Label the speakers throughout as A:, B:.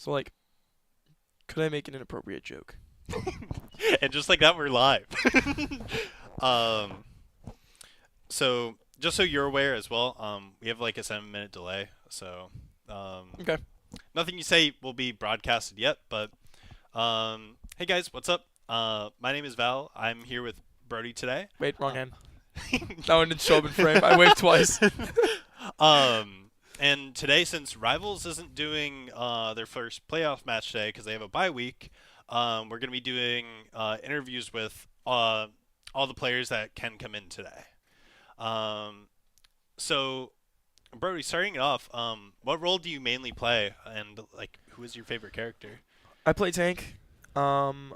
A: So like, could I make an inappropriate joke?
B: And just like that, we're live. um, so just so you're aware as well, we have like a 7 minute delay. So um,
A: Okay.
B: nothing you say will be broadcasted yet. But hey guys, what's up? My name is Val. I'm here with Brody today.
A: Wait, wrong
B: Uh,
A: hand. That one didn't show up in frame. I waved twice.
B: And today, since Rivals isn't doing their first playoff match today because they have a bye week, we're going to be doing interviews with all the players that can come in today. Um, so, Brody, starting it off, what role do you mainly play, and like, who is your favorite character?
A: I play tank. Um,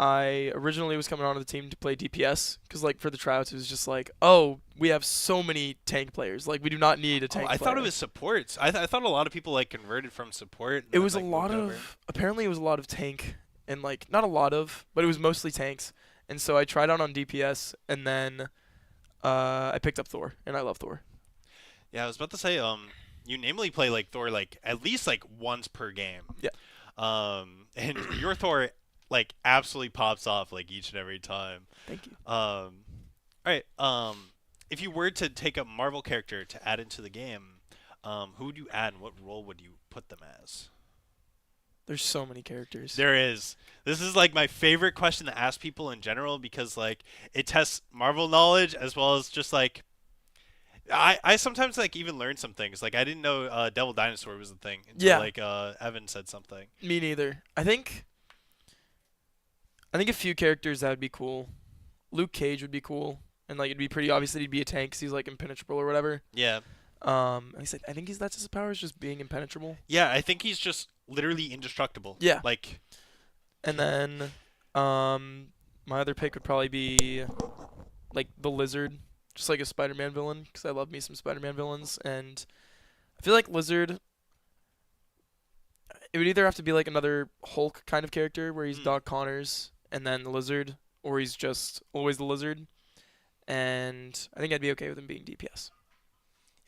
A: I originally was coming onto the team to play DPS because, like, for the tryouts, it was just like, oh, we have so many tank players. Like, we do not need a
B: Oh,
A: tank
B: I thought it
A: player.
B: was supports. I thought a lot of people like converted from support and
A: It
B: then
A: was a
B: like
A: lot
B: moved over.
A: of. Apparently, it was a lot of tank, and like, not a lot of, but it was mostly tanks. And so I tried out on DPS, and then I picked up Thor, and I love Thor.
B: Yeah, I was about to say, you namely play like Thor like at least like once per game.
A: Yeah,
B: And your Thor like absolutely pops off like each and every time.
A: thank you.
B: All right. If you were to take a Marvel character to add into the game, who would you add and what role would you put them as?
A: There's so many characters.
B: There is. This is like my favorite question to ask people in general because like it tests Marvel knowledge as well as just like I sometimes like even learn some things. Like I didn't know Devil Dinosaur was a thing until
A: Yeah,
B: like Evan said something.
A: me neither. I think a few characters that would be cool. Luke Cage would be cool, and like it'd be pretty obvious that he'd be a tank 'cause he's like impenetrable or whatever.
B: Yeah.
A: And he's like, I think that's his power is just being impenetrable.
B: Yeah, I think he's just literally indestructible.
A: Yeah,
B: Like
A: and then my other pick would probably be like the Lizard, just like a Spider-Man villain, 'cause I love me some Spider-Man villains, and I feel like Lizard. It would either have to be like another Hulk kind of character where he's
B: mm,
A: Doc Connors and then the Lizard, or he's just always the Lizard. And I think I'd be okay with him being DPS.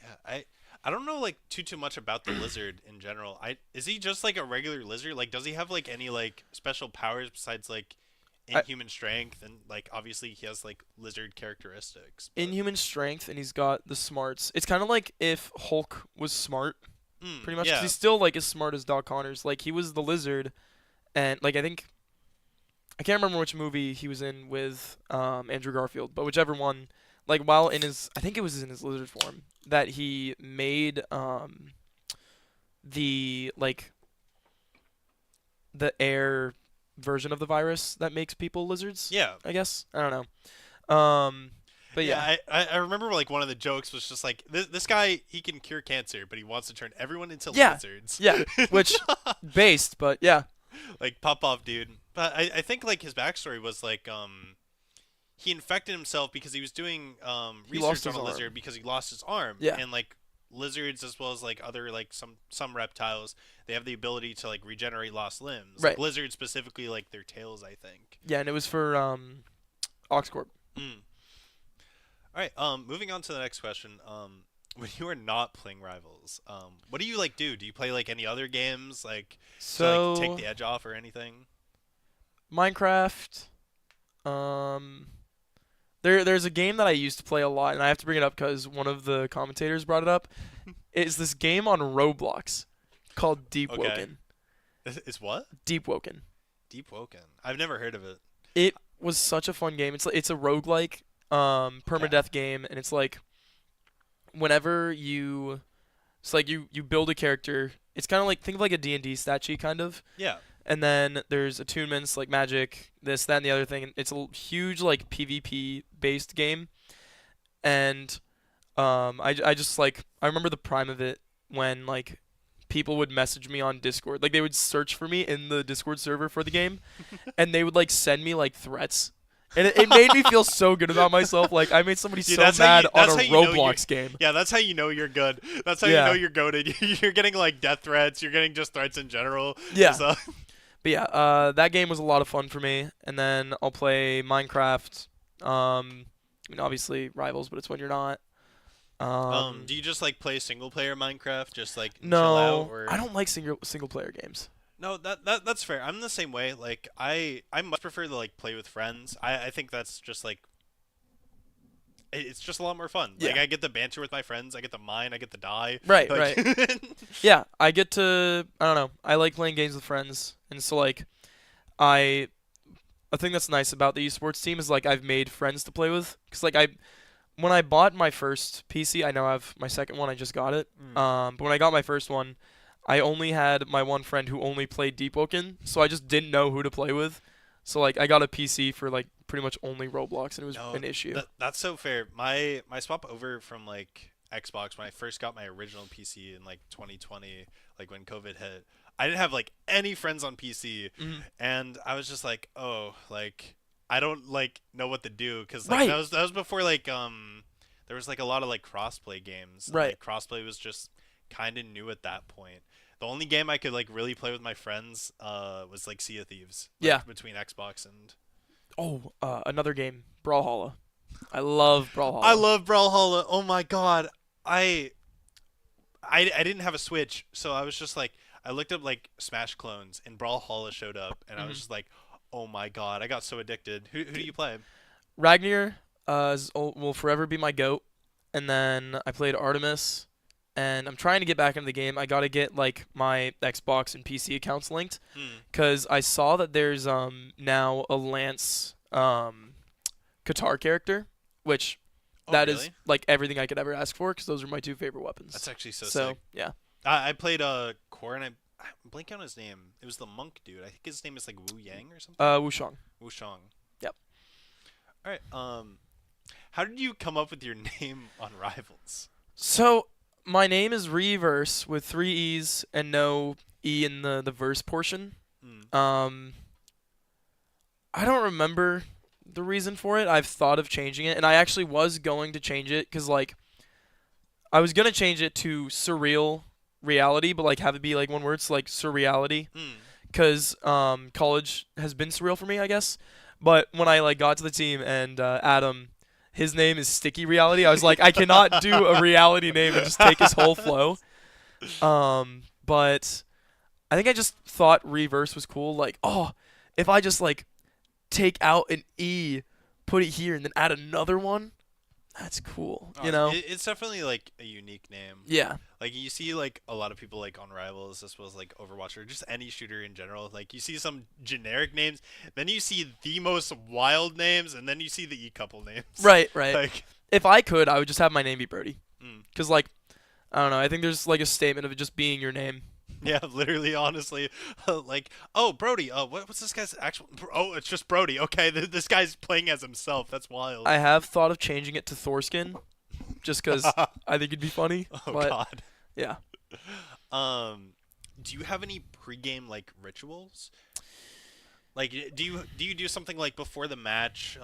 B: yeah, I don't know like too much about the lizard in general. I is he just like a regular lizard? Like does he have like any like special powers besides like
A: I,
B: inhuman strength and like obviously he has like lizard characteristics, but
A: Inhuman strength, and he's got the smarts. It's kind of like if Hulk was smart, pretty much, 'cause
B: yeah.
A: he's still like as smart as Doc Connors. Like he was the Lizard, and like I can't remember which movie he was in with Andrew Garfield, but whichever one. Like while in his, I think it was in his lizard form that he made the like the air version of the virus that makes people lizards.
B: Yeah.
A: I guess I don't know. But
B: Yeah,
A: yeah,
B: I remember like one of the jokes was just like this guy he can cure cancer, but he wants to turn everyone into
A: yeah,
B: lizards.
A: yeah. Which based, but yeah,
B: Like pop off dude. But I think like his backstory was like he infected himself because he was doing
A: he lost
B: research on
A: his
B: a lizard
A: arm.
B: because he lost his arm.
A: Yeah,
B: And like lizards as well as like other like some reptiles, they have the ability to like regenerate lost limbs. Like
A: right.
B: lizards specifically like their tails, I think.
A: Yeah, and it was for Oxcorp.
B: Mm. All right, moving on to the next question. When you are not playing Rivals, what do you like do? Do you play like any other games like to like take
A: So
B: the edge off or anything?
A: Minecraft. Um, there's a game that I used to play a lot, and I have to bring it up because one of the commentators brought it up. It's this game on Roblox called Deep
B: Okay.
A: Woken.
B: Is what?
A: Deep Woken.
B: Deep Woken. I've never heard of it.
A: It was such a fun game. It's a roguelike
B: Okay.
A: permadeath game, and it's like whenever you it's like you build a character. It's kind of like think of like a D&D stat sheet kind of.
B: Yeah.
A: And then there's attunements like magic, this, that, and the other thing. And it's a huge like PvP based game. And I just like I remember the prime of it when like people would message me on Discord. Like they would search for me in the Discord server for the game, and they would like send me like threats. And it made me feel so good about myself. Like I made somebody
B: Dude,
A: so mad on
B: that's
A: a
B: how you know you're
A: Roblox game.
B: yeah, that's how you know you're good. That's how you know
A: Yeah,
B: you're goaded. You're getting like death threats. You're getting just threats in general.
A: yeah.
B: So
A: But yeah, that game was a lot of fun for me. And then I'll play Minecraft. I mean, obviously Rivals, but it's when you're not.
B: do you just like play single player Minecraft, just like chill out,
A: No,
B: or
A: I don't like single player games.
B: No, that's fair. I'm the same way. Like I much prefer to like play with friends. I think that's just like it's just a lot more fun. Like
A: Yeah.
B: I get the banter with my friends. I get the mine. I get the die.
A: Right,
B: Like
A: right. Yeah, I get to I don't know. I like playing games with friends, and so like I a thing that's nice about the esports team is like I've made friends to play with. Cause like I when I bought my first PC, I now have my second one. I just got it.
B: Mm.
A: But when I got my first one, I only had my one friend who only played Deep Woken, so I just didn't know who to play with. So like I got a PC for like pretty much only Roblox, and it was
B: No,
A: an issue.
B: that's so fair. My swap over from like Xbox when I first got my original PC in like 2020, like when COVID hit. I didn't have like any friends on PC,
A: Mhm.
B: and I was just like, oh, like I don't like know what to do because like
A: Right,
B: that was before like there was like a lot of like crossplay games. And,
A: right.
B: like crossplay was just kind of new at that point. The only game I could like really play with my friends was like Sea of Thieves,
A: Yeah.
B: like between Xbox and
A: Oh, another game, Brawlhalla. I love
B: I
A: Brawlhalla.
B: love Brawlhalla. Oh my god. I I didn't have a Switch, so I was just like I looked up like Smash clones and Brawlhalla showed up and I was
A: Mhm.
B: just like, "Oh my god, I got so addicted." Who do you play?
A: Ragnar will forever be my goat. And then I played Artemis, and I'm trying to get back into the game. I gotta get like my Xbox and PC accounts linked,
B: Hmm.
A: cause I saw that there's now a Lance Qatar character, which
B: Oh,
A: that is
B: really?
A: like everything I could ever ask for, cause those are my two favorite
B: That's
A: weapons.
B: actually so
A: So
B: sick.
A: yeah,
B: I played Core and I'm blanking on his name. It was the monk dude. I think his name is like Wu Yang or something.
A: Wushang.
B: Wu Shang.
A: Yep.
B: All right. How did you come up with your name on Rivals?
A: So my name is Reverse with three E's and no E in the verse portion.
B: Hmm.
A: Um, I don't remember the reason for it. I've thought of changing it, and I actually was going to change it because like I was gonna change it to surreal reality, but like have it be like one word, so like surreality,
B: Hmm.
A: because college has been surreal for me, I guess. But when I like got to the team and Adam, his name is Sticky Reality, I was like, I cannot do a reality name and just take his whole flow. But I think I just thought reverse was cool. Like, oh, if I just like take out an E, put it here, and then add another one, that's cool. You know?
B: It's definitely like a unique name.
A: Yeah.
B: Like you see like a lot of people like on Rivals as well as like Overwatch or just any shooter in general. Like you see some generic names, then you see the most wild names, and then you see the E couple names.
A: Right. Right.
B: Like,
A: If I could, I would just have my name be Brody.
B: mm,
A: Cause like I don't know. I think there's like a statement of it just being your name.
B: yeah, literally, honestly, like, oh Brody, what's this guy's actual? Oh, it's just Brody. Okay, this guy's playing as himself. That's wild.
A: I have thought of changing it to Thorskin, just cause I think it'd be funny.
B: Oh
A: But
B: God.
A: yeah.
B: Um, do you have any pregame like rituals? Like, do you do something like before the match?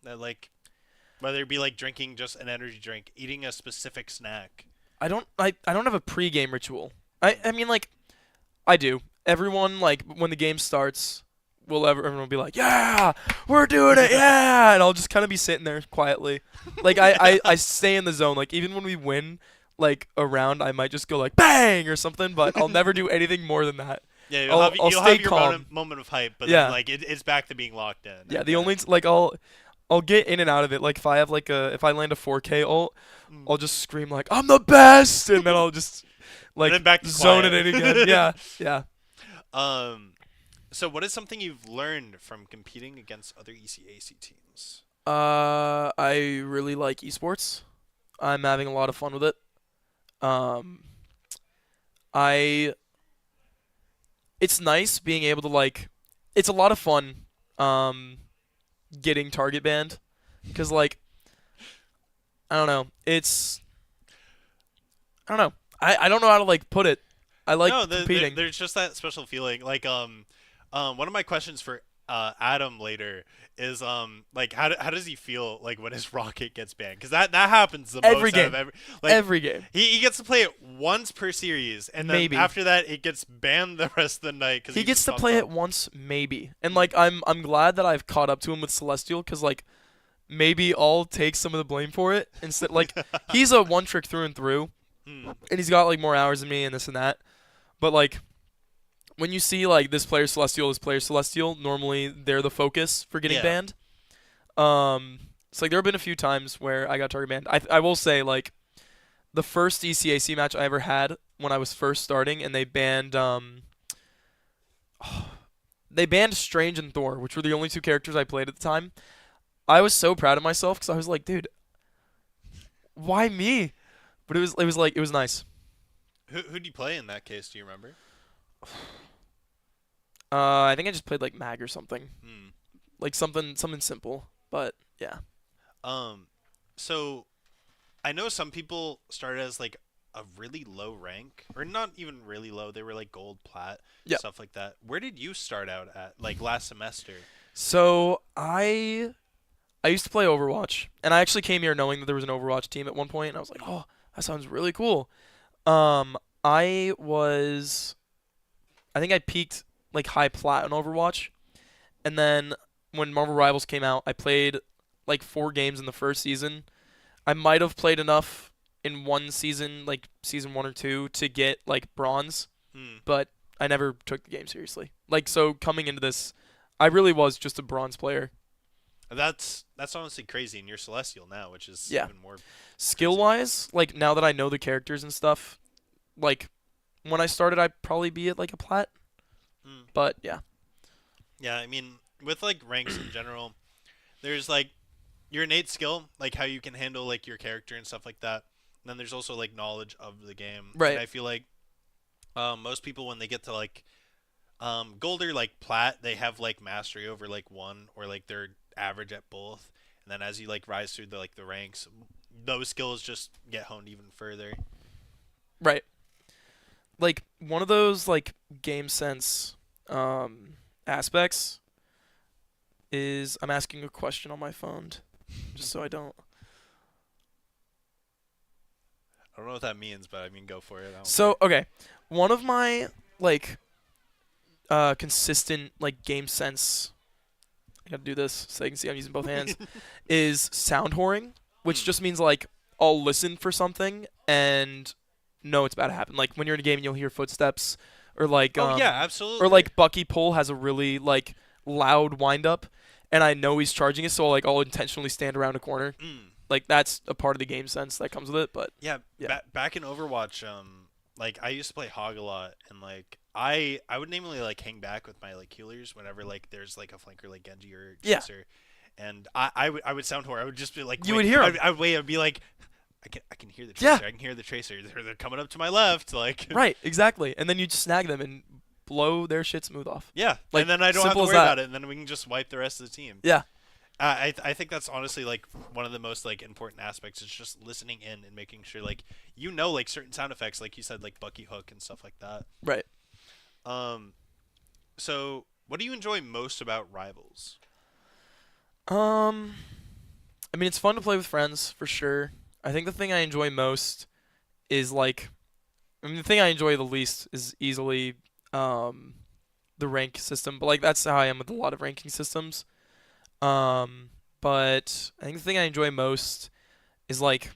B: That like whether it be like drinking just an energy drink, eating a specific snack.
A: I don't have a pre-game ritual. I mean like I do. Everyone like when the game starts, everyone will be like, "Yeah, we're doing it, yeah!" And I'll just kind of be sitting there quietly, like I stay in the zone. Like even when we win, like a round, I might just go like bang or something, but I'll never do anything more than that.
B: Yeah,
A: I'll
B: you'll
A: stay
B: have your
A: calm.
B: moment of hype, but
A: Yeah.
B: then like it's back to being locked in.
A: Yeah, the
B: Okay.
A: only like I'll get in and out of it. Like if I have like if I land a 4K ult,
B: Mm.
A: I'll just scream like I'm the best, and then I'll just like
B: then back to
A: zone
B: quiet.
A: it in again. Yeah, yeah.
B: Um, so what is something you've learned from competing against other ECAC teams?
A: I really like esports. I'm having a lot of fun with it. Um, I it's nice being able to like it's a lot of fun getting target banned cuz like I don't know. I don't know. I don't know how to like put it. I like
B: No,
A: competing.
B: there's just that special feeling. Like one of my questions for Adam later is like how does he feel like when his rocket gets banned? Because that happens the
A: Every
B: most out of
A: game.
B: every like
A: Every game.
B: he gets to play it once per series, and then
A: Maybe.
B: after that it gets banned the rest of the night because
A: He gets to play it once maybe. And like I'm glad that I've caught up to him with Celestial cuz like maybe I'll take some of the blame for it instead like he's a one trick through and through
B: Hmm.
A: and he's got like more hours than me and this and that. But like when you see like this player Celestial, this player Celestial, normally they're the focus for getting
B: Yeah.
A: banned. It's like there have been a few times where I got target banned. I will say like the first ECAC match I ever had when I was first starting, and they banned Strange and Thor, which were the only two characters I played at the time. I was so proud of myself because I was like, dude, why me? But it was nice.
B: Who'd you play in that case? Do you remember?
A: I think I just played like Mag or something,
B: Hmm.
A: like something simple. But yeah,
B: Um, so I know some people started as like a really low rank, or not even really low. They were like gold, plat,
A: yeah.
B: stuff like that. Where did you start out at? Like last semester?
A: So I used to play Overwatch, and I actually came here knowing that there was an Overwatch team at one point, and I was like, oh, that sounds really cool. Um, I was, I think I peaked like high plat on Overwatch, and then when Marvel Rivals came out, I played like 4 games in the first season. I might have played enough in one season, like season 1 or 2, to get like bronze,
B: Hmm.
A: but I never took the game seriously. Like so, coming into this, I really was just a bronze player.
B: That's honestly crazy, and you're Celestial now, which is
A: Yeah.
B: even more
A: Skill
B: crazy.
A: wise, like now that I know the characters and stuff, like when I started, I'd probably be at like a plat.
B: Hmm.
A: But yeah,
B: Yeah, I mean, with like ranks in general, there's like your innate skill, like how you can handle like your character and stuff like that. And then there's also like knowledge of the game. And
A: right,
B: I feel like most people when they get to like gold or like plat, they have like mastery over like one or like they're average at both. And then as you like rise through the like the ranks, those skills just get honed even further.
A: right. Like one of those like game sense aspects is I'm asking a question on my phone, just so I don't.
B: I don't know what that means, but I mean go for it. I don't
A: So
B: care.
A: okay, one of my like consistent like game sense. I gotta do this so you can see I'm using both hands. Is sound whoring, which
B: Hmm.
A: just means like I'll listen for something and know it's about to happen. Like when you're in a game and you'll hear footsteps, or like
B: Oh yeah,
A: or
B: absolutely.
A: like Bucky Pull has a really like loud wind up, and I know he's charging it, so like I'll intentionally stand around a corner.
B: Mm.
A: Like that's a part of the game sense that comes with it. But
B: Yeah,
A: yeah,
B: back in Overwatch, like I used to play Hog a lot, and like I would namely like hang back with my like healers whenever like there's like a flanker like Genji or
A: yeah,
B: Tracer, and I would sound horror. I would just be like,
A: you
B: wait,
A: would hear him.
B: I would wait. I'd be like, I can hear the
A: Yeah,
B: Tracer. I can hear the Tracer. They're coming up to my left. Like,
A: right, exactly. And then you just snag them and blow their shit smooth off.
B: yeah,
A: Like
B: and then I don't have to
A: simple as
B: worry
A: that.
B: about it, and then we can just wipe the rest of the team.
A: Yeah,
B: I think that's honestly like one of the most like important aspects is just listening in and making sure like you know like certain sound effects like you said like Bucky Hook and stuff like that.
A: right.
B: Um, so what do you enjoy most about Rivals?
A: Um, I mean, it's fun to play with friends for sure. I think the thing I enjoy most is like, I mean, the thing I enjoy the least is easily um the rank system, but like that's how I am with a lot of ranking systems. Um, but I think the thing I enjoy most is like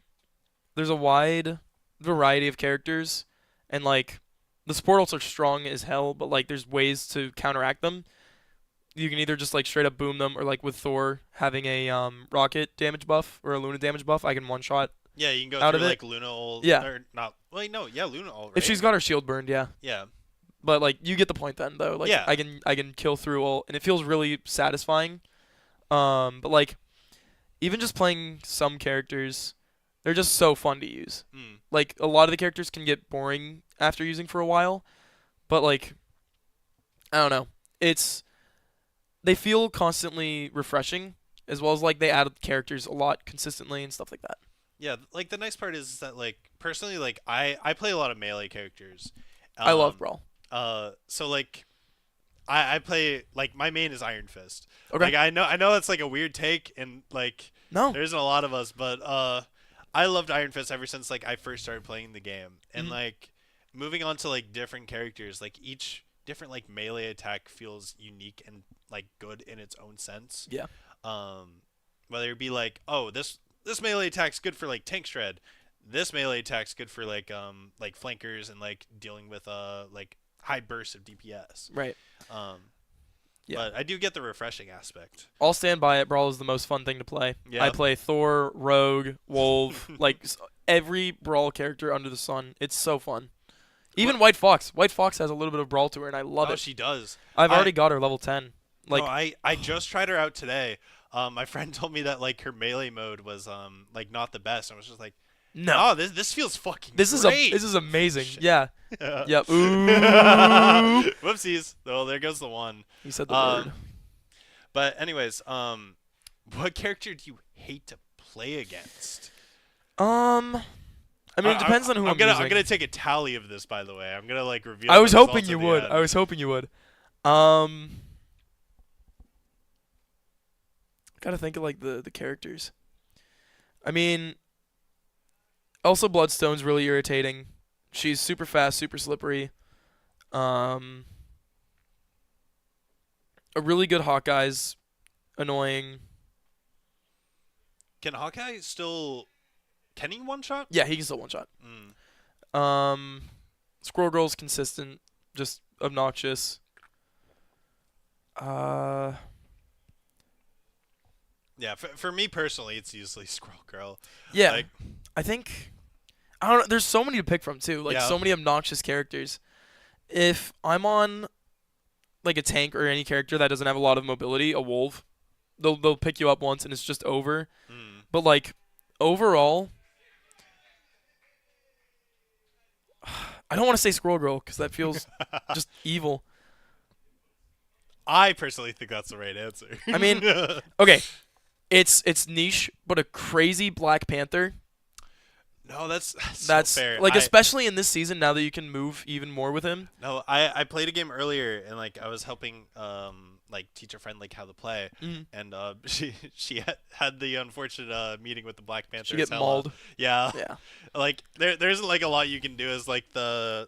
A: there's a wide variety of characters, and like the support ults are strong as hell, but like there's ways to counteract them. You can either just like straight up boom them, or like with Thor having a rocket damage buff or a Luna damage buff, I can one shot
B: Yeah, you can go
A: out
B: through
A: of it.
B: like Luna ult
A: Yeah,
B: or not. Well, no, yeah, Luna ult,
A: if
B: right?
A: she's got her shield burned, yeah.
B: Yeah,
A: But like you get the point then though. Like
B: yeah.
A: I can kill through ult, and it feels really satisfying. But like even just playing some characters, they're just so fun to use.
B: Mm.
A: Like a lot of the characters can get boring after using for a while, but like I don't know. It's they feel constantly refreshing, as well as like they add characters a lot consistently and stuff like that.
B: Yeah, like the nice part is that like personally like I play a lot of melee characters.
A: I love
B: Um
A: Brawl.
B: so like I play like my main is Iron Fist.
A: Okay.
B: Like I know that's like a weird take and like
A: No.
B: there isn't a lot of us, but I loved Iron Fist ever since like I first started playing the game. And
A: Mhm.
B: like moving on to like different characters, like each different like melee attack feels unique and like good in its own sense.
A: Yeah.
B: Um whether it be like, oh, this melee attack's good for like tank shred. This melee attack's good for like flankers and like dealing with like high bursts of DPS.
A: Right.
B: Um,
A: Yeah.
B: But I do get the refreshing aspect.
A: I'll stand by it. Brawl is the most fun thing to play.
B: Yeah.
A: I play Thor, Rogue, Wolf, like every Brawl character under the sun. It's so fun. Even White Fox. White Fox has a little bit of Brawl to her, and I love
B: Oh,
A: it.
B: she does.
A: I've already got her level 10. Like,
B: no, I just tried her out today. My friend told me that like her melee mode was like not the best. I was just like,
A: no.
B: oh, this feels fucking
A: This
B: great.
A: is amazing.
B: Shit.
A: Yeah. Yep. Ooh.
B: Whoopsies. Oh, there goes the one.
A: You said the word.
B: But anyways, what character do you hate to play against?
A: I mean, it depends on who I'm using.
B: I'm gonna take a tally of this, by the way. I'm gonna like reveal.
A: I was
B: the
A: hoping
B: results
A: you
B: at the
A: would.
B: end.
A: I was hoping you would. Gotta think of like the characters. I mean, also Bloodstone's really irritating. She's super fast, super slippery. A really good Hawkeye's annoying.
B: Can Hawkeye still? Can he one shot?
A: Yeah, he can still one shot.
B: Mm.
A: Squirrel Girl's consistent, just obnoxious.
B: Yeah, for me personally, it's usually Squirrel Girl.
A: Yeah,
B: Like,
A: I think I don't know. There's so many to pick from too. Like
B: Yeah.
A: so many obnoxious characters. If I'm on like a tank or any character that doesn't have a lot of mobility, a wolf, they'll pick you up once and it's just over. But like overall, I don't want to say Squirrel Girl because that feels just evil.
B: I personally think that's the right answer.
A: I mean, okay, it's niche, but a crazy Black Panther.
B: no, that's
A: That's
B: so fair.
A: like especially in this season now that you can move even more with him.
B: No, I played a game earlier and like I was helping like teach a friend like how to play, and she had the unfortunate meeting with the Black Panther.
A: She get
B: as hell.
A: mauled.
B: Yeah.
A: Yeah.
B: Like there isn't like a lot you can do as like the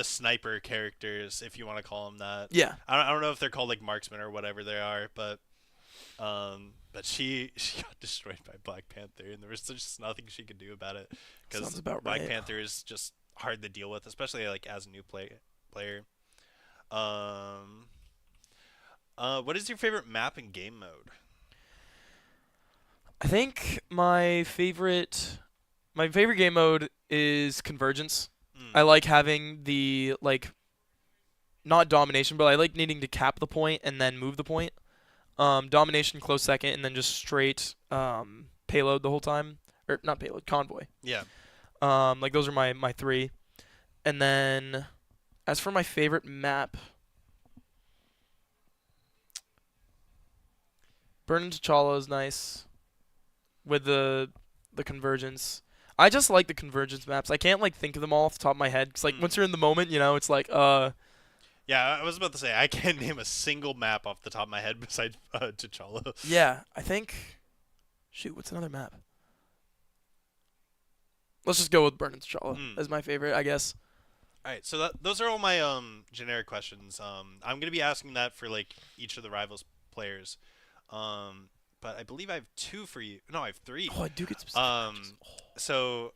B: sniper characters, if you want to call them that.
A: Yeah.
B: I don't know if they're called like marksmen or whatever they are, but she got destroyed by Black Panther, and there was just nothing she could do about it because
A: Sounds about
B: Black
A: right.
B: Panther is just hard to deal with, especially like as a new player. What is your favorite map and game mode?
A: I think my favorite game mode is Convergence. I like having the like not domination, but I like needing to cap the point and then move the point. Domination close second and then just straight payload the whole time. Or not payload, convoy.
B: Yeah.
A: Like those are my three. And then as for my favorite map, Burning T'Challa is nice with the Convergence. I just like the Convergence maps. I can't like think of them all off the top of my head because like once you're in the moment, you know, it's like
B: Yeah, I was about to say I can't name a single map off the top of my head besides T'Challa.
A: yeah. I think shoot, what's another map? Let's just go with Burning T'Challa as my favorite, I guess.
B: All right, so those are all my generic questions. I'm gonna be asking that for like each of the Rivals players. But I believe I have two for you. No, I have three.
A: Oh, I do get specific matches.
B: So,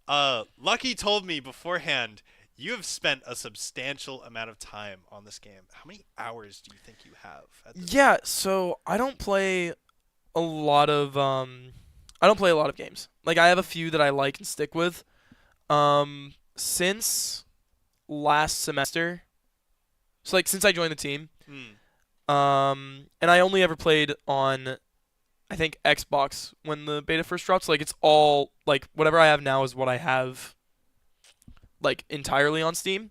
B: Lucky told me beforehand you have spent a substantial amount of time on this game. How many hours do you think you have? At this
A: Yeah, so I don't play a lot of games. Like I have a few that I like and stick with. Since last semester, so like since I joined the team, and I only ever played on, I think Xbox when the beta first dropped. So like it's all like whatever I have now is what I have, like entirely on Steam.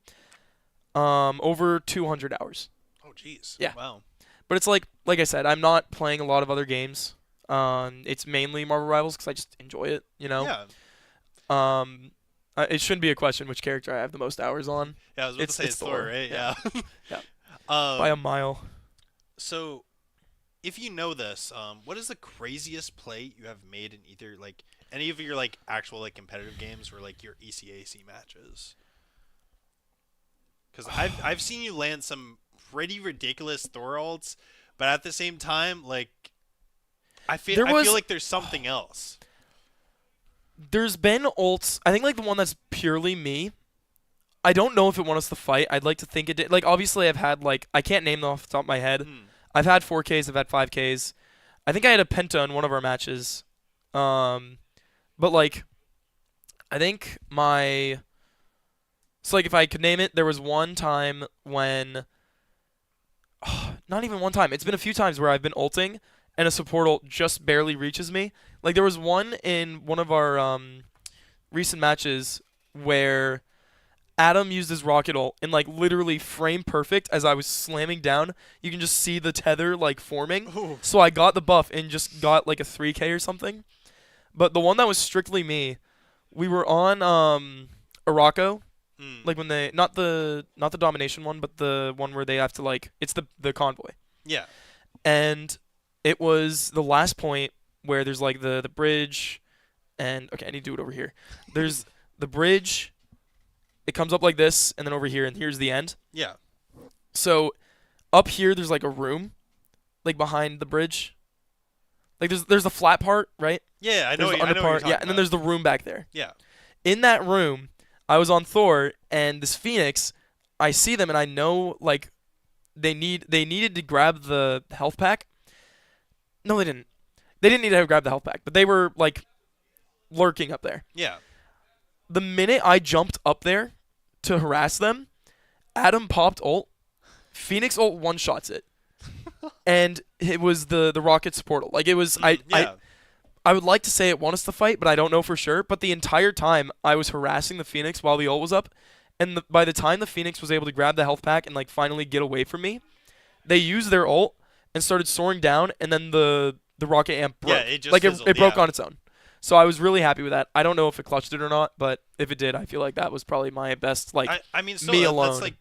A: Over 200 hours.
B: Oh, jeez.
A: Yeah.
B: Wow.
A: But it's like I said, I'm not playing a lot of other games. It's mainly Marvel Rivals because I just enjoy it, you know.
B: Yeah.
A: It shouldn't be a question which character I have the most hours on.
B: Yeah, I was about to say it's Thor, right?
A: Yeah.
B: Yeah.
A: By a mile.
B: So, if you know this, what is the craziest play you have made in either like any of your like actual like competitive games or like your ECAC matches? Because I've seen you land some pretty ridiculous Thor ults, but at the same time, like I feel like there's something else.
A: There's been ults. I think like the one that's purely me. I don't know if it won us the fight. I'd like to think it did. Like, obviously, I've had, like, I can't name them off the top of my head.
B: Hmm.
A: I've had 4Ks, I've had 5Ks. I think I had a Penta in one of our matches. Um, but, like, I think my. So, like, if I could name it, there was one time when. Not even one time. It's been a few times where I've been ulting and a support ult just barely reaches me. Like, there was one in one of our recent matches where Adam used his rocket ult and like literally frame perfect as I was slamming down. You can just see the tether like forming.
B: Ooh.
A: So I got the buff and just got like a 3K or something. But the one that was strictly me, we were on Araco,
B: Hmm.
A: like when they not the domination one, but the one where they have to like it's the convoy.
B: Yeah.
A: And it was the last point where there's like the bridge and okay, I need to do it over here. There's the bridge. It comes up like this, and then over here, and here's the end.
B: Yeah.
A: So up here, there's like a room, like behind the bridge. Like there's the flat part, right?
B: Yeah. I know.
A: There's the
B: I know
A: under
B: what you're
A: part,
B: talking
A: yeah, and then
B: about.
A: there's the room back there.
B: Yeah.
A: In that room, I was on Thor, and this Phoenix, I see them, and I know like they needed to grab the health pack. No, they didn't. They didn't need to grab the health pack, but they were like lurking up there.
B: Yeah.
A: The minute I jumped up there to harass them, Adam popped ult. Phoenix ult one shots it, and it was the Rocket's portal. Like it was,
B: Yeah.
A: I would like to say it won us the fight, but I don't know for sure. But the entire time I was harassing the Phoenix while the ult was up, and by the time the Phoenix was able to grab the health pack and like finally get away from me, they used their ult and started soaring down, and then the Rocket amp broke.
B: Yeah, it just
A: like
B: fizzled,
A: it broke
B: yeah.
A: on its own. So I was really happy with that. I don't know if it clutched it or not, but if it did, I feel like that was probably my best. Like
B: I mean, still,
A: me
B: that's
A: alone.
B: like,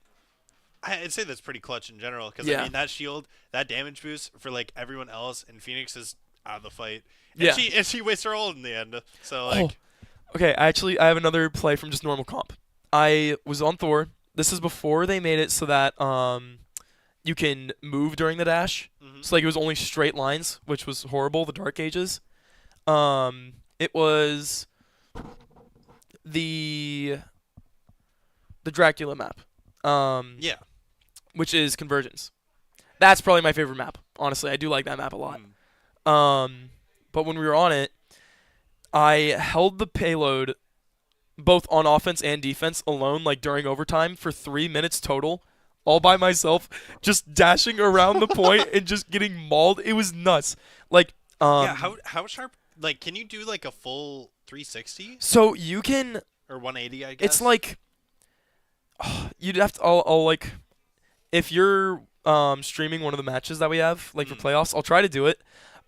B: I'd say that's pretty clutch in general because
A: Yeah.
B: I mean that shield, that damage boost for like everyone else, and Phoenix is out of the fight. And
A: Yeah.
B: she wastes her ult in the end. So
A: Oh,
B: like,
A: okay, I have another play from just normal comp. I was on Thor. This is before they made it so that you can move during the dash.
B: mhm.
A: So like it was only straight lines, which was horrible. The Dark Ages. It was the Dracula map.
B: Yeah.
A: Which is Convergence. That's probably my favorite map. Honestly, I do like that map a lot.
B: Mm.
A: But when we were on it, I held the payload both on offense and defense alone, like during overtime, for 3 minutes total, all by myself, just dashing around the point and just getting mauled. It was nuts. Like,
B: Yeah. How sharp? Like, can you do like a full 360
A: so you can.
B: or 180? I guess.
A: It's like you'd have to. I'll like if you're streaming one of the matches that we have, like for
B: Mm.
A: playoffs, I'll try to do it.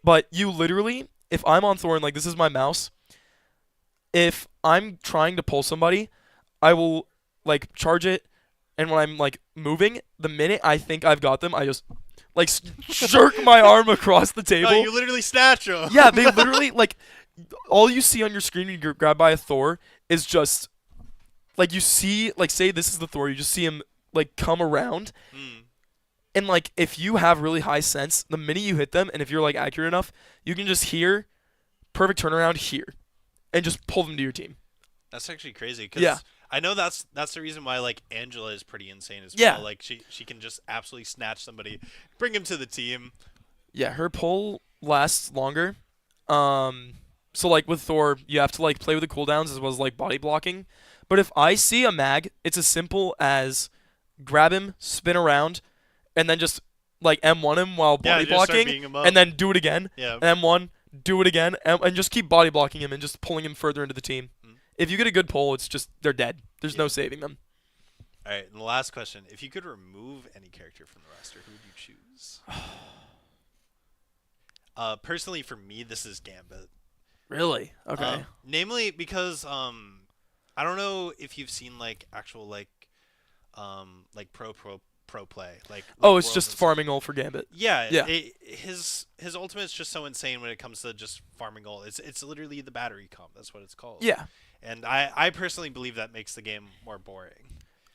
A: But you literally, if I'm on Thorn, like this is my mouse. If I'm trying to pull somebody, I will like charge it, and when I'm like moving, the minute I think I've got them, I just like jerk my arm across the table.
B: No, you literally snatch him.
A: Yeah, they literally like all you see on your screen when you get grabbed by a Thor is just like you see like say this is the Thor, you just see him like come around,
B: Mm.
A: and like if you have really high sense, the minute you hit them and if you're like accurate enough, you can just hear perfect turnaround here and just pull them to your team.
B: That's actually crazy because
A: Yeah.
B: I know that's the reason why like Angela is pretty insane as
A: Yeah.
B: well. Like she can just absolutely snatch somebody, bring him to the team.
A: Yeah, her pull lasts longer. So like with Thor, you have to like play with the cooldowns as well as like body blocking. But if I see a mag, it's as simple as grab him, spin around, and then just like M1 him while
B: Yeah,
A: body
B: just start
A: blocking,
B: beating him up.
A: and then do it again.
B: Yeah.
A: M1, do it again, and just keep body blocking him and just pulling him further into the team.
B: Mm.
A: If you get a good pull, it's just they're dead. There's no
B: Yeah.
A: saving them.
B: All right, and the last question: if you could remove any character from the roster, who would you choose? Personally, for me, this is Gambit.
A: Really? Okay.
B: Namely because I don't know if you've seen like actual like pro play
A: Oh, it's
B: Worlds
A: just
B: and stuff.
A: farming all for Gambit.
B: Yeah,
A: Yeah.
B: his ultimate's just so insane when it comes to just farming gold. It's literally the battery comp. That's what it's called.
A: Yeah.
B: And I personally believe that makes the game more boring.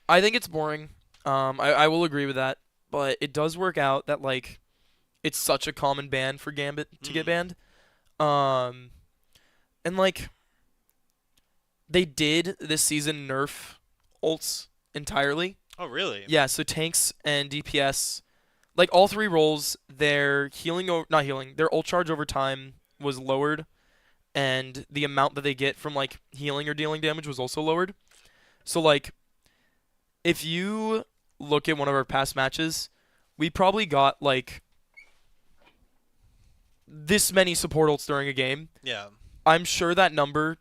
A: I think it's boring. I will agree with that, but it does work out that like it's such a common ban for Gambit to get
B: Mhm.
A: banned. And like they did this season nerf ults entirely.
B: Oh, really?
A: Yeah, so tanks and DPS, like all three roles, their not healing, their ult charge over time was lowered, and the amount that they get from like healing or dealing damage was also lowered. So like, if you look at one of our past matches, we probably got like this many support ults during a game.
B: Yeah.
A: I'm sure that number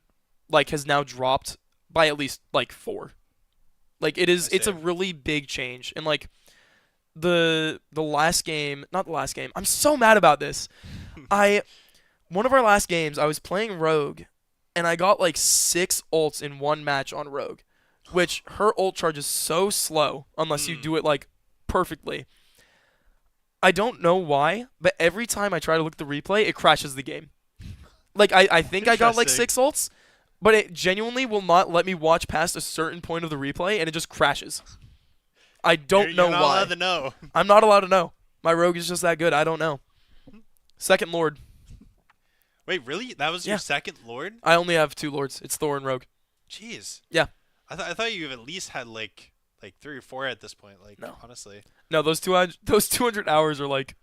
A: like has now dropped by at least like 4. Like it's
B: see.
A: a really big change. And like the last game, not the last game. I'm so mad about this. One of our last games, I was playing Rogue and I got like 6 ults in one match on Rogue, which her ult charge is so slow unless you do it like perfectly. I don't know why, but every time I try to look at the replay, it crashes the game. Like I think I got like
B: Interesting.
A: 6 ults, but it genuinely will not let me watch past a certain point of the replay, and it just crashes. I don't know
B: You're not
A: why.
B: allowed to know.
A: I'm not allowed to know. My Rogue is just that good. I don't know. Second Lord.
B: Wait, really? That was your
A: Yeah.
B: second Lord?
A: I only have 2 Lords. It's Thor and Rogue.
B: Jeez.
A: Yeah.
B: I thought you at least had like 3 or 4 at this point. Like,
A: No.
B: honestly.
A: No, those 200 hours are like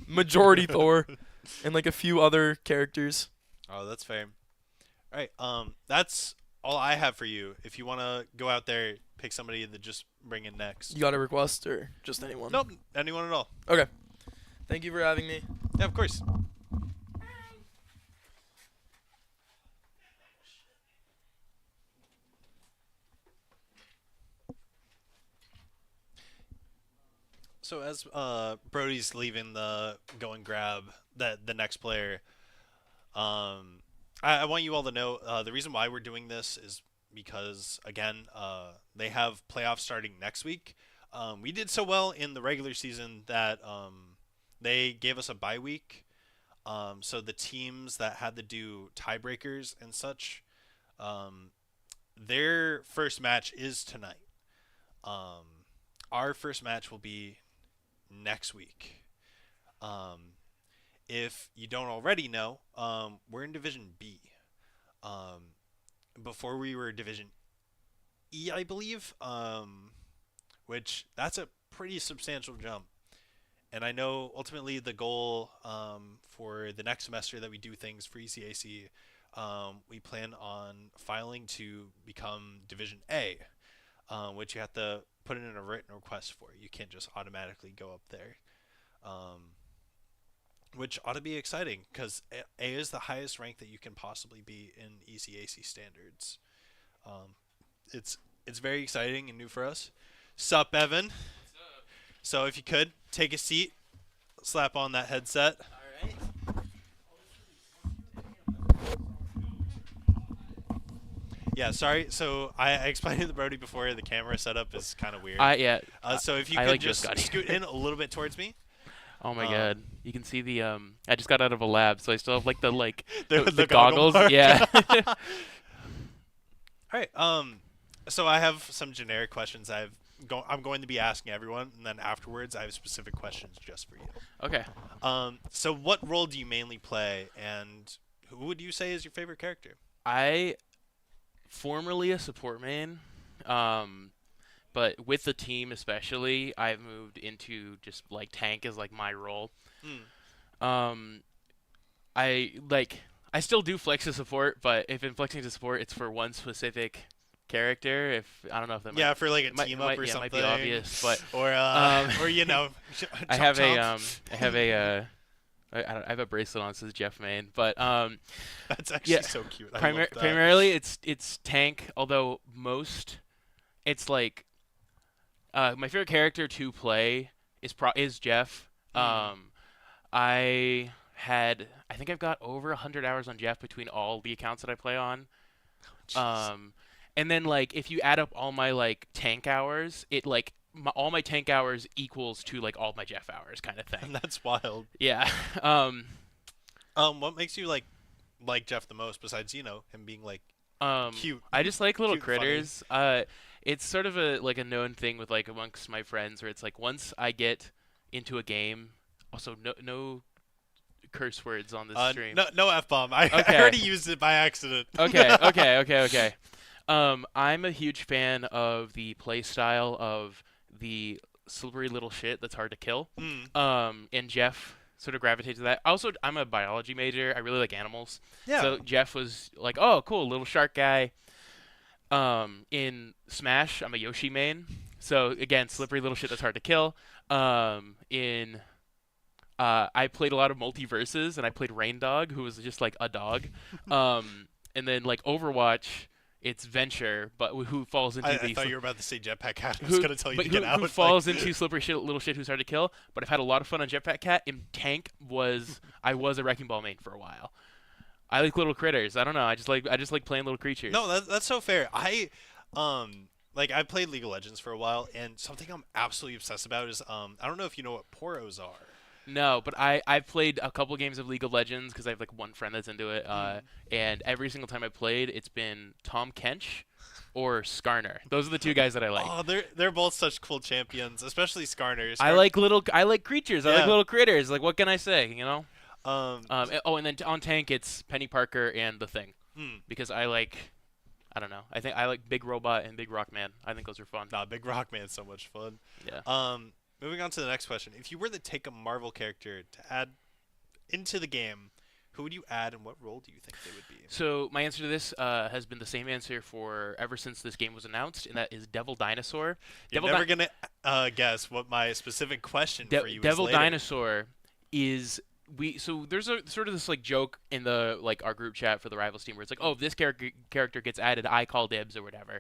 A: majority Thor and like a few other characters.
B: Oh, that's fair. All right. That's all I have for you. If you want to go out there, pick somebody to just bring in next.
A: You got a request or just anyone?
B: Nope, anyone at all.
A: Okay. Thank you for having me.
B: Yeah, of course. So as Brody's leaving the go and grab the next player, I want you all to know the reason why we're doing this is because again they have playoffs starting next week. We did so well in the regular season that they gave us a bye week. So the teams that had to do tiebreakers and such, their first match is tonight. Our first match will be next week. If you don't already know, we're in Division B. Before we were Division E, I believe, which that's a pretty substantial jump. And I know ultimately the goal for the next semester that we do things for ECAC, we plan on filing to become Division A, which you have to put in a written request for. You can't just automatically go up there, which ought to be exciting because A is the highest rank that you can possibly be in ECAC standards. It's very exciting and new for us. Sup, Evan? So if you could, take a seat, slap on that headset.
A: Alright.
B: Yeah, sorry. So I explained to the Brody before the camera setup is kind of weird.
C: Yeah.
B: So if you
C: I
B: could
C: like just
B: just
C: got here.
B: scoot in a little bit towards me.
C: Oh my
B: Um,
C: god. You can see the I just got out of a lab, so I still have like the
B: The
C: goggles.
B: goggle mark.
C: Yeah.
B: All right. So I have some generic questions I'm going to be asking everyone, and then afterwards I have specific questions just for you.
C: Okay.
B: So what role do you mainly play, and who would you say is your favorite character?
C: I formerly a support main, but with the team especially, I've moved into just like tank as like my role. I still do flex to support, but if I'm flexing to support, it's for one specific character. If I don't know if that
B: Yeah, for like a
C: might,
B: team
C: it
B: up
C: might,
B: or
C: yeah, it
B: something.
C: might be obvious, but
B: or or you know,
C: I have
B: chomp.
C: I have a I have a bracelet on that says Jeff Main, but
B: That's actually
C: yeah,
B: so cute. I love that.
C: primarily it's tank, although it's like my favorite character to play is Jeff. I think I've got over 100 hours on Jeff between all the accounts that I play on.
B: Jeez.
C: And then like if you add up all my like tank hours, it like all my tank hours equals to like all my Jeff hours kind of thing.
B: That's wild.
C: Yeah.
B: What makes you like Jeff the most besides him being like cute?
C: I just like little
B: Cute and funny.
C: critters. It's sort of a known thing with like amongst my friends where it's like once I get into a game, also no curse words on this stream.
B: No F-bomb. I
C: Okay.
B: already used it by accident.
C: Okay. I'm a huge fan of the play style of the slippery little shit that's hard to kill.
B: Mm.
C: And Jeff sort of gravitates to that. Also, I'm a biology major. I really like animals.
B: Yeah.
C: So Jeff was like, "Oh, cool, little shark guy." In Smash, I'm a Yoshi main. So again, slippery little shit that's hard to kill. In I played a lot of multiverses, and I played Rain Dog, who was just like a dog. And then like Overwatch, it's Venture, but who falls into
B: I
C: the
B: thought you were about to say Jetpack Cat. I was
C: who,
B: going to tell you
C: but
B: to get out.
C: who falls into slippery shit, little shit who's hard to kill. But I've had a lot of fun on Jetpack Cat. In Tank I was a Wrecking Ball main for a while. I like little critters. I don't know. I just like playing little creatures.
B: No, that's so fair. Like I played League of Legends for a while, and something I'm absolutely obsessed about is I don't know if you know what poros are.
C: No, but I've played a couple games of League of Legends because I have like one friend that's into it. And every single time I played, it's been Tom Kench or Skarner. Those are the two guys that I like.
B: Oh, they're both such cool champions, especially Skarner.
C: I like creatures. I like
B: Yeah.
C: little critters. Like what can I say? You know.
B: Um,
C: And then on Tank, it's Penny Parker and the Thing
B: hmm.
C: because I don't know. I think I like Big Robot and Big Rock Man. I think those are fun.
B: Nah, Big Rock Man's so much fun.
C: Yeah.
B: Moving on to the next question. If you were to take a Marvel character to add into the game, who would you add and what role do you think they would be?
C: So my answer to this has been the same answer for ever since this game was announced, and that is Devil Dinosaur.
B: You're never going to guess what my specific question for you
C: Devil
B: is later.
C: Dinosaur is so there's a sort of this like joke in the like our group chat for the Rivals team where it's like, oh, if this character gets added, I call dibs or whatever.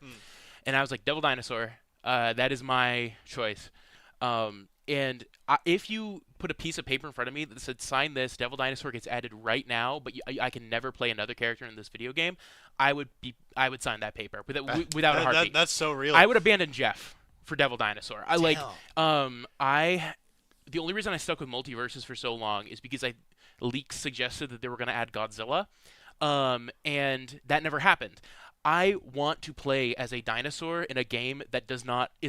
C: And I was like, Devil Dinosaur, that is my choice. And if you put a piece of paper in front of me that said sign this, Devil Dinosaur gets added right now, but I can never play another character in this video game, I would sign that paper without a heartbeat.
B: That's so real.
C: I would abandon Jeff for Devil Dinosaur.
B: Damn.
C: The only reason I stuck with multiverses for so long is because leaks suggested that they were going to add Godzilla, and that never happened. I want to play as a dinosaur in a game that is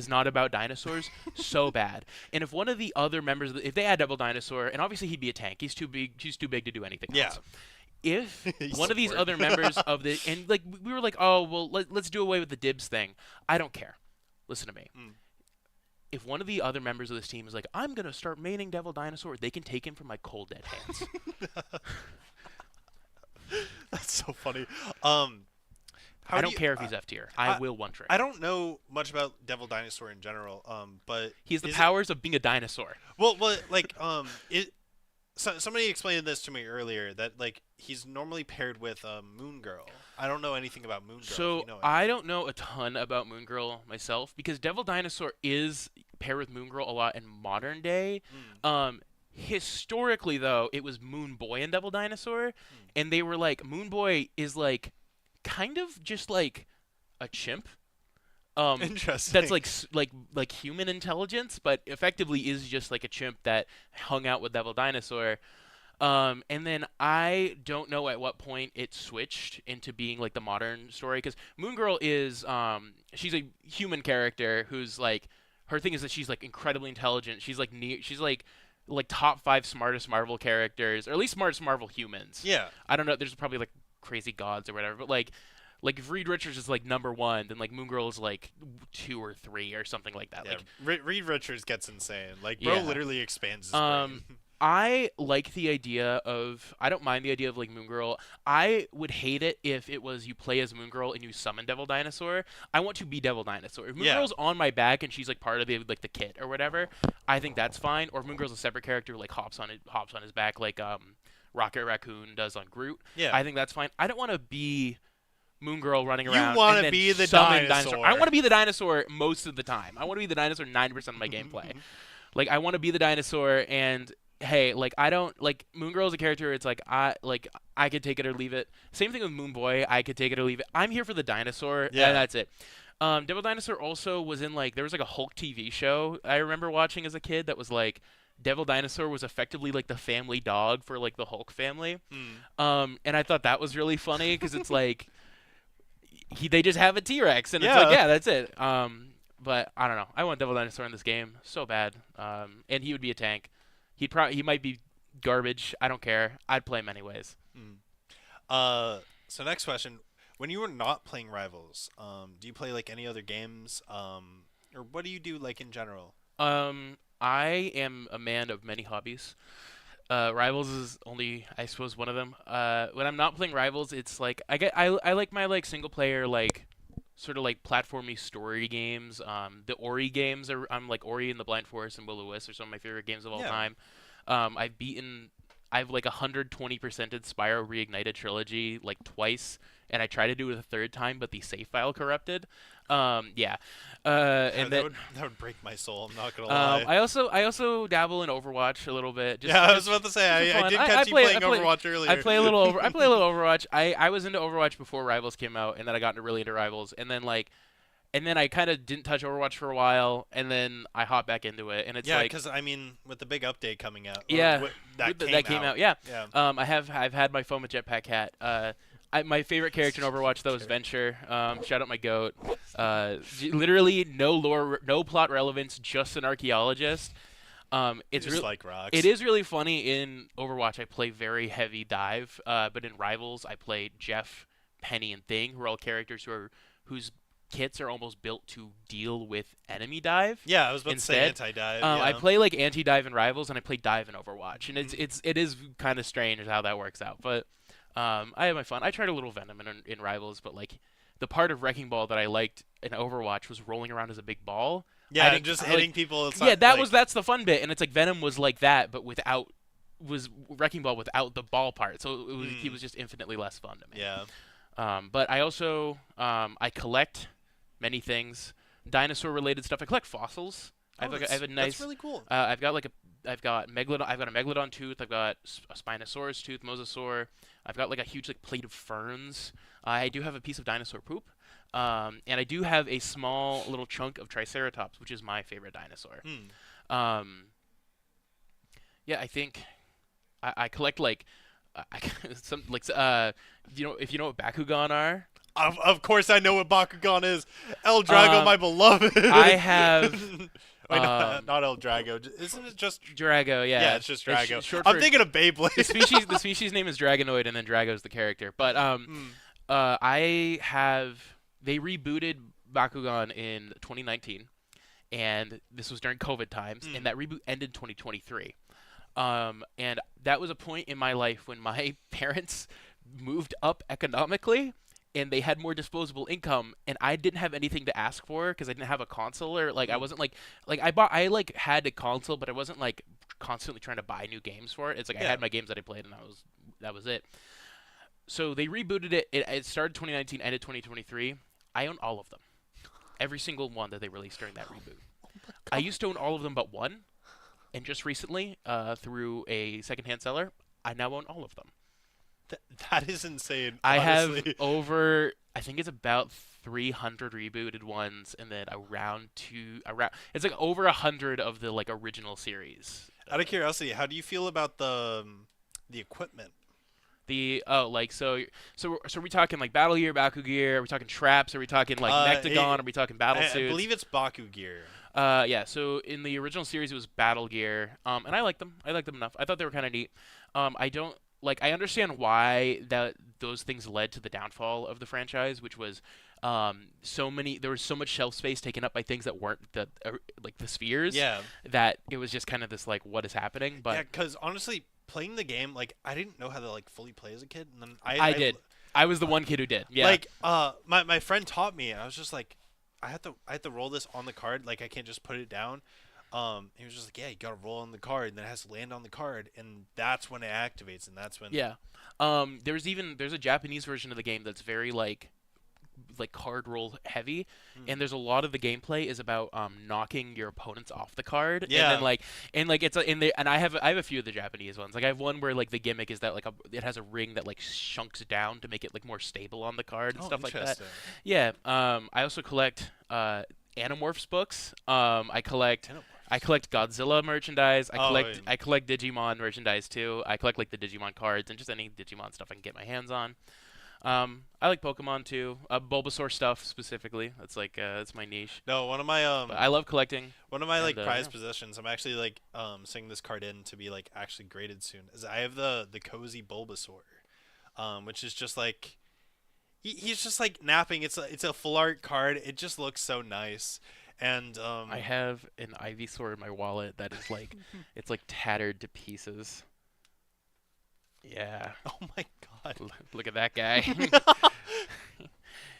C: not about dinosaurs so bad. And if one of the other members, if they add Devil Dinosaur, and obviously he'd be a tank, he's too big to do anything
B: Yeah.
C: else. If
B: He's
C: one of these
B: support.
C: other members of the and like we were like, oh well, let's do away with the dibs thing. I don't care. Listen to me. If one of the other members of this team is like, I'm gonna start maining Devil Dinosaur, they can take him from my cold dead hands.
B: That's so funny.
C: I don't care if he's F tier. I will one trick.
B: I don't know much about Devil Dinosaur in general. But
C: He has the
B: is
C: powers of being a dinosaur.
B: somebody explained this to me earlier that like he's normally paired with Moon Girl. I don't know anything about Moon Girl.
C: So
B: if you know
C: I don't know a ton about Moon Girl myself because Devil Dinosaur is paired with Moon Girl a lot in modern day. Historically though, it was Moon Boy and Devil Dinosaur, and they were like Moon Boy is like kind of just like a chimp.
B: Interesting.
C: That's like human intelligence, but effectively is just like a chimp that hung out with Devil Dinosaur. And then I don't know at what point it switched into being like the modern story because Moon Girl is she's a human character who's like her thing is that she's like incredibly intelligent. She's like she's like top 5 smartest Marvel characters, or at least smartest Marvel humans.
B: Yeah.
C: I don't know. There's probably like crazy gods or whatever, but like if Reed Richards is like number 1, then like Moon Girl is like 2 or 3 or something like that.
B: Yeah.
C: Like
B: Reed Richards gets insane. Like bro
C: Yeah.
B: literally expands his brain.
C: I like the idea of I don't mind the idea of like Moon Girl. I would hate it if it was you play as Moon Girl and you summon Devil Dinosaur. I want to be Devil Dinosaur. If Moon
B: Yeah.
C: Girl's on my back and she's like part of the like the kit or whatever, I think that's fine. Or if Moon Girl's a separate character who like hops on his back like Rocket Raccoon does on Groot.
B: Yeah.
C: I think that's fine. I don't want to be Moon Girl running
B: You
C: around.
B: wanna
C: and then
B: be the
C: summon
B: dinosaur.
C: I want to be the dinosaur most of the time. I want to be the dinosaur 90% of my gameplay. Like I want to be the dinosaur and hey, like I don't like Moon Girl is a character. It's like I could take it or leave it. Same thing with Moon Boy. I could take it or leave it. I'm here for the dinosaur.
B: Yeah.
C: And that's it. Devil Dinosaur also was in like there was like a Hulk TV show I remember watching as a kid that was like Devil Dinosaur was effectively like the family dog for like the Hulk family. And I thought that was really funny because it's like they just have a T-Rex and it's like yeah that's it. But I don't know. I want Devil Dinosaur in this game so bad. And he would be a tank. He might be garbage. I don't care. I'd play him anyways.
B: So next question: When you were not playing Rivals, do you play like any other games? Or what do you do like in general?
C: I am a man of many hobbies. Rivals is only, I suppose, one of them. When I'm not playing Rivals, it's like I like my like single player like sort of like platformy story games. The Ori games are I'm like Ori and the Blind Forest and Will O Wisp are some of my favorite games of all
B: Yeah.
C: time. I've like 120%ed Spyro Reignited Trilogy like twice, and I tried to do it a third time, but the save file corrupted. Yeah, and
B: that
C: then
B: would break my soul. I'm not gonna lie.
C: I also dabble in Overwatch a little bit. Just,
B: Yeah, I was
C: just,
B: about to say
C: just for
B: I
C: fun.
B: did
C: I
B: catch you
C: play-
B: playing
C: I play-
B: Overwatch earlier.
C: I play a little Overwatch. I was into Overwatch before Rivals came out, and then I got really into Rivals, and then I kind of didn't touch Overwatch for a while, and then I hopped back into it, and it's
B: Yeah,
C: like
B: because I mean, with the big update coming out.
C: Yeah,
B: that
C: that came out. Yeah.
B: Yeah.
C: I've had my phone with Jetpack Cat. My favorite character in Overwatch though is Venture. Shout out my goat. Literally no lore, no plot relevance, just an archaeologist. It's
B: just
C: real.
B: like rocks.
C: It is really funny in Overwatch. I play very heavy dive, but in Rivals I play Jeff, Penny, and Thing, who are all characters whose kits are almost built to deal with enemy dive.
B: Yeah, I was about to say
C: Instead,
B: anti-dive.
C: I
B: yeah.
C: play like anti-dive in Rivals, and I play dive in Overwatch, and it is kind of strange how that works out. But I have my fun. I tried a little Venom in Rivals, but like the part of Wrecking Ball that I liked in Overwatch was rolling around as a big ball.
B: Yeah,
C: I
B: and
C: didn't-
B: just
C: I,
B: hitting
C: like,
B: people. It's
C: Yeah,
B: not, like,
C: that's the fun bit, and it's like Venom was like that, but was Wrecking Ball without the ball part. So he was just infinitely less fun to me.
B: Yeah.
C: But I also I collect many things, dinosaur-related stuff. I collect fossils. I have a nice.
B: That's really cool.
C: I've got a megalodon tooth. I've got a Spinosaurus tooth, mosasaur. I've got like a huge like plate of ferns. I do have a piece of dinosaur poop. And I do have a small little chunk of Triceratops, which is my favorite dinosaur. Yeah, I think I collect like some like if you know what Bakugan are.
B: Of course, I know what Bakugan is. El Drago, my beloved.
C: I have.
B: Wait, not El Drago. Isn't it just?
C: Drago, yeah.
B: Yeah, it's just Drago.
C: short
B: I'm
C: for-
B: thinking of Beyblade.
C: the species name is Dragonoid, and then Drago's the character. But they rebooted Bakugan in 2019, and this was during COVID times, and that reboot ended in 2023. And that was a point in my life when my parents moved up economically, and they had more disposable income, and I didn't have anything to ask for because I didn't have a console, or like I wasn't like I like had a console, but I wasn't like constantly trying to buy new games for it. It's like I
B: Yeah.
C: had my games that I played, and that was it. So they rebooted it. It started 2019, ended 2023. I own all of them, every single one that they released during that reboot. I used to own all of them but one, and just recently, through a secondhand seller, I now own all of them.
B: That is insane.
C: I have
B: honestly.
C: over, I think it's about 300 rebooted ones, and then it's like over 100 of the like original series.
B: Out of curiosity, how do you feel about the equipment?
C: So are we talking like Battle Gear, Baku Gear? Are we talking traps? Are we talking like Nectagon? Are we talking battle
B: I
C: suits?
B: believe it's Baku Gear.
C: Yeah. So in the original series, it was Battle Gear, and I liked them. I liked them enough. I thought they were kind of neat. I don't like. I understand why those things led to the downfall of the franchise, which was there was so much shelf space taken up by things that weren't like the spheres.
B: Yeah.
C: That it was just kind of this like, what is happening? But
B: Yeah, because honestly, playing the game, like I didn't know how to like fully play as a kid, and then
C: I did. I was the one kid who did. Yeah.
B: Like my friend taught me, and I was just like, I have to roll this on the card. Like I can't just put it down. He was just like, yeah, you gotta roll on the card, and then it has to land on the card, and that's when it activates, and that's when.
C: Yeah. There's a Japanese version of the game that's very like card roll heavy, and there's a lot of the gameplay is about knocking your opponents off the card.
B: Yeah.
C: And then it's and I have a few of the Japanese ones. Like I have one where like the gimmick is that it has a ring that like shunks down to make it like more stable on the card and stuff like that.
B: Interesting.
C: Yeah. I also collect Animorphs books. I collect Godzilla merchandise. I collect Digimon merchandise too. I collect like the Digimon cards and just any Digimon stuff I can get my hands on. I like Pokemon too. Bulbasaur stuff specifically. That's like that's my niche.
B: No, one of my
C: But I love collecting.
B: like
C: and,
B: prized
C: yeah.
B: possessions. I'm actually like sending this card in to be like actually graded soon. Is I have the cozy Bulbasaur, which is just like he's just like napping. It's a full art card. It just looks so nice. And
C: I have an Ivysaur in my wallet that is like, it's like tattered to pieces. Yeah,
B: oh my god.
C: look at that guy.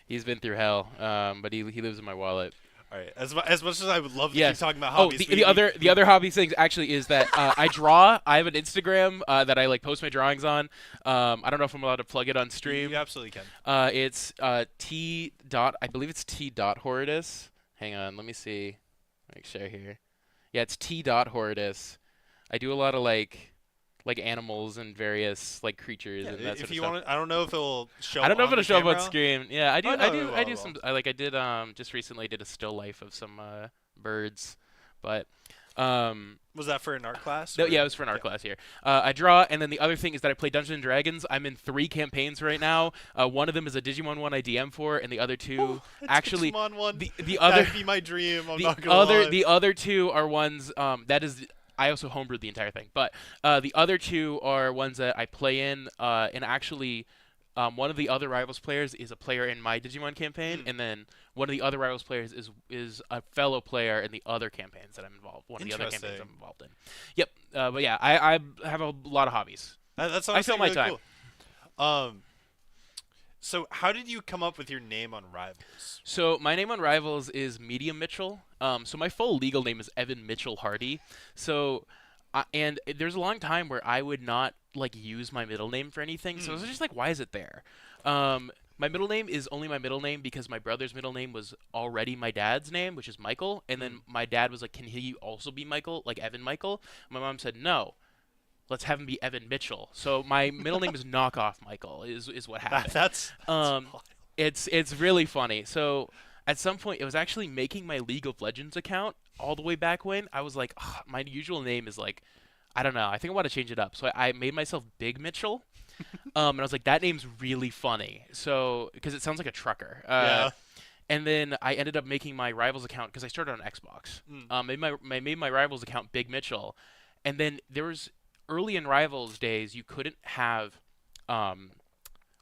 C: He's been through hell, but he lives in my wallet.
B: All right. As much as I would love to
C: Yes.
B: keep talking about
C: Oh,
B: hobbies,
C: the other hobby things actually is that I draw. I have an Instagram that I like post my drawings on. I don't know if I'm allowed to plug it on stream.
B: you absolutely can.
C: It's T dot. I believe it's T dot Horridus. Hang on, let me see. Make sure here. Yeah, it's T dot Horridus. I do a lot of like animals and various like creatures
B: Yeah,
C: and that
B: if
C: sort of
B: you
C: stuff.
B: want, I don't know if it'll show.
C: I don't know if
B: on
C: it'll
B: the
C: show up on
B: camera.
C: screen. Yeah, I do.
B: Oh, no,
C: I
B: it
C: do.
B: will,
C: I
B: it
C: do
B: will.
C: some. I did just recently did a still life of some birds, but
B: Was that for an art class?
C: no,
B: or-
C: yeah, it was for an art class here. I draw, and then the other thing is that I play Dungeons and Dragons. I'm in 3 campaigns right now. One of them is a Digimon one I DM for, and the other two
B: Oh, a
C: actually
B: Digimon one.
C: the other
B: That'd be my dream. I'm
C: the
B: not gonna
C: other
B: lie.
C: the other two are ones that is I also homebrewed the entire thing, but the other two are ones that I play in, and actually. One of the other rivals players is a player in my Digimon campaign,
B: Hmm.
C: and then one of the other rivals players is a fellow player in the other campaigns that I'm involved. One of the other campaigns
B: Interesting.
C: I'm involved in. Yep. But yeah, I have a lot of hobbies.
B: That's
C: I fill
B: honestly
C: my
B: really
C: time.
B: Cool. So how did you come up with your name on Rivals?
C: So my name on Rivals is Medium Mitchell. So my full legal name is Evan Mitchell Hardy. So, and there's a long time where I would not like use my middle name for anything. So I was just like, why is it there? My middle name is only my middle name because my brother's middle name was already my dad's name, which is Michael. And then my dad was like, can he also be Michael, like Evan Michael? My mom said, no. Let's have him be Evan Mitchell. So my middle name is knockoff Michael. Is what happened.
B: That's
C: Um,
B: wild.
C: it's really funny. So at some point, it was actually making my League of Legends account all the way back when I was like, "Ugh, my usual name is like, I don't know. I think I want to change it up. So I made myself Big Mitchell. And I was like, that name's really funny. So because it sounds like a trucker.
B: Yeah.
C: And then I ended up making my Rivals account because I started on Xbox.
B: Mm.
C: I made my Rivals account Big Mitchell, and then there was early in Rivals days you couldn't have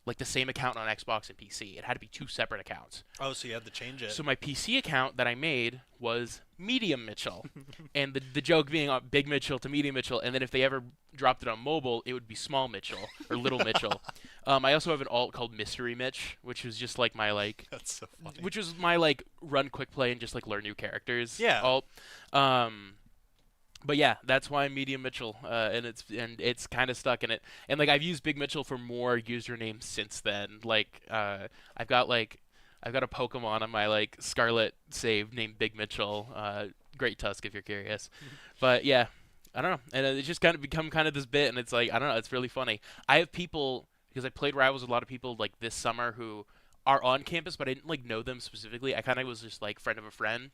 C: like the same account on Xbox and PC. It had to be 2 separate accounts.
B: Oh, so you had to change it.
C: So my PC account that I made was Medium Mitchell, and the joke being Big Mitchell to Medium Mitchell, and then if they ever dropped it on mobile, it would be Small Mitchell or Little Mitchell. I also have an alt called Mystery Mitch, which was just like my like,
B: That's so funny.
C: which was my like run quick play and just like learn new characters.
B: Yeah.
C: Alt. But yeah, that's why I'm Medium Mitchell, and it's kind of stuck in it. And like I've used Big Mitchell for more usernames since then. Like I've got a Pokemon on my like Scarlet save named Big Mitchell. Great Tusk if you're curious. But yeah, I don't know. And it's just kind of become kind of this bit, and it's like I don't know. It's really funny. I have people because I played Rivals with a lot of people like this summer who are on campus, but I didn't like know them specifically. I kind of was just like friend of a friend.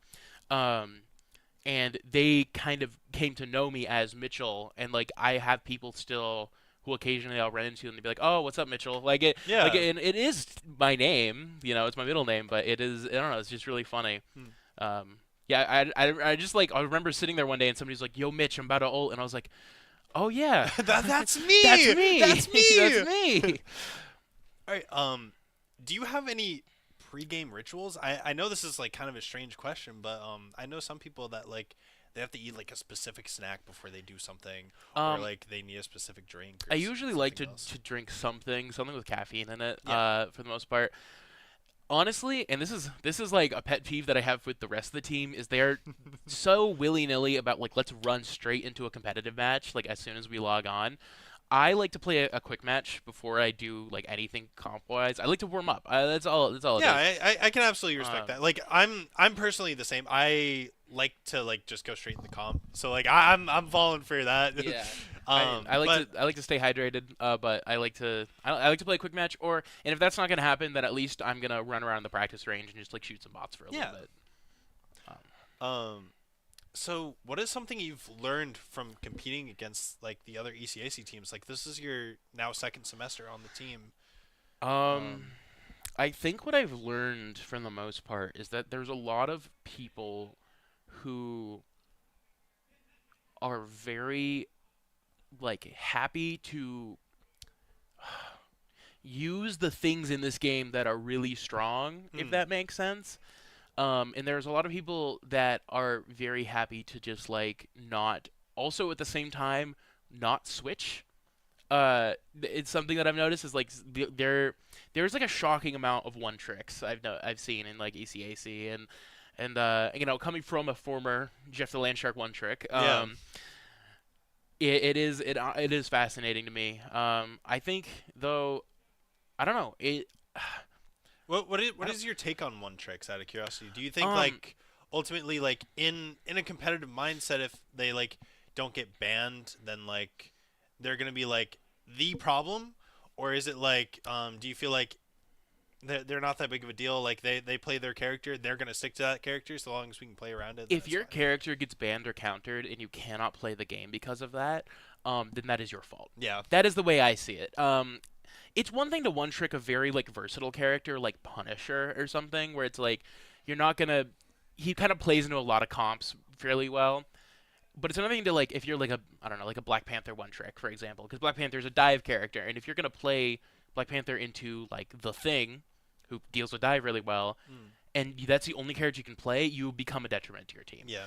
C: And they kind of came to know me as Mitchell, and like I have people still who occasionally I'll run into and they'd be like, "Oh, what's up, Mitchell?" Like it,
B: Yeah.
C: like and it is my name, it's my middle name, but it is I don't know, it's just really funny. Yeah, I just like I remember sitting there one day and somebody's like, "Yo, Mitch, I'm about to ult," and I was like, "Oh yeah,
B: That's me.
C: that's me,
B: That's me.
C: that's me."
B: All right. Do you have any pre-game rituals? I know this is like kind of a strange question, but I know some people that like they have to eat like a specific snack before they do something, or like they need a specific drink. Or
C: I usually like to,
B: something else.
C: to drink something with caffeine in it.
B: Yeah.
C: For the most part, honestly, and this is like a pet peeve that I have with the rest of the team is they're so willy nilly about like let's run straight into a competitive match like as soon as we log on. I like to play a quick match before I do like anything comp wise. I like to warm up. That's all. That's all.
B: Yeah,
C: It is.
B: I can absolutely respect
C: Um,
B: that. Like I'm personally the same. I like to like just go straight into comp. So like I'm falling for that.
C: Yeah. I
B: but-
C: like to stay hydrated, but I like to play a quick match, and if that's not gonna happen, then at least I'm gonna run around the practice range and just like shoot some bots for a
B: Yeah.
C: little bit.
B: So what is something you've learned from competing against like the other ECAC teams? Like this is your now second semester on the team.
C: I think what I've learned from the most part is that there's a lot of people who are very like happy to use the things in this game that are really strong, if
B: Mm.
C: that makes sense. And there's a lot of people that are very happy to just like not, also at the same time, not switch. It's something that I've noticed is like there's like a shocking amount of one tricks I've seen in like ECAC and you know, coming from a former Jeff the Landshark one trick,
B: Yeah.
C: it is fascinating to me. I think though, I don't know it.
B: What is your take on one tricks out of curiosity? Do you think
C: Um,
B: like ultimately like in a competitive mindset, if they like don't get banned, then like they're gonna be like the problem, or is it like do you feel like they're not that big of a deal? Like they play their character, they're gonna stick to that character so long as we can play around it. Then
C: If
B: it's
C: your
B: fine.
C: character gets banned or countered and you cannot play the game because of that, then that is your fault.
B: Yeah.
C: That is the way I see it. It's one thing to one trick a very like versatile character like Punisher or something, where it's like you're not gonna. He kind of plays into a lot of comps fairly well, but it's another thing to like if you're like a, I don't know, like a Black Panther one trick, for example, because Black Panther is a dive character, and if you're gonna play Black Panther into like the Thing, who deals with dive really well,
B: Mm.
C: and that's the only character you can play, you become a detriment to your team.
B: Yeah.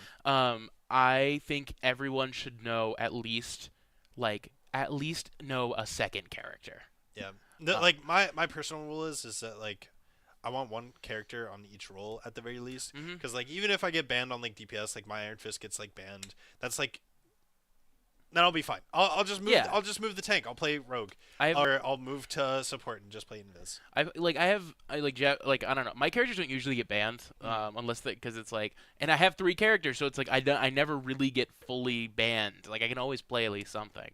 C: I think everyone should know at least know a second character.
B: Yeah.
C: Uh,
B: Like my personal rule is that like I want one character on each role at the very least.
C: Mhm.
B: Because like even if I get banned on like DPS, like my Iron Fist gets like banned. That's like then I'll be fine. I'll just move.
C: Yeah.
B: I'll just move the tank. I'll play rogue,
C: I have
B: or I'll move to support and just play invis.
C: I like I don't know. My characters don't usually get banned unless because it's like, and I have 3 characters, so it's like I never really get fully banned. Like I can always play at least something.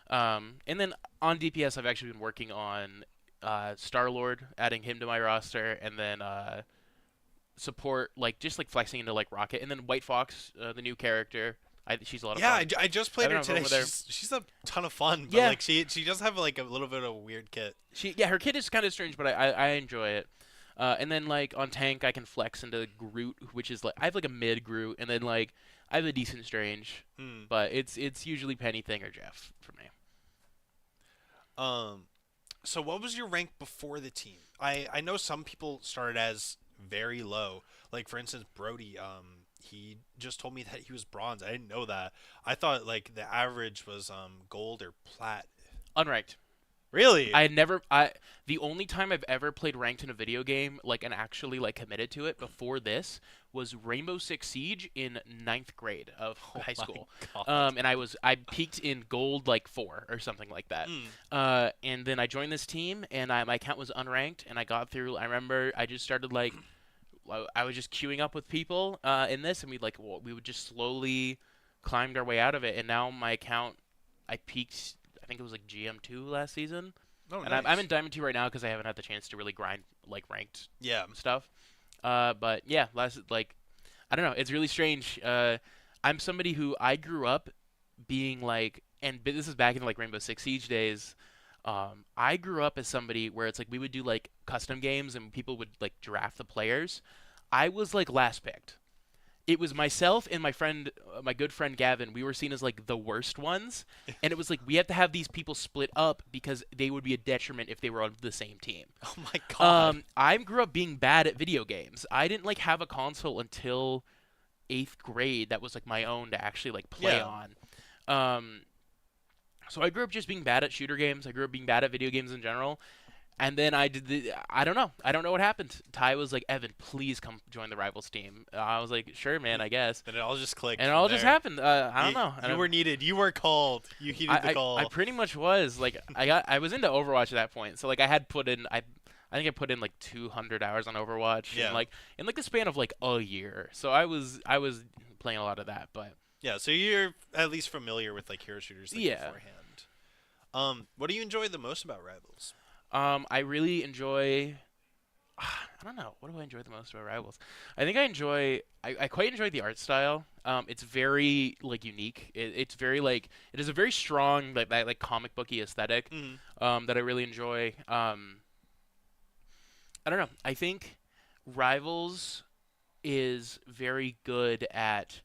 C: And then on DPS, I've actually been working on Star Lord, adding him to my roster, and then support like just like flexing into like Rocket, and then White Fox, the new character. She's a lot of
B: Yeah,
C: fun.
B: I just played
C: I
B: her
C: don't know
B: today.
C: over there.
B: She's a ton of fun. But
C: Yeah.
B: like she does have like a little bit of a weird kit.
C: Her kit is kind of strange, but I enjoy it. And then like on tank, I can flex into Groot, which is like I have like a mid Groot, and then like I have a decent Strange,
B: Hmm.
C: but it's usually Pennything or Jeff for me.
B: So what was your rank before the team? I know some people started as very low. Like for instance, Brody. He just told me that he was bronze. I didn't know that. I thought like the average was gold or plat.
C: Unranked.
B: Really?
C: I had never I The only time I've ever played ranked in a video game like and actually like committed to it before this was Rainbow Six Siege in ninth grade of
B: Oh
C: high
B: my
C: school.
B: God.
C: And I peaked in gold like 4 or something like that. And then I joined this team and my account was unranked and I got through. I remember I just started like I was just queuing up with people in this and we would just slowly climbed our way out of it and now my account I peaked. I think it was like GM2 last season.
B: Oh,
C: And
B: nice.
C: I'm in Diamond 2 right now because I haven't had the chance to really grind like ranked
B: Yeah.
C: stuff. But yeah, I don't know. It's really strange. I'm somebody who I grew up being like, and this is back in like Rainbow Six Siege days. I grew up as somebody where it's like we would do like custom games and people would like draft the players. I was like last picked. It was myself and my friend, my good friend Gavin. We were seen as like the worst ones, and it was like we have to have these people split up because they would be a detriment if they were on the same team.
B: Oh my God.
C: I grew up being bad at video games. I didn't like have a console until 8th grade that was like my own to actually like play
B: Yeah.
C: on. So I grew up just being bad at shooter games. I grew up being bad at video games in general. And then I don't know. I don't know what happened. Ty was like, Evan, please come join the Rivals team. I was like, sure, man, I guess.
B: Then it all just clicked.
C: And it
B: from
C: all just
B: there.
C: happened. I don't know.
B: You were needed. You were called. You heeded the call.
C: I pretty much was. Like, I was into Overwatch at that point. So, like, I think I put in like 200 hours on Overwatch.
B: Yeah.
C: And, like, in like the span of like a year. So I was playing a lot of that. But
B: Yeah, so you're at least familiar with like hero shooters like,
C: Yeah.
B: beforehand. What do you enjoy the most about Rivals?
C: I really enjoy. I don't know. What do I enjoy the most about Rivals? I think I quite enjoy the art style. It's very like unique. It's very like it is a very strong like comic booky aesthetic. That I really enjoy. I don't know. I think Rivals is very good at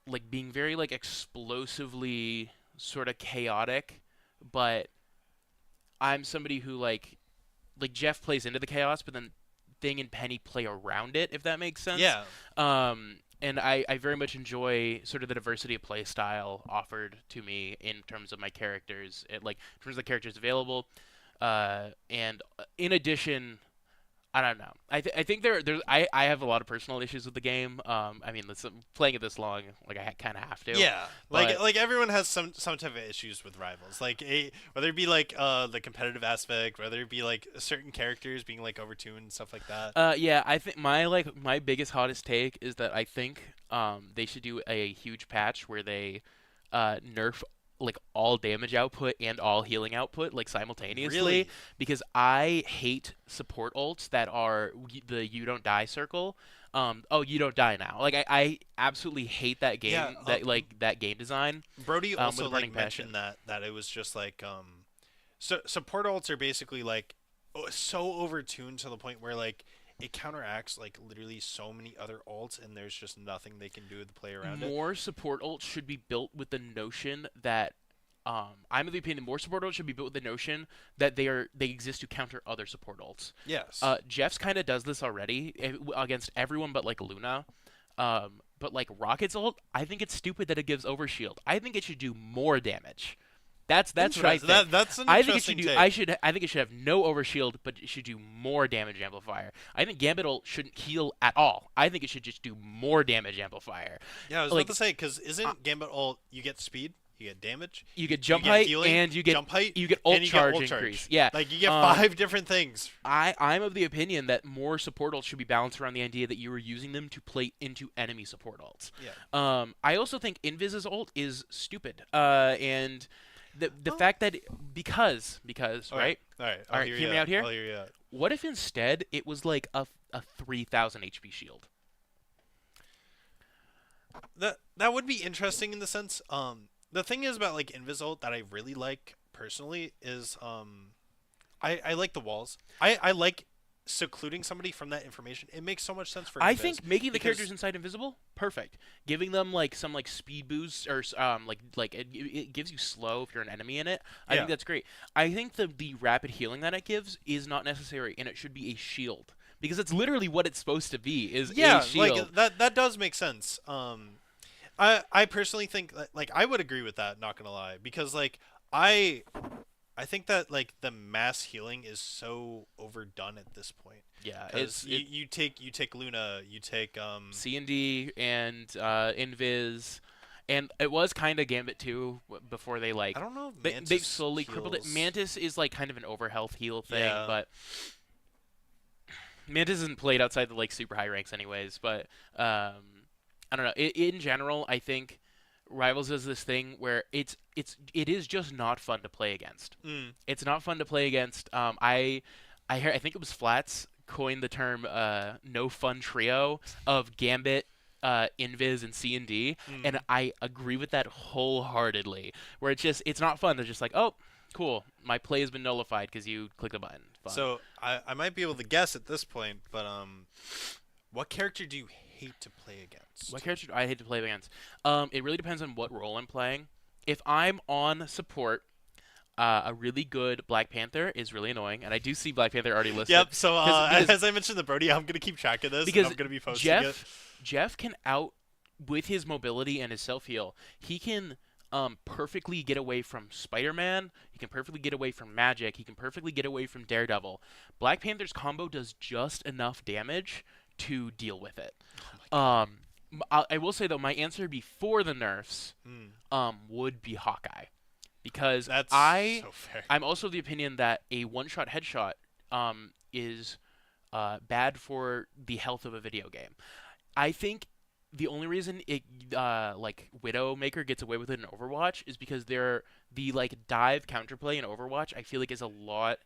C: like being very like explosively sort of chaotic, but I'm somebody who like Jeff plays into the chaos, but then Thing and Penny play around it, if that makes sense.
B: Yeah.
C: And I very much enjoy sort of the diversity of play style offered to me in terms of my characters, in terms of the characters available. And in addition, I don't know. I think I have a lot of personal issues with the game. I mean, playing it this long, like I kind of have to.
B: Yeah,
C: But-
B: like everyone has some type of issues with Rivals, like whether it be like the competitive aspect, whether it be like certain characters being like overtuned and stuff like that.
C: Yeah, I think my biggest hottest take is that I think they should do a huge patch where they nerf like all damage output and all healing output like simultaneously,
B: Really?
C: because I hate support ults that are the you don't die circle. Oh, you don't die now. Like I absolutely hate that game,
B: Yeah,
C: that game design.
B: Brody
C: with
B: also
C: a burning
B: like mentioned that it was just like so support ults are basically like so overtuned to the point where like it counteracts like literally so many other ults, and there's just nothing they can do to play around it.
C: More support ults should be built with the notion that I'm of the opinion more support ults should be built with the notion that they exist to counter other support ults.
B: Yes.
C: Jeff's kind of does this already against everyone but like Luna. But like Rocket's ult, I think it's stupid that it gives overshield. I think it should do more damage. That's what I think.
B: That's an
C: I think it should
B: interesting
C: do.
B: take.
C: I think it should have no overshield, but it should do more damage amplifier. I think Gambit ult shouldn't heal at all. I think it should just do more damage amplifier.
B: Yeah, I was
C: like-
B: about to say, because isn't Gambit ult, you get speed, you get damage,
C: You get jump
B: you get
C: height
B: healing,
C: and you get
B: jump height,
C: ult
B: and you
C: charge
B: get ult
C: increase.
B: charge.
C: Yeah,
B: Like you get
C: Um,
B: 5 different things.
C: I'm of the opinion that more support ults should be balanced around the idea that you are using them to play into enemy support ults.
B: Yeah.
C: I also think Invis's ult is stupid. And the fact that because right.
B: All right.
C: All right, hear me out here?
B: I'll hear you out.
C: What if instead it was like a 3,000 HP shield?
B: That would be interesting in the sense. The thing is about like Invis that I really like personally is I like the walls. I like secluding somebody from that information. It makes so much sense for
C: I
B: Invis
C: think making the
B: because-
C: characters inside invisible, perfect. Giving them like some like speed boosts or like it gives you slow if you're an enemy in it. I
B: Yeah.
C: think that's great. I think the rapid healing that it gives is not necessary, and it should be a shield because it's literally what it's supposed to be. Is
B: yeah,
C: a shield.
B: like that does make sense. I personally think like I would agree with that. Not gonna lie, because like I think that like the mass healing is so overdone at this point.
C: Yeah,
B: Because you take Luna, you take
C: C&D and Invis, and it was kind of Gambit too before they like
B: I don't know if
C: they
B: Mantis
C: slowly crippled it.
B: heals.
C: Mantis is like kind of an overhealth heal thing,
B: Yeah.
C: but Mantis isn't played outside the like super high ranks anyways. But I don't know. In general, I think Rivals is this thing where it is just not fun to play against.
B: Mm.
C: It's not fun to play against. I think it was Flats coined the term no fun trio of Gambit, Invis, and C&D, and I agree with that wholeheartedly. Where it's not fun. They're just like, oh, cool, my play has been nullified because you clicked a button. Fun.
B: So I might be able to guess at this point, but what character do you hate to play against?
C: What character do I hate to play against? It really depends on what role I'm playing. If I'm on support, a really good Black Panther is really annoying, and I do see Black Panther already listed.
B: Yep. So
C: because-
B: as I mentioned to Brody, I'm gonna keep track of this.
C: Because
B: and I'm gonna be posting it.
C: Jeff can with his mobility and his self heal, he can perfectly get away from Spider-Man. He can perfectly get away from Magic. He can perfectly get away from Daredevil. Black Panther's combo does just enough damage to deal with it. I will say though, my answer before the nerfs would be Hawkeye, because
B: That's
C: I
B: so fair.
C: I'm also of the opinion that a one-shot headshot is bad for the health of a video game. I think the only reason it like Widowmaker gets away with it in Overwatch is because the like dive counterplay in Overwatch I feel like is a lot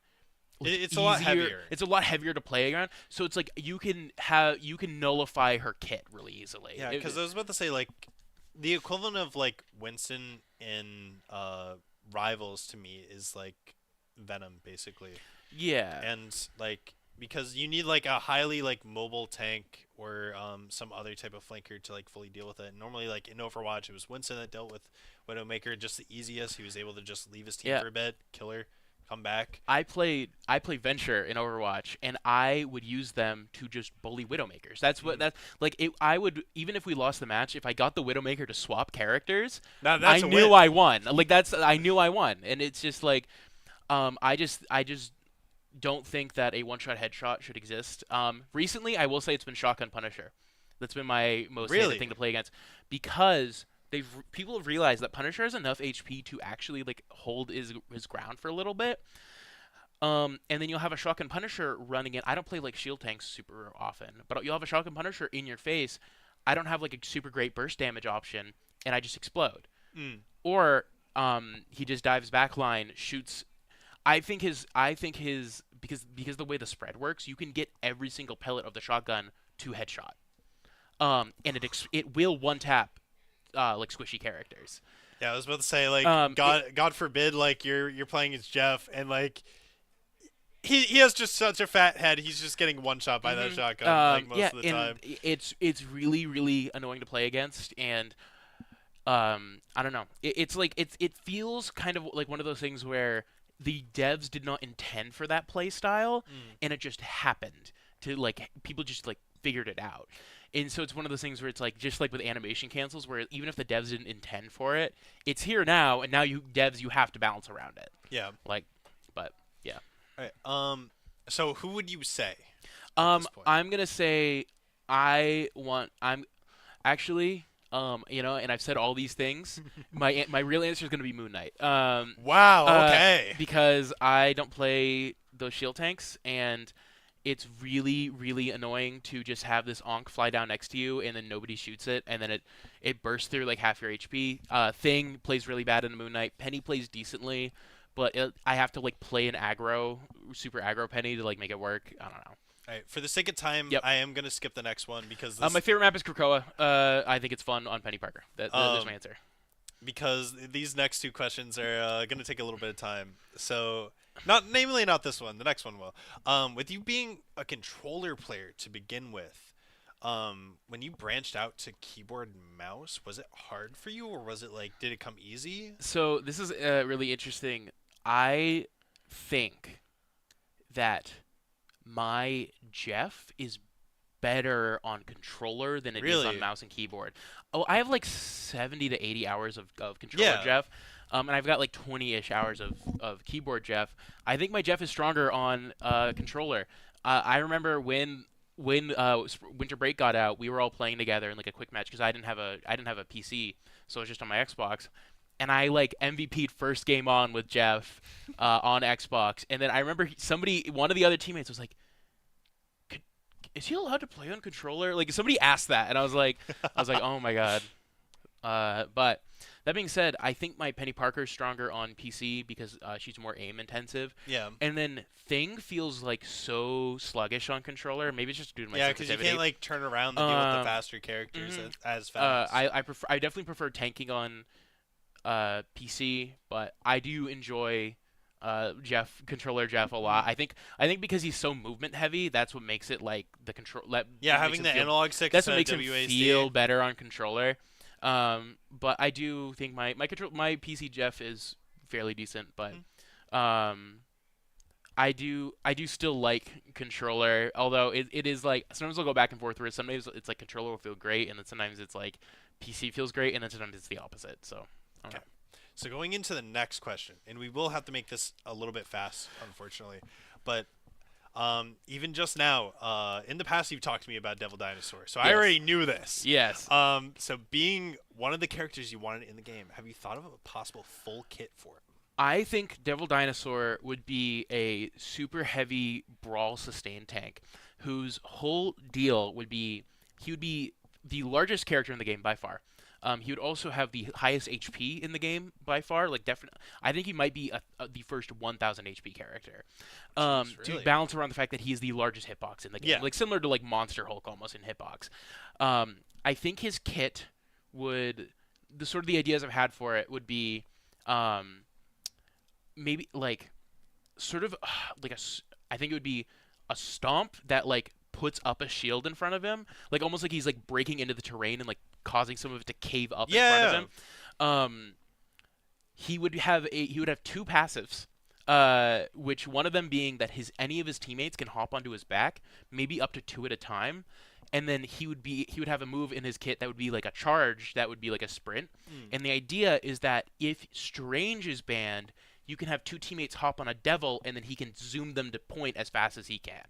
B: It's a lot
C: easier-
B: heavier.
C: It's a lot heavier to play around. So it's like you can nullify her kit really easily.
B: Yeah, because I was about to say like the equivalent of like Winston in Rivals to me is like Venom basically,
C: yeah.
B: and like because you need like a highly like mobile tank or some other type of flanker to like fully deal with it. And normally like in Overwatch it was Winston that dealt with Widowmaker just the easiest. He was able to just leave his team
C: Yeah.
B: for a bit, kill her, come back.
C: I play Venture in Overwatch, and I would use them to just bully Widowmakers. That's what that's like. I would, even if we lost the match, if I got the Widowmaker to swap characters,
B: Now
C: I
B: that's a
C: knew
B: win.
C: I won. Like I knew I won, and it's just like, I just don't think that a one-shot headshot should exist. Recently, I will say it's been Shotgun Punisher. That's been my most hated
B: Really?
C: thing to play against, because people have realized that Punisher has enough HP to actually like hold his ground for a little bit. And then you'll have a Shotgun Punisher running in. I don't play like shield tanks super often, but you'll have a Shotgun Punisher in your face. I don't have like a super great burst damage option, and I just explode.
B: Mm.
C: Or he just dives backline, shoots. I think his because the way the spread works, you can get every single pellet of the shotgun to headshot. And it will one tap like squishy characters.
B: Yeah, I was about to say, like,
C: It-
B: God forbid, like you're playing as Jeff, and like he has just such a fat head. He's just getting one shot by that shotgun like most
C: yeah,
B: of the
C: and
B: time.
C: it's really really annoying to play against, and I don't know. It feels kind of like one of those things where the devs did not intend for that play style, and it just happened to like people just like figured it out. And so it's one of those things where it's like just like with animation cancels, where even if the devs didn't intend for it, it's here now, and now you have to balance around it.
B: Yeah.
C: Like, but yeah.
B: All right. So who would you say? At this point?
C: I'm gonna say I'm actually and I've said all these things. My real answer is gonna be Moon Knight.
B: Wow. Okay.
C: Because I don't play those shield tanks, and it's really, really annoying to just have this Onk fly down next to you, and then nobody shoots it, and then it bursts through like half your HP. Thing plays really bad in Moon Knight. Penny plays decently, but I have to like play an super aggro Penny to like make it work. I don't know.
B: All right. For the sake of time,
C: Yep.
B: I am gonna skip the next one because this,
C: My favorite map is Krakoa. I think it's fun on Penny Parker. That's my answer.
B: because these next two questions are gonna take a little bit of time. So. Not this one. The next one will. With you being a controller player to begin with, when you branched out to keyboard and mouse, was it hard for you, or was it like did it come easy?
C: So this is really interesting. I think that my Jeff is better on controller than it is
B: Really?
C: on mouse and keyboard. Oh, I have like 70 to 80 hours of controller
B: Yeah.
C: Jeff. And I've got like 20-ish hours of keyboard Jeff. I think my Jeff is stronger on controller. I remember when Winter Break got out, we were all playing together in like a quick match because I didn't have a PC, so it was just on my Xbox. And I like MVP'd first game on with Jeff on Xbox, and then I remember one of the other teammates was like, "Is he allowed to play on controller?" Like somebody asked that, and I was like, "Oh my god." But that being said, I think my Penny Parker is stronger on PC because she's more aim intensive.
B: Yeah.
C: And then Thing feels like so sluggish on controller. Maybe it's just due to my
B: Yeah, because you
C: sensitivity.
B: can't like turn around and deal with the faster characters as fast.
C: I definitely prefer tanking on PC, but I do enjoy controller Jeff a lot. I think because he's so movement heavy, that's what makes it like the control.
B: Yeah, having the analog stick.
C: That's what makes
B: WASD.
C: him feel better on controller. But I do think my PC Jeff is fairly decent, but I do still like controller. Although it is like sometimes I'll go back and forth where sometimes it's like controller will feel great, and then sometimes it's like PC feels great, and then sometimes it's the opposite. So I don't know.
B: So going into the next question, and we will have to make this a little bit fast, unfortunately, but even just now, in the past you've talked to me about Devil Dinosaur, so I
C: Yes.
B: already knew this.
C: Yes.
B: So being one of the characters you wanted in the game, have you thought of a possible full kit for him?
C: I think Devil Dinosaur would be a super heavy brawl sustain tank whose whole deal would be he would be the largest character in the game by far. He would also have the highest HP in the game by far. Like definitely, I think he might be the first 1,000 HP character.
B: Jeez,
C: To
B: really?
C: balance around the fact that he is the largest hitbox in the game,
B: Yeah.
C: like similar to like Monster Hulk almost in hitbox. I think his kit would the ideas I've had for it would be maybe like sort of like I think it would be a stomp that like puts up a shield in front of him, like almost like he's like breaking into the terrain and like causing some of it to cave up in front of him. He would have two passives. which one of them being that any of his teammates can hop onto his back, maybe up to 2 at a time, and then he would have a move in his kit that would be like a charge, that would be like a sprint. And the idea is that if Strange is banned, you can have 2 teammates hop on a Devil, and then he can zoom them to point as fast as he can.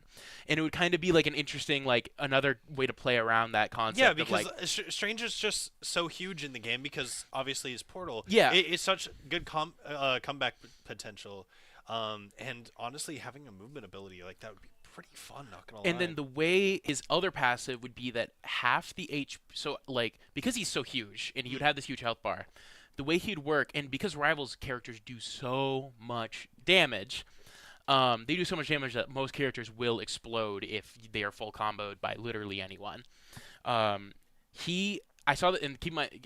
C: And it would kind of be like an interesting, like another way to play around that concept.
B: Yeah,
C: of,
B: because
C: like,
B: Strange is just so huge in the game because obviously his portal.
C: Yeah.
B: It's such good comeback potential, and honestly, having a movement ability like that would be pretty fun. Not gonna lie.
C: And then the way his other passive would be that half the so like because he's so huge and he would have this huge health bar, the way he'd work, and because Rivals characters do so much damage, they do so much damage that most characters will explode if they are full comboed by literally anyone. I saw that, and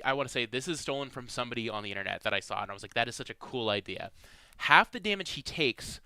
C: I want to say this is stolen from somebody on the internet that I saw, and I was like, that is such a cool idea. Half the damage he takes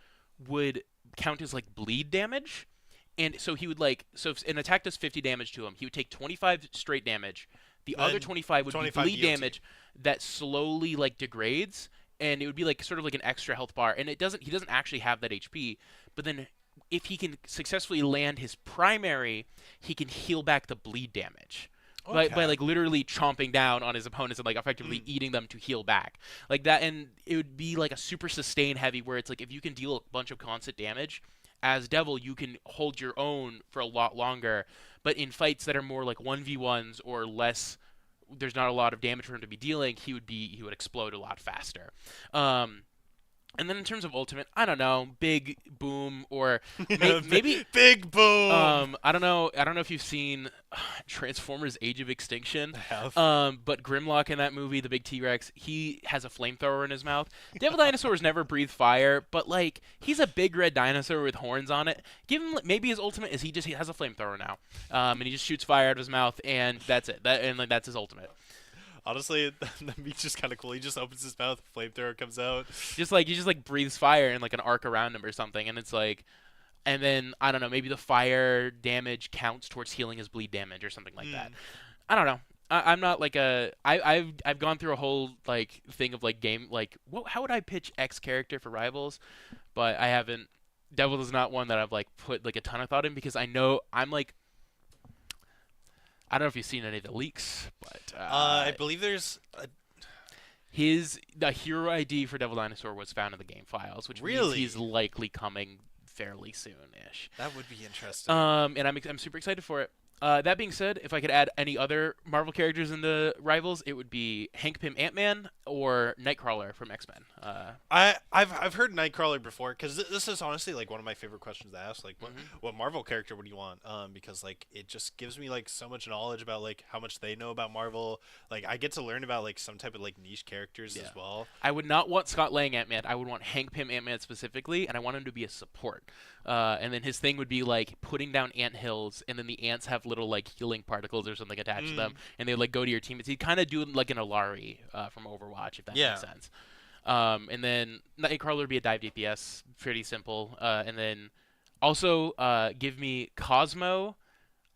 C: would count as like bleed damage, and so he would so if an attack does 50 damage to him, he would take 25 straight damage. The
B: Then
C: other 25 would be
B: 25
C: bleed
B: DOT.
C: damage that slowly like degrades, and it would be like sort of like an extra health bar. And he doesn't actually have that HP, but then if he can successfully land his primary, he can heal back the bleed damage. By like literally chomping down on his opponents and like effectively eating them to heal back like that. And it would be like a super sustain heavy where it's like if you can deal a bunch of constant damage as Devil, you can hold your own for a lot longer. But in fights that are more like 1v1s or less, there's not a lot of damage for him to be dealing, he would explode a lot faster. And then in terms of ultimate, I don't know, big boom or maybe
B: big boom.
C: I don't know if you've seen Transformers: Age of Extinction.
B: I have.
C: But Grimlock in that movie, the big T-Rex, he has a flamethrower in his mouth. Devil Dinosaurs never breathe fire, but like he's a big red dinosaur with horns on it. Give him maybe his ultimate is he has a flamethrower now, and he just shoots fire out of his mouth, and that's it. That's his ultimate.
B: Honestly, that'd be just kind of cool. He just opens his mouth, flamethrower comes out.
C: He just breathes fire in like an arc around him or something, and it's like, and then I don't know, maybe the fire damage counts towards healing his bleed damage or something like that. I don't know. I'm not like I've gone through a whole like thing of like game like how would I pitch X character for Rivals, but I haven't. Devil is not one that I've like put like a ton of thought in because I know I'm like. I don't know if you've seen any of the leaks, but
B: I believe there's
C: the hero ID for Devil Dinosaur was found in the game files, which means
B: Really?
C: he's likely coming fairly soon-ish.
B: that would be interesting.
C: And I'm super excited for it. That being said, if I could add any other Marvel characters in the Rivals, it would be Hank Pym Ant-Man or Nightcrawler from X-Men.
B: I've heard Nightcrawler before because this is honestly like one of my favorite questions to ask. Like, what Marvel character would you want? Because like it just gives me like so much knowledge about like how much they know about Marvel. Like I get to learn about like some type of like niche characters as well.
C: I would not want Scott Lang Ant-Man. I would want Hank Pym Ant-Man specifically, and I want him to be a support. And then his thing would be like putting down ant hills, and then the ants have little like healing particles or something attached to them, and they like go to your teammates. He'd kind of do like an Alari from Overwatch, if that makes sense. And then Nightcrawler would be a dive DPS, pretty simple. And then also give me Cosmo,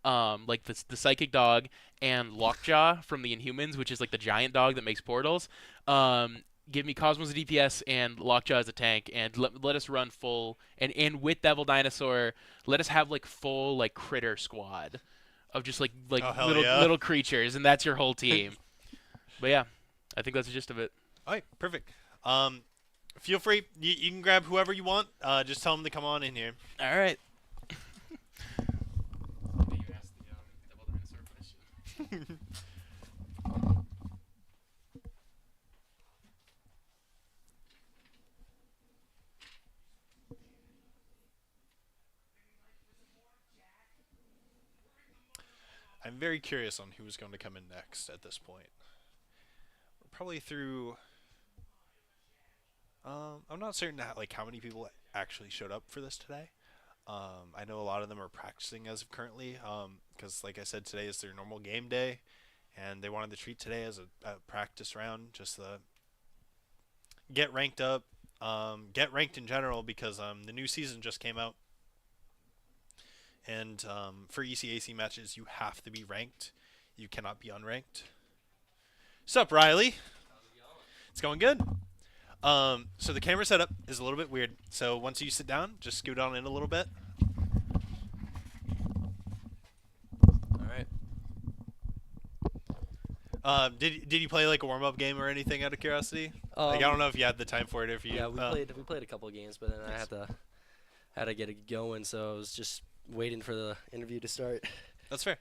C: like the psychic dog, and Lockjaw from the Inhumans, which is like the giant dog that makes portals. Give me Cosmo as a DPS and Lockjaw as a tank, and let us run full. And with Devil Dinosaur, let us have like full like critter squad of just like little creatures, and that's your whole team. But yeah, I think that's the gist of it.
B: All right, perfect. Feel free. You can grab whoever you want. Just tell them to come on in here.
C: All right.
B: I'm very curious on who's going to come in next at this point. We're probably through. I'm not certain how many people actually showed up for this today. I know a lot of them are practicing as of currently, because like I said, today is their normal game day, and they wanted to treat today as a practice round, just to get ranked up, get ranked in general, because the new season just came out. And for ECAC matches, you have to be ranked. You cannot be unranked. Sup, Riley? It's going good. So the camera setup is a little bit weird. So once you sit down, just scoot on in a little bit.
D: All right.
B: Did you play like a warm up game or anything out of curiosity? Like I don't know if you had the time for it. If you
D: Yeah, we played a couple of games, but then I had to get it going, so I was just waiting for the interview to start.
B: That's fair.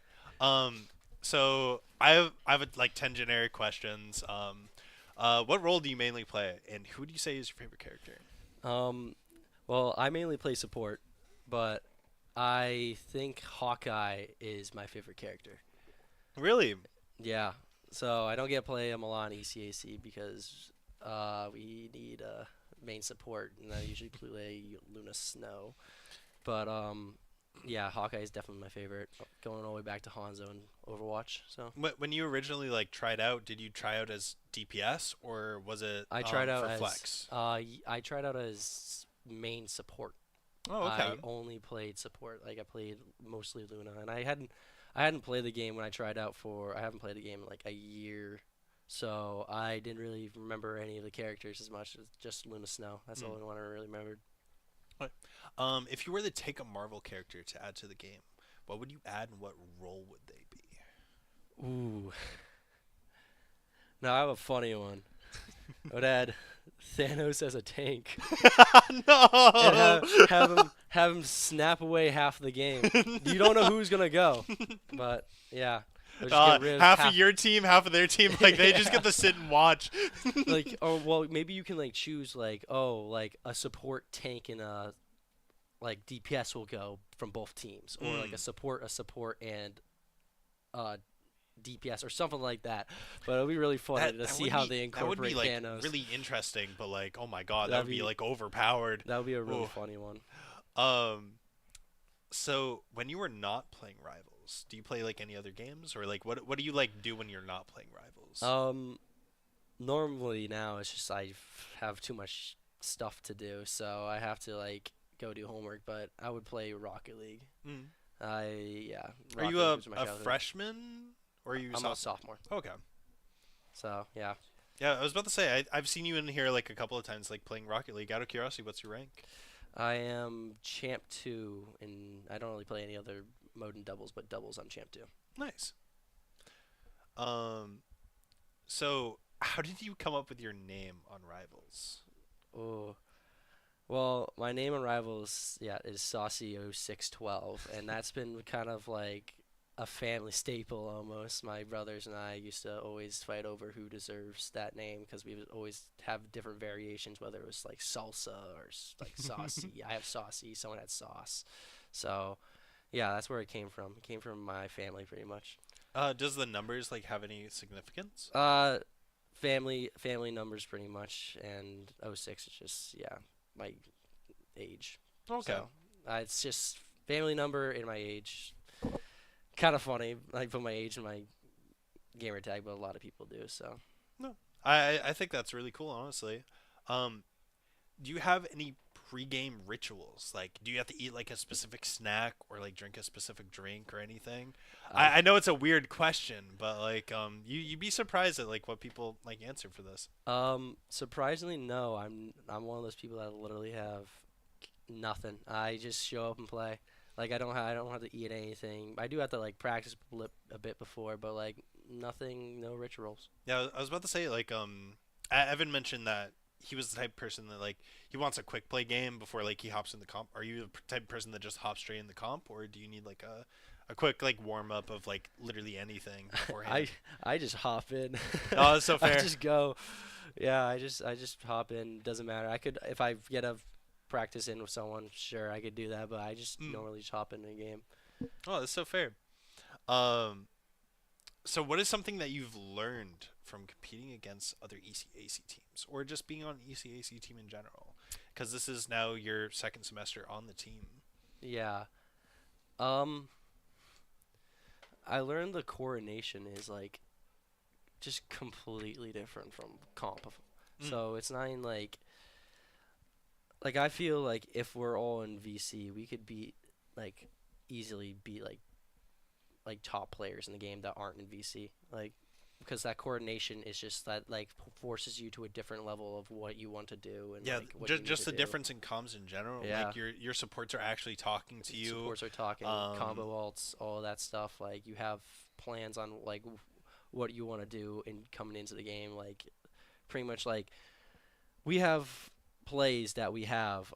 B: So I have like 10 generic questions. What role do you mainly play, and who do you say is your favorite character?
D: Well, I mainly play support, but I think Hawkeye is my favorite character.
B: Really?
D: Yeah. So I don't get to play him a lot in ECAC because we need main support, and I usually play Luna Snow. But yeah, Hawkeye is definitely my favorite. Going all the way back to Hanzo and Overwatch. So
B: When you originally like tried out, did you try out as DPS or was it
D: I tried out
B: for
D: as
B: flex?
D: I tried out as main support.
B: Oh, okay.
D: I only played support. Like I played mostly Luna, and I hadn't played the game when I tried out for. I haven't played the game in like a year, so I didn't really remember any of the characters as much as just Luna Snow. That's the only one I really remembered.
B: If you were to take a Marvel character to add to the game, what would you add and what role would they be?
D: Ooh. Now I have a funny one. I would add Thanos as a tank
B: No.
D: and have him snap away half the game. You don't know who's gonna go, but yeah. We'll just get rid of
B: half of your team, half of their team. Like they just
D: Yeah.
B: get to sit and watch.
D: like, or well, maybe you can like choose like, oh, like a support tank and a like DPS will go from both teams, or like a support and DPS or something like that. But it'll be really funny to see
B: would
D: how
B: be-
D: they
B: That would
D: incorporate
B: be like
D: Thanos.
B: really interesting, but like, oh my god, that
D: That'd
B: would be
D: be-
B: like overpowered.
D: That would be a really
B: Ooh.
D: funny one.
B: So when you were not playing Rivals, do you play like any other games, or like what do you like do when you're not playing Rivals?
D: Normally now it's just have too much stuff to do, so I have to like go do homework. But I would play Rocket League.
B: Mm.
D: Yeah.
B: Are
D: Rocket
B: you
D: League was my
B: a
D: childhood.
B: freshman, or are you
D: I'm a sophomore.
B: Okay.
D: So yeah.
B: Yeah, I was about to say I've seen you in here like a couple of times, like playing Rocket League. Out of curiosity, what's your rank?
D: I am champ 2, and I don't really play any other mode in doubles, but doubles I'm champ 2.
B: Nice. So how did you come up with your name on Rivals?
D: Oh, well, my name on Rivals, is Saucy0612, and that's been kind of like a family staple almost. My brothers and I used to always fight over who deserves that name because we would always have different variations, whether it was like salsa or like saucy. I have saucy, someone had sauce. So, yeah, that's where it came from. It came from my family pretty much.
B: Does the numbers like have any significance?
D: Family numbers pretty much, and '06 is just my age.
B: Okay.
D: So, it's just family number and my age. Kind of funny. I put my age in my gamer tag, but a lot of people do. So
B: No, I think that's really cool, honestly. Do you have any pre-game rituals? Like, do you have to eat like a specific snack or like drink a specific drink or anything? I know it's a weird question, but like, you'd be surprised at like what people like answer for this.
D: surprisingly, no. I'm one of those people that literally have nothing. I just show up and play. Like I don't have to eat anything. I do have to like practice a bit before, but like nothing, no rituals.
B: Yeah, I was about to say like, Evan mentioned that he was the type of person that like he wants a quick play game before like he hops in the comp. Are you the type of person that just hops straight in the comp, or do you need like a quick like warm up of like literally anything beforehand?
D: I just hop in.
B: Oh, that's so fair.
D: I just go. Yeah, I just hop in. Doesn't matter. I could if I get a practice in with someone, sure I could do that, but I just normally just hop into a game.
B: Oh, that's so fair. So what is something that you've learned from competing against other ECAC teams, or just being on an ECAC team in general? Because this is now your second semester on the team.
D: Yeah. I learned the coordination is like just completely different from comp. So it's not even like I feel like if we're all in VC, we could easily beat like top players in the game that aren't in VC. Like because that coordination is just that like forces you to a different level of what you want to do and
B: Yeah,
D: like what you need
B: just
D: to
B: the
D: do.
B: difference in comms in general.
D: Yeah.
B: Like your supports are actually talking to you.
D: Supports are talking, combo alts, all of that stuff. Like you have plans on like what you want to do in coming into the game. Like pretty much like we have plays that we have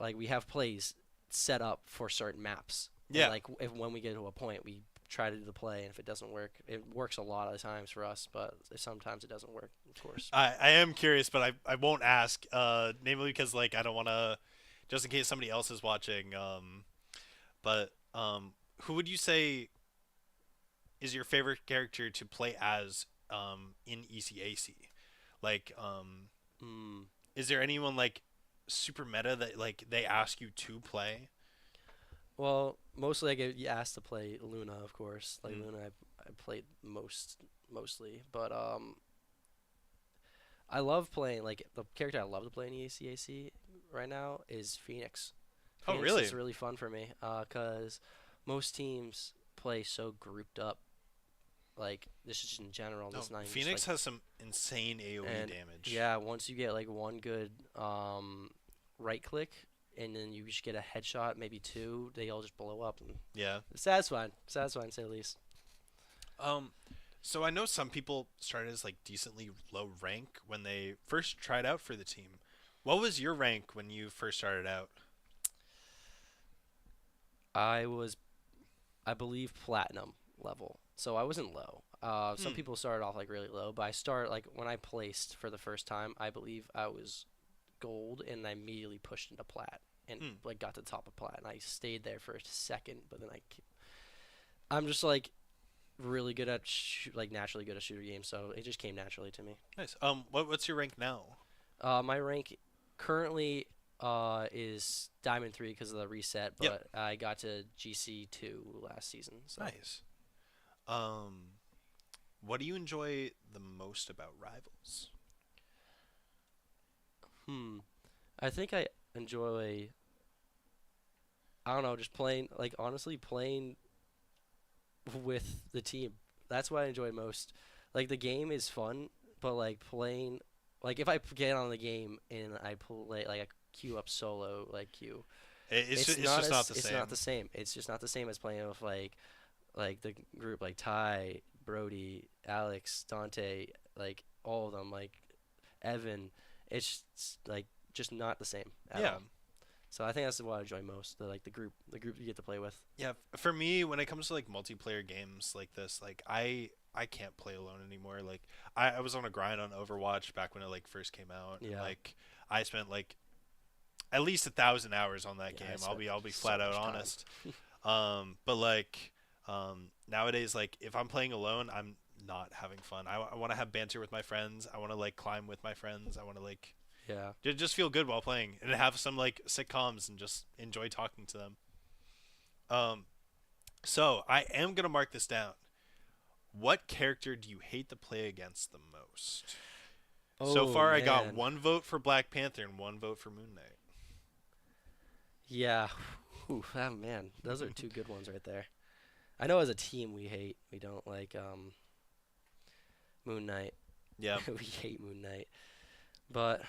D: plays set up for certain maps. And,
B: Yeah.
D: like if when we get to a point, we try to do the play, and if it doesn't work, it works a lot of the times for us, but sometimes it doesn't work, of course.
B: I am curious, but I won't ask. Namely because like I don't want to, just in case somebody else is watching. But who would you say is your favorite character to play as in ECAC? Like
D: Mm.
B: is there anyone like super meta that like they ask you to play?
D: Well, mostly I get asked to play Luna, of course. Like
B: Mm.
D: Luna, I played mostly, but I love playing like the character I love to play in ECAC right now is Phoenix.
B: Oh,
D: Phoenix
B: really?
D: is really fun for me, cause most teams play so grouped up. Like this is just in general.
B: No,
D: This not even just,
B: Phoenix
D: like,
B: has some insane AoE
D: and
B: damage.
D: yeah, once you get like one good right click, and then you just get a headshot, maybe two, they all just blow up, and
B: Yeah.
D: it's satisfying. Satisfying, to say the least.
B: So I know some people started as like decently low rank when they first tried out for the team. What was your rank when you first started out?
D: I was, I believe, platinum level, so I wasn't low. Some people started off like really low, but I started like when I placed for the first time, I believe I was gold, and I immediately pushed into plat and like got to the top of plat, and I stayed there for a second, but then I'm just like really good at like naturally good at shooter games, so it just came naturally to me.
B: Nice. What's your rank now?
D: My rank currently is Diamond 3 because of the reset, but
B: Yep.
D: I got to GC2 last season. So.
B: Nice. What do you enjoy the most about Rivals?
D: I think I enjoy, I don't know, just playing, like honestly playing with the team. That's what I enjoy most. Like the game is fun, but like playing, like if I get on the game and I play like I queue up solo like queue,
B: It's just
D: as-
B: not the
D: it's
B: same.
D: not the same. It's just not the same as playing with like the group like Ty, Brody, Alex, Dante, like all of them, like Evan. It's like just not the same at
B: Yeah.
D: all. So I think that's what I enjoy most. The group you get to play with.
B: Yeah, for me, when it comes to like multiplayer games like this, like I can't play alone anymore. Like I was on a grind on Overwatch back when it like first came out. And,
D: Yeah.
B: like I spent like at least 1,000 hours on that
D: Yeah, I
B: game.
D: spent
B: I'll be
D: so
B: flat out
D: much time.
B: honest. But like nowadays, like if I'm playing alone, I'm not having fun. I want to have banter with my friends. I want to like climb with my friends. I want to like
D: Yeah.
B: just feel good while playing and have some like sitcoms and just enjoy talking to them. So I am gonna mark this down. What character do you hate to play against the most? So
D: Oh,
B: far, I got
D: man.
B: 1 vote for Black Panther and 1 vote for Moon Knight.
D: Yeah. Whew, ah, man, those are two good ones right there. I know as a team we don't like Moon Knight.
B: Yeah.
D: We hate Moon Knight. But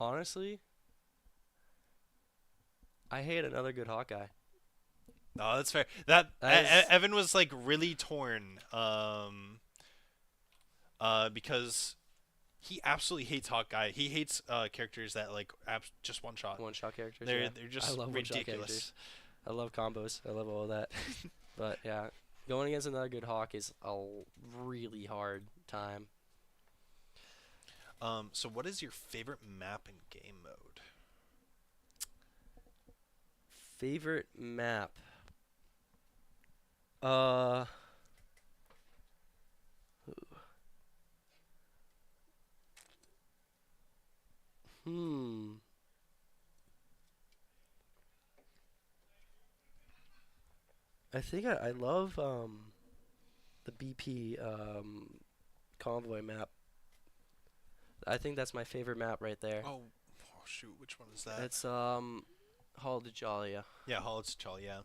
D: honestly, I hate another good Hawkeye.
B: No, that's fair. That
D: That is-
B: Evan was like really torn, because he absolutely hates Hawkeye. He hates characters that like just one shot.
D: One-shot characters.
B: They're
D: yeah.
B: they're
D: I
B: just
D: love one-shot
B: ridiculous.
D: characters. I love combos. I love all of that. But yeah, going against another good Hawk is a really hard time.
B: So what is your favorite map in game mode?
D: Favorite map. Ooh. I think I love the BP convoy map. I think that's my favorite map right there.
B: Oh shoot, which one is that?
D: It's Hall de Jalia.
B: Yeah, Hall of T'Challa, yeah.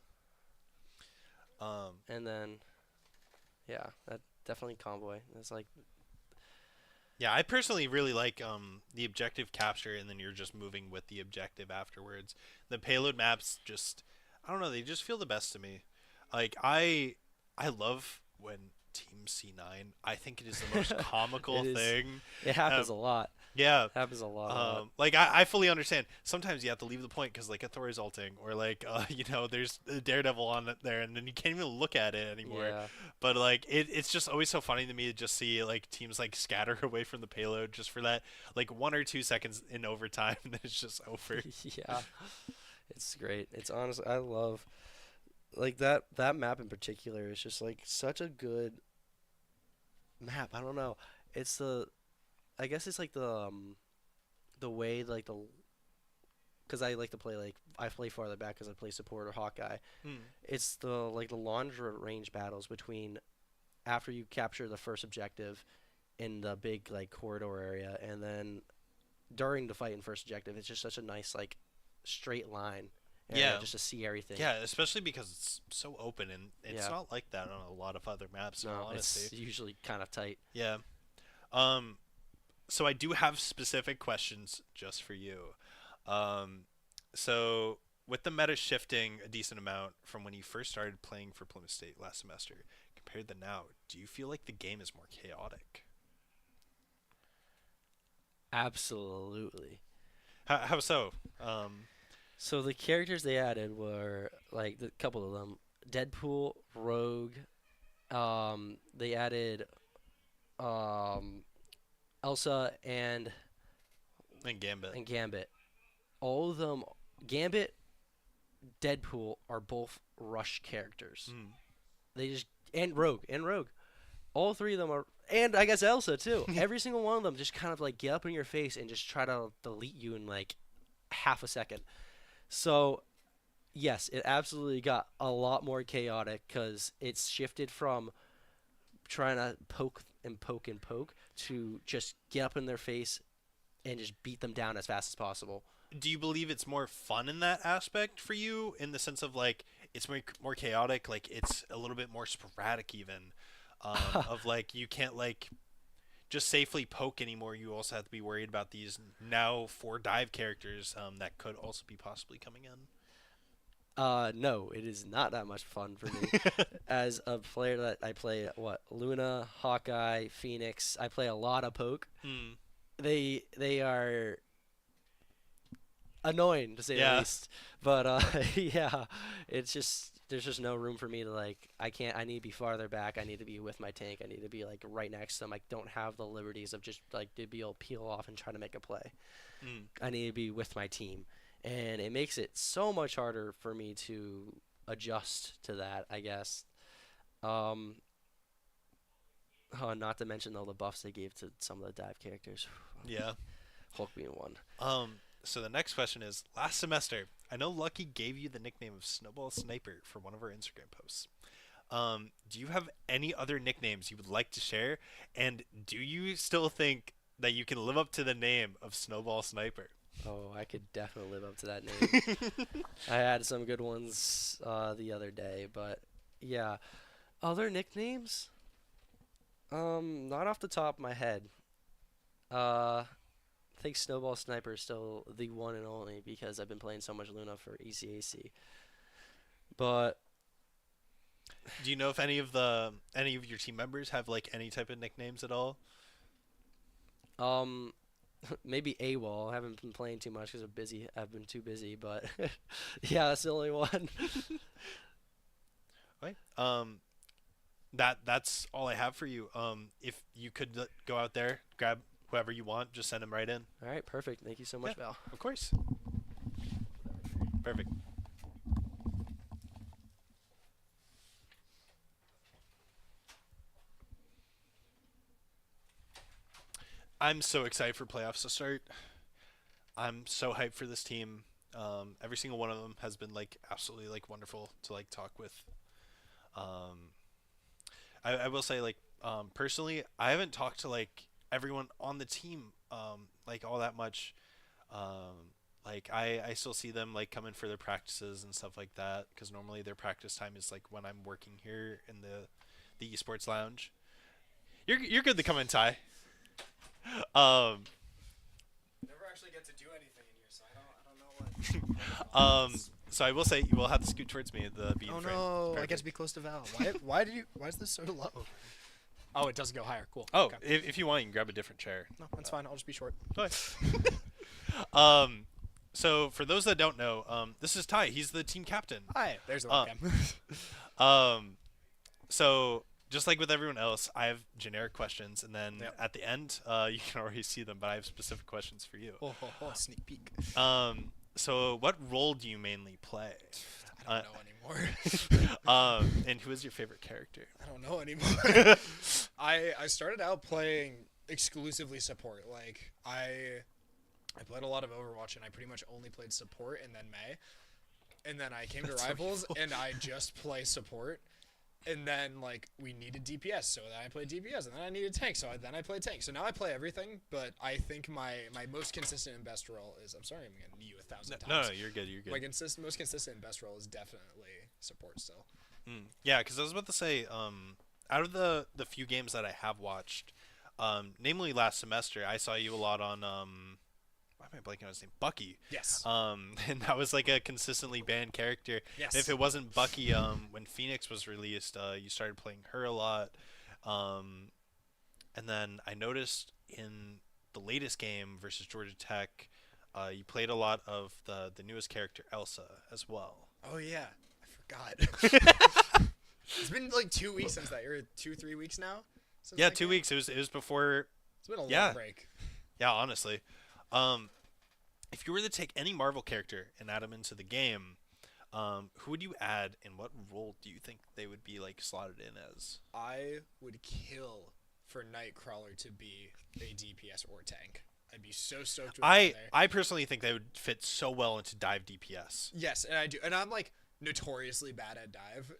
D: And then yeah, definitely Convoy. It's like
B: Yeah, I personally really like the objective capture, and then you're just moving with the objective afterwards. The payload maps just, I don't know, they just feel the best to me. Like I love when Team C9. I think it is the most comical
D: It is.
B: thing.
D: it happens
B: Um,
D: a lot.
B: Yeah.
D: Happens a lot.
B: Like I fully understand. Sometimes you have to leave the point because like a Thor is ulting, or like you know there's a Daredevil on it there, and then you can't even look at it anymore.
D: Yeah.
B: But like it's just always so funny to me to just see like teams like scatter away from the payload just for that like 1 or 2 seconds in overtime, and then it's just over.
D: Yeah. It's great. It's honestly I love like that map in particular is just like such a good map. I don't know. It's I guess it's like the way like the because I like to play like I play farther back because I play support or Hawkeye.
B: Hmm.
D: It's the like the longer range battles between after you capture the first objective in the big like corridor area, and then during the fight in first objective, it's just such a nice like straight line. Area
B: Yeah.
D: just to see everything.
B: Yeah, especially because it's so open, and it's
D: Yeah.
B: not like that on a lot of other maps. In all
D: No, it's
B: honesty.
D: usually kind of tight.
B: Yeah. Um, so I do have specific questions just for you. So with the meta shifting a decent amount from when you first started playing for Plymouth State last semester compared to now, do you feel like the game is more chaotic?
D: Absolutely.
B: How so?
D: So the characters they added were like the couple of them: Deadpool, Rogue. They added Elsa
B: And Gambit.
D: and Gambit. All of them, Gambit, Deadpool are both rush characters.
B: Mm.
D: They just and Rogue. All three of them are, and I guess Elsa too. Every single one of them just kind of like get up in your face and just try to delete you in like half a second. So, yes, it absolutely got a lot more chaotic because it's shifted from trying to poke and poke and poke to just get up in their face and just beat them down as fast as possible.
B: Do you believe it's more fun in that aspect for you, in the sense of like it's more chaotic, like it's a little bit more sporadic even, of like you can't like just safely poke anymore. You also have to be worried about these now 4 dive characters that could also be possibly coming in.
D: No, it is not that much fun for me. As a player that I play, Luna, Hawkeye, Phoenix, I play a lot of poke.
B: Hmm.
D: They are annoying to say
B: Yeah.
D: the least. But yeah, it's just there's just no room for me to like I need to be farther back. I need to be with my tank. I need to be like right next to them. I don't have the liberties of just like to be able to peel off and try to make a play.
B: Mm.
D: I need to be with my team. And it makes it so much harder for me to adjust to that, I guess. Not to mention all the buffs they gave to some of the dive characters.
B: Yeah.
D: Hulk being one.
B: So the next question is, last semester, I know Lucky gave you the nickname of Snowball Sniper for one of our Instagram posts. Do you have any other nicknames you would like to share? And do you still think that you can live up to the name of Snowball Sniper?
D: Oh, I could definitely live up to that name. I had some good ones the other day, but yeah. Other nicknames? Not off the top of my head. I think Snowball Sniper is still the one and only because I've been playing so much Luna for ECAC. But
B: Do you know if any of your team members have like any type of nicknames at all?
D: maybe AWOL. I haven't been playing too much because I'm busy. I've been too busy, but yeah, that's the only one.
B: Right. That's all I have for you. If you could go out there, grab whoever you want, just send them right in.
D: All right, perfect. Thank you so much,
B: Yeah.
D: Val.
B: Of course. Perfect. I'm so excited for playoffs to start. I'm so hyped for this team. Every single one of them has been like absolutely like wonderful to like talk with. I will say like personally, I haven't talked to like everyone on the team like all that much. Like I still see them like coming for their practices and stuff like that, because normally their practice time is like when I'm working here in the esports lounge. You're good to come in, Ty. Um,
E: Never actually get to do anything in here, so I don't know what.
B: so I will say you will have to scoot towards me. The beam
E: Oh
B: frame.
E: no! I
B: Perfect.
E: get to be close to Val. Why is this so low? Oh, it doesn't go higher. Cool.
B: Oh,
E: Okay.
B: if you want, you can grab a different chair.
E: No, that's fine. I'll just be short.
B: So for those that don't know, this is Ty. He's the team captain.
E: Hi. There's the webcam.
B: So just like with everyone else, I have generic questions, and then
E: Yep.
B: at the end, you can already see them, but I have specific questions for you.
E: Sneak peek.
B: So what role do you mainly play?
E: I don't know anymore.
B: And who is your favorite character?
E: I don't know anymore. I started out playing exclusively support. Like I played a lot of Overwatch, and I pretty much only played support and then Mei. And then I came to Rivals, and I just play support. And then like we needed DPS, so then I played DPS, and then I needed tank, so then I played tank. So now I play everything, but I think my most consistent and best role is. I'm sorry, I'm gonna knee you 1,000
B: No,
E: times.
B: you're good. You're good.
E: My most consistent and best role is definitely support still.
B: Yeah, because I was about to say, out of the few games that I have watched, namely last semester, I saw you a lot on why am I blanking on his name? Bucky.
E: Yes.
B: And that was like a consistently banned character.
E: Yes.
B: And if it wasn't Bucky, when Phoenix was released, you started playing her a lot. And then I noticed in the latest game versus Georgia Tech, you played a lot of the newest character Elsa as well.
E: Oh yeah, I forgot. It's been like 2 weeks since that. Or 2-3 weeks now. Since
B: Yeah,
E: that
B: 2
E: game?
B: weeks. It was before.
E: It's been a long
B: yeah.
E: break.
B: Yeah, honestly. If you were to take any Marvel character and add them into the game, who would you add, and what role do you think they would be like slotted in as?
E: I would kill for Nightcrawler to be a DPS or tank. I'd be so stoked with that there.
B: I personally think they would fit so well into dive DPS.
E: Yes, and I do. And I'm like notoriously bad at dive,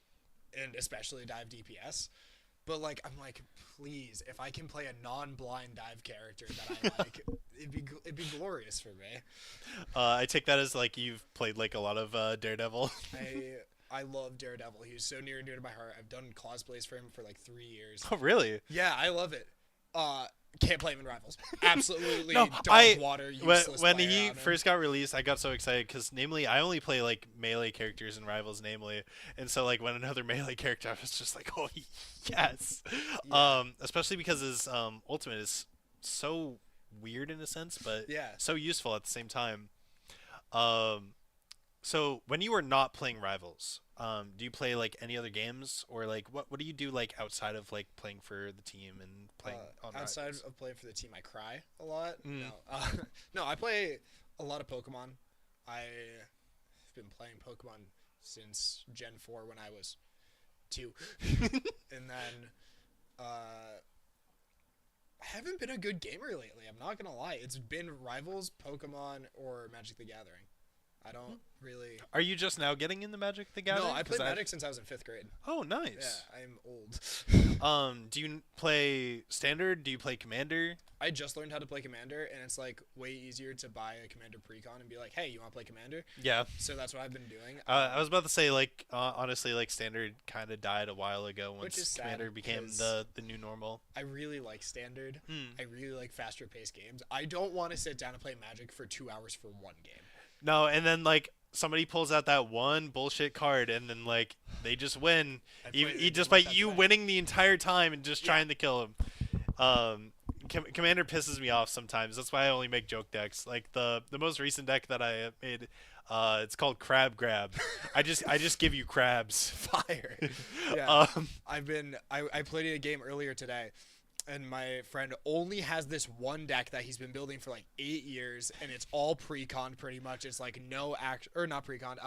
E: and especially dive DPS. But like I'm like, please, if I can play a non-blind dive character that I like, it'd be glorious for me.
B: I take that as like you've played like a lot of Daredevil.
E: I love Daredevil. He's so near and dear to my heart. I've done cosplays for him for like 3 years.
B: Oh, really?
E: Yeah, I love it. Can't play him in Rivals. Absolutely
B: No,
E: dog water useless
B: when
E: player
B: he
E: on him.
B: first got released, I got so excited because, namely, I only play like melee characters in Rivals, namely, and so like when another melee character, I was just like, oh yes,
E: Yeah.
B: especially because his ultimate is so weird in a sense, but
E: Yeah.
B: so useful at the same time. So when you are not playing Rivals, do you play like any other games, or like what do you do like outside of like playing for the team and playing on
E: outside
B: Rivals?
E: of playing for the team, I cry a lot.
B: Mm.
E: No, I play a lot of Pokemon. I've been playing Pokemon since Gen 4 when I was 2. And then I haven't been a good gamer lately. I'm not going to lie. It's been Rivals, Pokemon, or Magic the Gathering. I don't really...
B: Are you just now getting into Magic the Gathering?
E: No, I
B: 'Cause
E: played Magic since I was in 5th grade.
B: Oh,
E: Yeah,
B: nice.
E: I'm old.
B: Do you play Standard? Do you play Commander?
E: I just learned how to play Commander, and it's like way easier to buy a Commander Precon and be like, hey, you want to play Commander?
B: Yeah.
E: So that's what I've been doing.
B: I was about to say, like, honestly, like, Standard kind of died a while ago
E: Which is
B: once
E: sad,
B: Commander became
E: 'cause
B: the new normal.
E: I really like Standard.
B: Hmm.
E: I really like faster paced games. I don't want to sit down and play Magic for 2 hours for one game.
B: No, and then, like, somebody pulls out that one bullshit card, and then, like, they just win.
E: I played a game
B: Just
E: like
B: by
E: that
B: you
E: today.
B: winning the entire time and just
E: Yeah.
B: trying to kill him. Commander pisses me off sometimes. That's why I only make joke decks. Like, the most recent deck that I made, it's called Crab Grab. I just give you crabs.
E: Fire. Yeah.
B: Um,
E: I played a game earlier today, and my friend only has this one deck that he's been building for like 8 years, and it's all pre-con pretty much. It's like no not pre-con,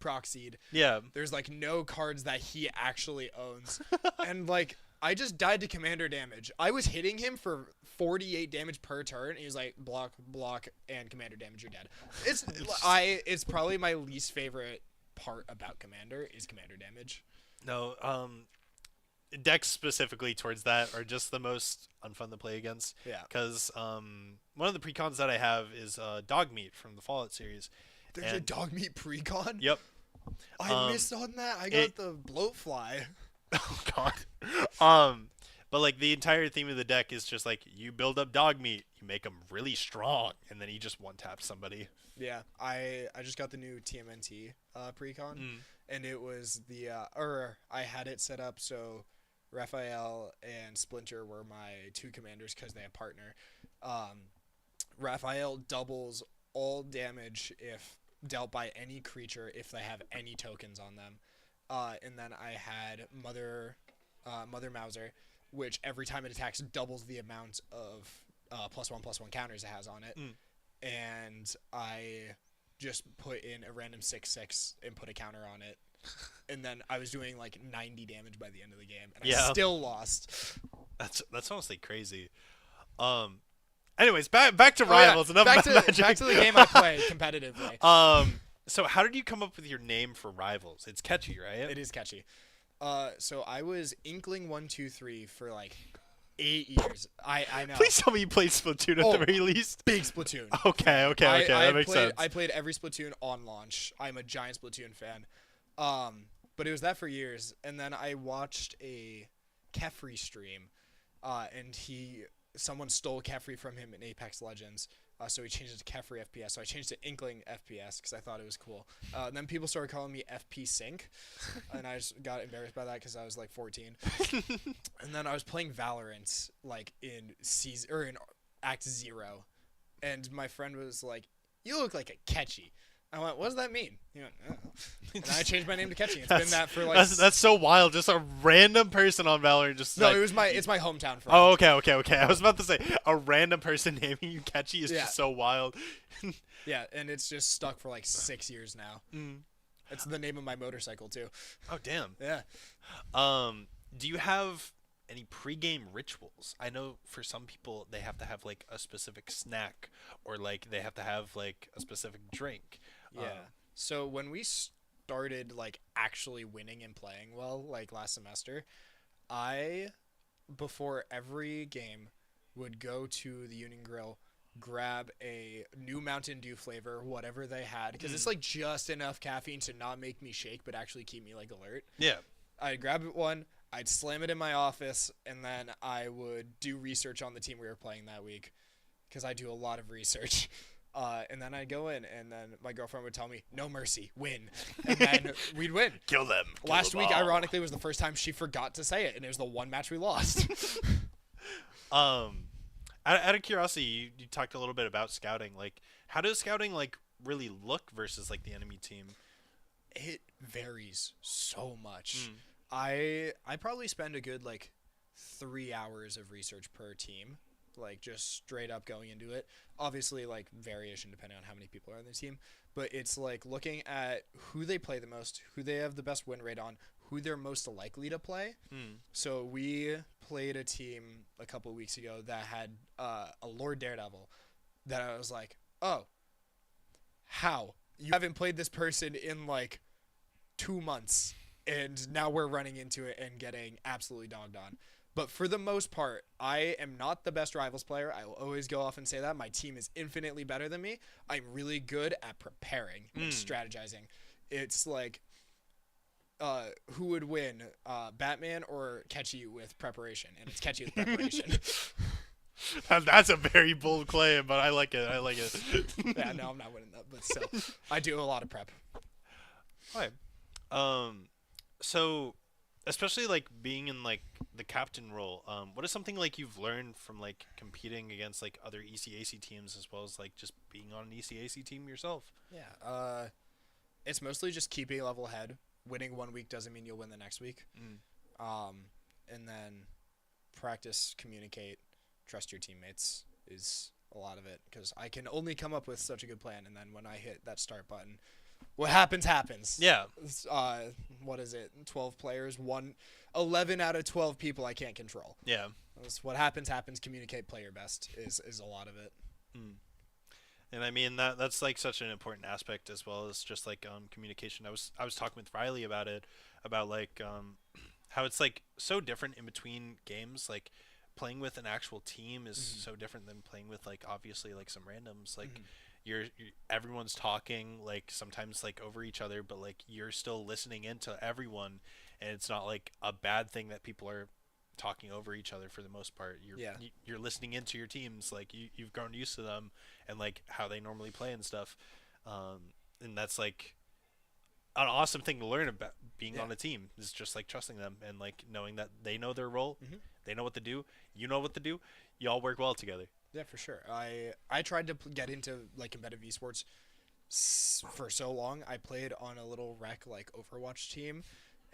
E: proxied.
B: yeah.
E: There's like no cards that he actually owns. And like I just died to commander damage. I was hitting him for 48 damage per turn, and he was like block, and commander damage, you're dead. It's probably my least favorite part about commander is commander damage.
B: No, decks specifically towards that are just the most unfun to play against.
E: Yeah.
B: Because one of the precons that I have is Dog Meat from the Fallout series.
E: There's a
B: And-
E: dog meat pre-con?
B: Yep.
E: I missed on that. I got the bloatfly.
B: Oh God. But like the entire theme of the deck is just like you build up dog meat, you make them really strong, and then he just one taps somebody.
E: Yeah, I just got the new TMNT precon, and it was the or I had it set up so Raphael and Splinter were my 2 commanders because they have partner. Raphael doubles all damage if dealt by any creature if they have any tokens on them, and then I had Mother Mauser, which every time it attacks doubles the amount of +1/+1 counters it has on it. And I just put in a random 6/6 and put a counter on it. And then I was doing like 90 damage by the end of the game, and I still lost.
B: That's honestly crazy. Anyways, back to Rivals. Enough
E: back
B: about
E: to
B: Magic.
E: back to the game I play competitively.
B: So how did you come up with your name for Rivals? It's catchy, right?
E: It is catchy. So I was Inkling 123 for like 8 years. I know.
B: Please tell me you played Splatoon at the very least.
E: Big Splatoon.
B: Okay, that makes sense.
E: I played every Splatoon on launch. I'm a giant Splatoon fan. But it was that for years, and then I watched a Kefri stream, and someone stole Kefri from him in Apex Legends. So he changed it to Kefri FPS. So I changed it to Inkling FPS because I thought it was cool. And then people started calling me FP Sync, and I just got embarrassed by that because I was like 14. And then I was playing Valorant like in in Act 0, and my friend was like, "You look like a Catchy." I went, "What does that mean?" He went, "I don't know." And I changed my name to Catchy. It's been that for like.
B: That's so wild. Just a random person on Valorant just.
E: No,
B: like,
E: it's my hometown friend.
B: Oh, okay. I was about to say a random person naming you Catchy is just so wild.
E: Yeah, and it's just stuck for like 6 years now. It's the name of my motorcycle too.
B: Oh damn.
E: Yeah.
B: Do you have any pregame rituals? I know for some people they have to have like a specific snack or like they have to have like a specific drink.
E: Yeah. So when we started like actually winning and playing well, like last semester, I before every game would go to the Union Grill, grab a new Mountain Dew flavor, whatever they had, because it's like just enough caffeine to not make me shake but actually keep me like alert.
B: Yeah.
E: I'd grab one, I'd slam it in my office, and then I would do research on the team we were playing that week, because I do a lot of research. And then I'd go in, and then my girlfriend would tell me, "No mercy, win," and then we'd win.
B: Kill them.
E: Last week, ironically, was the first time she forgot to say it, and it was the one match we lost.
B: Out of curiosity, you talked a little bit about scouting. Like, how does scouting like really look versus like the enemy team?
E: It varies so much. I probably spend a good like 3 hours of research per team, like just straight up going into it. Obviously, like variation depending on how many people are on the team, but it's like looking at who they play the most, who they have the best win rate on, who they're most likely to play. So we played a team a couple of weeks ago that had a Lord Daredevil that I was like, "Oh, how? You haven't played this person in like 2 months, and now we're running into it and getting absolutely dogged on." But for the most part, I am not the best Rivals player. I will always go off and say that. My team is infinitely better than me. I'm really good at preparing and strategizing. It's like, who would win, Batman or Catchy with preparation? And it's Catchy with preparation.
B: That's a very bold claim, but I like it.
E: Yeah, no, I'm not winning that, but still, I do a lot of prep.
B: Okay. So, especially like being in like the captain role, what is something like you've learned from like competing against like other ECAC teams as well as like just being on an ECAC team yourself?
E: Yeah, it's mostly just keeping a level head. Winning one week doesn't mean you'll win the next week. And then practice, communicate, trust your teammates is a lot of it, because I can only come up with such a good plan, and then when I hit that start button, what happens happens.
B: Yeah.
E: What is it? 12 players, 11 out of 12 people I can't control.
B: Yeah.
E: That's what happens. Communicate, play your best is a lot of it.
B: And I mean that's like such an important aspect, as well as just like communication. I was talking with Riley about it, about like how it's like so different in between games. Like playing with an actual team is so different than playing with like obviously like some randoms. Like everyone's talking like sometimes like over each other, but like you're still listening into everyone, and it's not like a bad thing that people are talking over each other for the most part.
E: Yeah.
B: You're listening into your teams, like you've grown used to them and like how they normally play and stuff. And that's like an awesome thing to learn about being
E: Yeah.
B: on a team, is just like trusting them and like knowing that they know their role,
E: Mhm.
B: they know what to do, you know what to do, you all work well together.
E: Yeah, for sure. I tried to get into like competitive esports for so long. I played on a little rec like Overwatch team,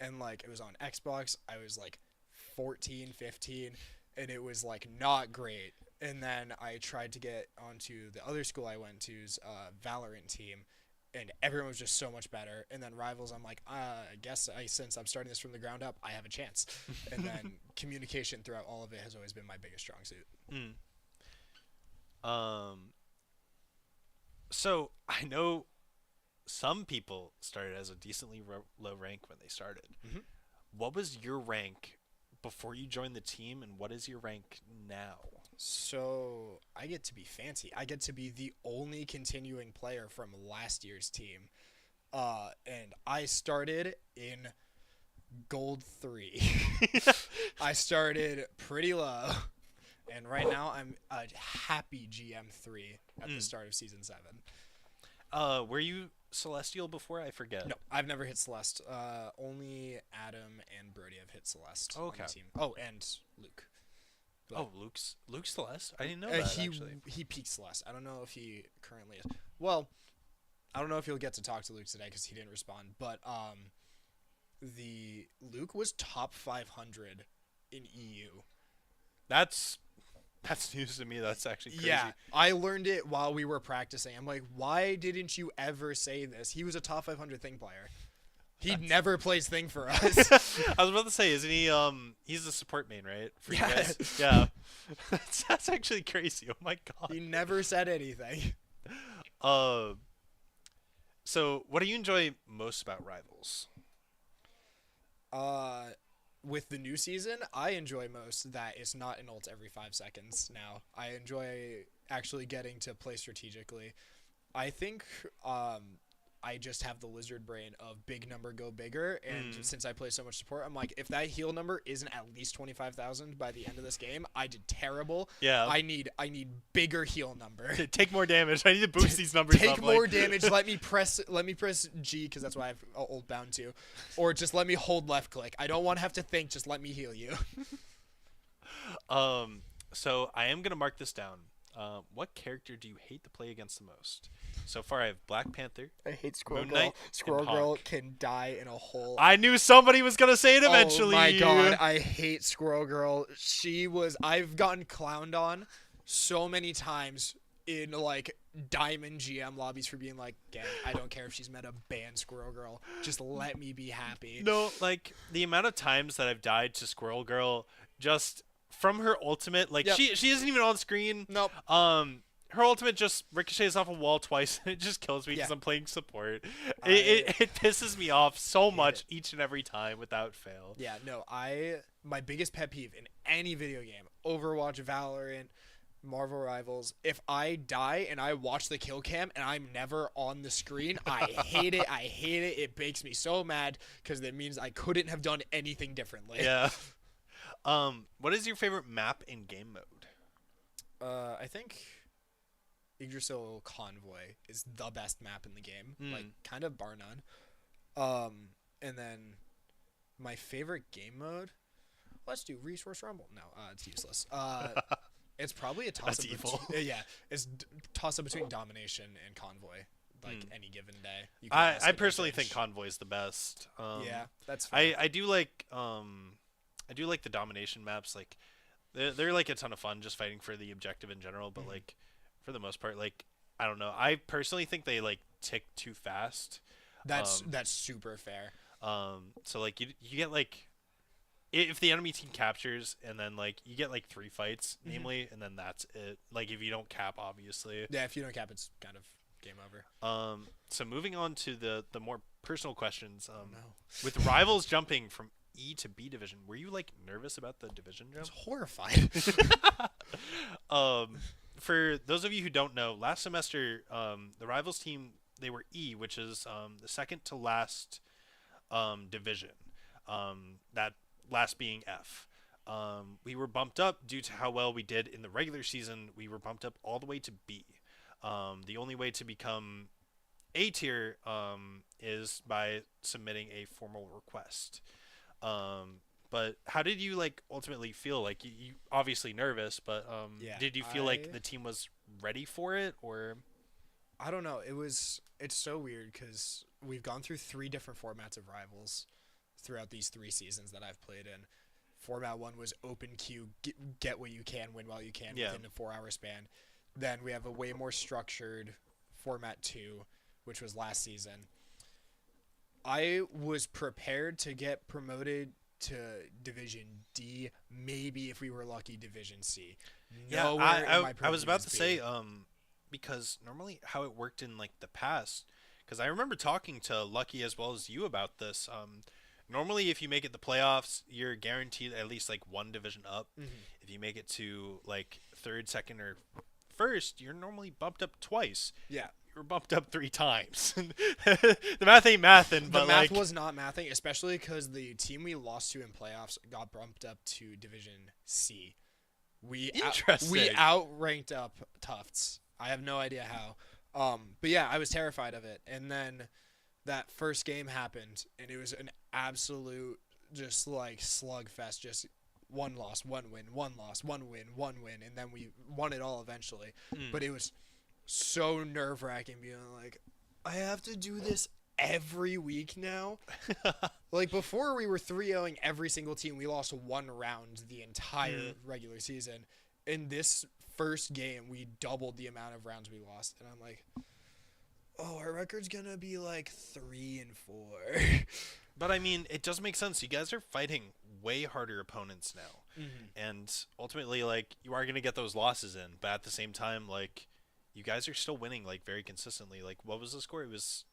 E: and like it was on Xbox. I was like 14, 15, and it was like not great. And then I tried to get onto the other school I went to's Valorant team, and everyone was just so much better. And then Rivals, I'm like, I guess since I'm starting this from the ground up, I have a chance. And then communication throughout all of it has always been my biggest strong suit.
B: So I know some people started as a decently low rank when they started.
E: Mhm.
B: What was your rank before you joined the team, and what is your rank now?
E: So I get to be fancy. I get to be the only continuing player from last year's team. And I started in Gold 3. I started pretty low. And right now I'm a happy GM3 at the start of Season 7.
B: Were you Celestial before? I forget.
E: No, I've never hit Celeste. Only Adam and Brody have hit Celeste on
B: Okay.
E: the team. Oh, and Luke.
B: Oh, Luke's Celeste? I didn't know that, actually.
E: He peaked Celeste. I don't know if he currently is. Well, I don't know if he'll get to talk to Luke today because he didn't respond. But the Luke was top 500 in EU.
B: That's news to me. That's actually crazy.
E: Yeah, I learned it while we were practicing. I'm like, why didn't you ever say this? He was a top 500 Thing player. He never plays Thing for us.
B: I was about to say, isn't he? He's the support main, right? For you
E: Yeah.
B: guys? Yeah. That's actually crazy. Oh my god.
E: He never said anything.
B: So what do you enjoy most about Rivals?
E: With the new season, I enjoy most that it's not an ult every 5 seconds now. I enjoy actually getting to play strategically. I think I just have the lizard brain of big number go bigger, and since I play so much support, I'm like, if that heal number isn't at least 25,000 by the end of this game, I did terrible.
B: Yeah.
E: I need bigger heal number.
B: Take more damage. I need to boost these numbers
E: Take
B: up.
E: more damage. Let me press G because that's what I have ult bound to, or just let me hold left click. I don't want to have to think. Just let me heal you.
B: So I am gonna mark this down. What character do you hate to play against the most? So far, I have Black Panther.
E: I hate Squirrel
B: Moon
E: Girl.
B: Knight
E: Squirrel
B: and
E: Girl
B: Hawk.
E: can die in a hole.
B: I knew somebody was gonna say it eventually.
E: Oh my god, I hate Squirrel Girl. I've gotten clowned on so many times in like Diamond GM lobbies for being like, gang, I don't care if she's meta, ban Squirrel Girl. Just let me be happy.
B: No, like the amount of times that I've died to Squirrel Girl just from her ultimate, like
E: Yep.
B: she isn't even on screen.
E: Nope.
B: Her ultimate just ricochets off a wall twice and it just kills me because
E: Yeah.
B: I'm playing support. It pisses me off so much each and every time without fail.
E: Yeah, no, my biggest pet peeve in any video game, Overwatch, Valorant, Marvel Rivals, if I die and I watch the kill cam and I'm never on the screen, I hate it. I hate it. It makes me so mad because that means I couldn't have done anything differently.
B: Yeah. What is your favorite map in game mode?
E: I think Yggdrasil Convoy is the best map in the game, like kind of bar none. And then my favorite game mode, let's do Resource Rumble. No, it's useless. It's probably a toss
B: That's
E: up.
B: evil.
E: Yeah, it's toss up between Domination and Convoy. Like any given day. You can ask
B: I
E: an
B: personally think
E: advantage.
B: Convoy is the best.
E: Yeah, that's fair.
B: I do like the domination maps. Like they're like a ton of fun just fighting for the objective in general. But like for the most part, like I don't know. I personally think they like tick too fast.
E: That's super fair.
B: So like you get like if the enemy team captures and then like you get like 3 fights namely and then that's it. Like if you don't cap, obviously.
E: Yeah, if you don't cap, it's kind of game over.
B: So moving on to the more personal questions.
E: No.
B: With Rivals jumping from E to B division, were you like nervous about the division
E: I was
B: jump?
E: horrified.
B: For those of you who don't know, last semester the Rivals team, they were E, which is the second to last division. That last being F. we were bumped up due to how well we did in the regular season. We were bumped up all the way to B. The only way to become A tier is by submitting a formal request. But how did you like ultimately feel? Like you obviously nervous, but
E: Yeah,
B: did you feel like
E: I-
B: the team was ready for it, or?
E: I don't know. It's so weird because we've gone through 3 different formats of Rivals throughout these 3 seasons that I've played in. Format 1 was open queue, get what you can, win while you can
B: Yeah.
E: within a 4-hour span. Then we have a way more structured Format 2, which was last season. I was prepared to get promoted to Division D, maybe if we were lucky Division C. Nowhere in my
B: I was about to
E: previous
B: say
E: B.
B: because normally how it worked in like the past, because I remember talking to Lucky as well as you about this. Normally if you make it the playoffs, you're guaranteed at least like one division up.
E: Mhm.
B: If you make it to like third, second, or first, you're normally bumped up twice.
E: Yeah.
B: You're bumped up 3 times. The math ain't mathin',
E: The
B: but
E: math
B: like
E: was not mathing, especially because the team we lost to in playoffs got bumped up to Division C. We
B: Interesting.
E: outranked up Tufts. I have no idea how. But yeah, I was terrified of it. And then that first game happened, and it was an absolute just like slugfest. Just one loss, one win, one loss, one win, one win, and then we won it all eventually.
B: Mm.
E: But it was so nerve wracking being like, I have to do this every week now. Like before we were 3-0ing every single team. We lost 1 round the entire regular season. In this first game, we doubled the amount of rounds we lost. And I'm like, oh, our record's going to be like 3-4.
B: But I mean, it does make sense. You guys are fighting way harder opponents now. And ultimately, like, you are going to get those losses in. But at the same time, like, you guys are still winning, like, very consistently. Like, what was the score? It was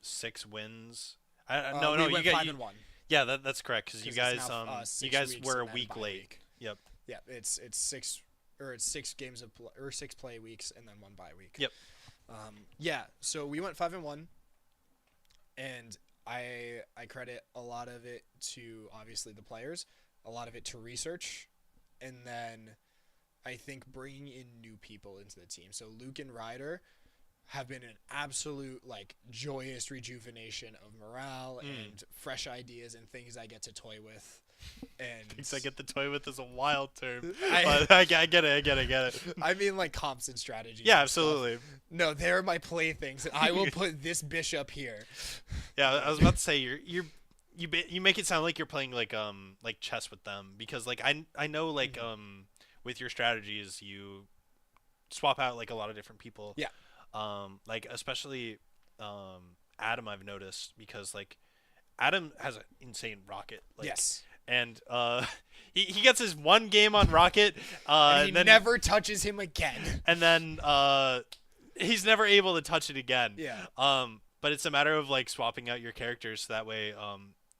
B: 6 wins. No,
E: we
B: you
E: went
B: got
E: 5-1.
B: Yeah, that's correct. Because you
E: 'Cause it's
B: guys,
E: now,
B: you
E: 6
B: guys
E: weeks
B: were a
E: and then
B: week
E: bye
B: late.
E: week.
B: Yep.
E: Yeah, it's 6 games of or 6 play weeks and then 1 bye week.
B: Yep.
E: Yeah, so we went 5-1, and I credit a lot of it to obviously the players, a lot of it to research, and then I think bringing in new people into the team. So Luke and Ryder have been an absolute like joyous rejuvenation of morale and fresh ideas and things I get to toy with. And
B: Things I get to toy with is a wild term.
E: I-
B: But I get it.
E: I mean like comps and strategies.
B: Yeah,
E: and stuff.
B: absolutely.
E: No, they're my playthings. I will put this bishop here.
B: Yeah, I was about to say you make it sound like you're playing like chess with them, because like I know like with your strategies you swap out like a lot of different people.
E: Yeah.
B: Like especially Adam, I've noticed, because like Adam has an insane rocket. Like,
E: Yes.
B: And he gets his one game on Rocket,
E: And he
B: then,
E: never touches him again.
B: and then he's never able to touch it again.
E: Yeah.
B: But it's a matter of like swapping out your characters so that way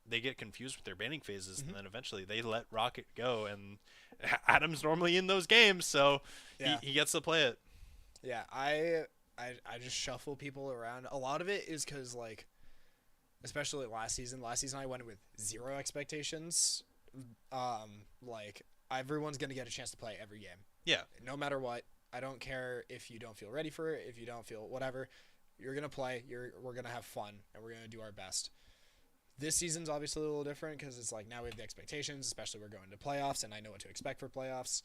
B: they get confused with their banning phases, and then eventually they let Rocket go, and Adam's normally in those games, so
E: Yeah.
B: he gets to play it.
E: Yeah, I just shuffle people around. A lot of it is because, like, especially last season I went with 0 expectations. Like, everyone's going to get a chance to play every game.
B: Yeah.
E: No matter what. I don't care if you don't feel ready for it, if you don't feel whatever. You're going to play. We're going to have fun, and we're going to do our best. This season's obviously a little different because it's like now we have the expectations, especially we're going to playoffs, and I know what to expect for playoffs.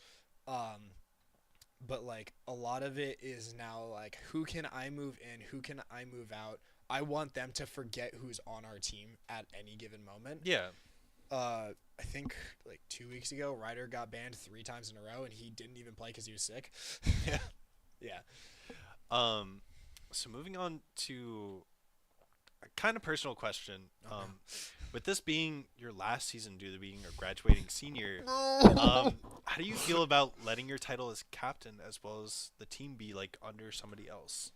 E: But like a lot of it is now like, who can I move in? Who can I move out? I want them to forget who's on our team at any given moment.
B: Yeah.
E: I think like 2 weeks ago, Ryder got banned 3 times in a row, and he didn't even play because he was sick.
B: Yeah.
E: Yeah.
B: So moving on to a kind of personal question. With this being your last season due to being a graduating senior, how do you feel about letting your title as captain as well as the team be like under somebody else?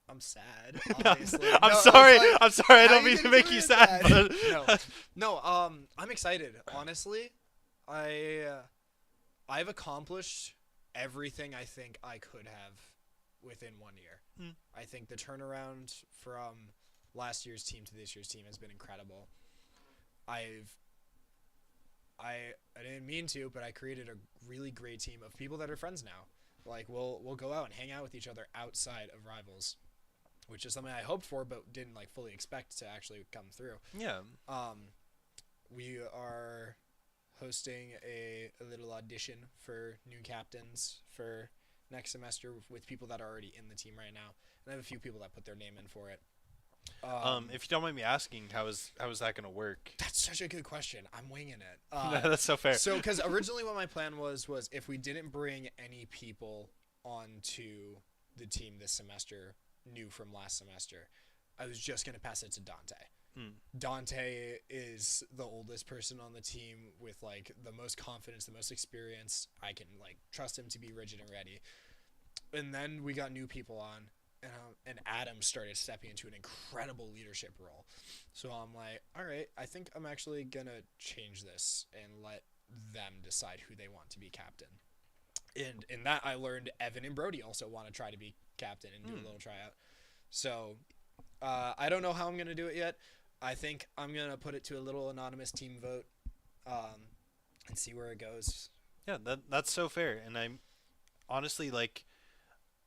E: I'm sad.
B: No,
E: Obviously.
B: I'm
E: No,
B: sorry.
E: it's like,
B: I'm sorry. I
E: how
B: don't
E: you
B: mean to
E: can
B: make
E: do
B: you
E: it
B: sad,
E: sad?
B: but
E: I'm excited. Honestly, I've accomplished everything I think I could have within 1 year. I think the turnaround from last year's team to this year's team has been incredible. I've I didn't mean to, but I created a really great team of people that are friends now. Like we'll go out and hang out with each other outside of Rivals, which is something I hoped for but didn't like fully expect to actually come through.
B: Yeah.
E: We are hosting a little audition for new captains for next semester with people that are already in the team right now, and I have a few people that put their name in for it.
B: If you don't mind me asking, how is that gonna work?
E: That's such a good question. I'm winging it.
B: That's so fair.
E: So, because originally what my plan was if we didn't bring any people onto the team this semester, new from last semester, I was just gonna pass it to Dante. Dante is the oldest person on the team with like the most confidence, the most experience. I can like trust him to be rigid and ready. And then we got new people on, and Adam started stepping into an incredible leadership role. So I'm like, all right, I think I'm actually gonna change this and let them decide who they want to be captain. And in that, I learned Evan and Brody also want to try to be captain and do a little tryout. So I don't know how I'm gonna do it yet. I think I'm going to put it to a little anonymous team vote and see where it goes.
B: Yeah, that's so fair. And I'm honestly like,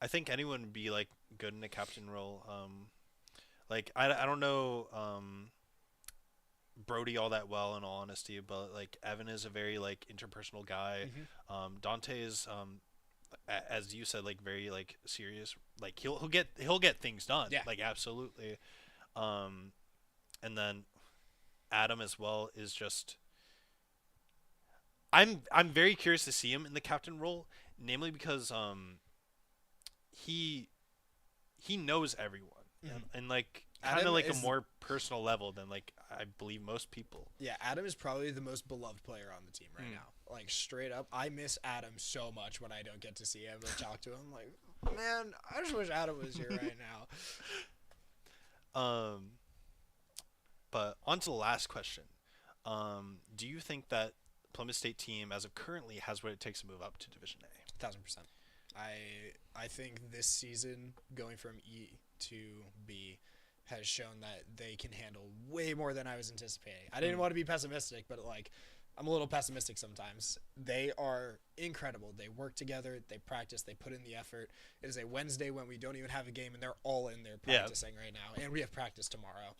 B: I think anyone would be like good in a captain role. Like I don't know Brody all that well in all honesty, but like Evan is a very like interpersonal guy. Dante is as you said, like very like serious. Like he'll get things done.
E: Yeah.
B: Like absolutely. And then Adam as well is just I'm very curious to see him in the captain role, namely because he knows everyone and like kind of
E: Adam
B: like a
E: is-
B: more personal level than like I believe most people.
E: Yeah, Adam is probably the most beloved player on the team right now. Like straight up, I miss Adam so much when I don't get to see him or talk to him. Like, man, I just wish Adam was here right now.
B: But on to the last question. Do you think that Plymouth State team, as of currently, has what it takes to move up to Division A?
E: 1000%. I think this season going from E to B has shown that they can handle way more than I was anticipating. I didn't want to be pessimistic, but like I'm a little pessimistic sometimes. They are incredible. They work together, they practice, they put in the effort. It is a Wednesday when we don't even have a game and they're all in there practicing right now, and we have practice tomorrow.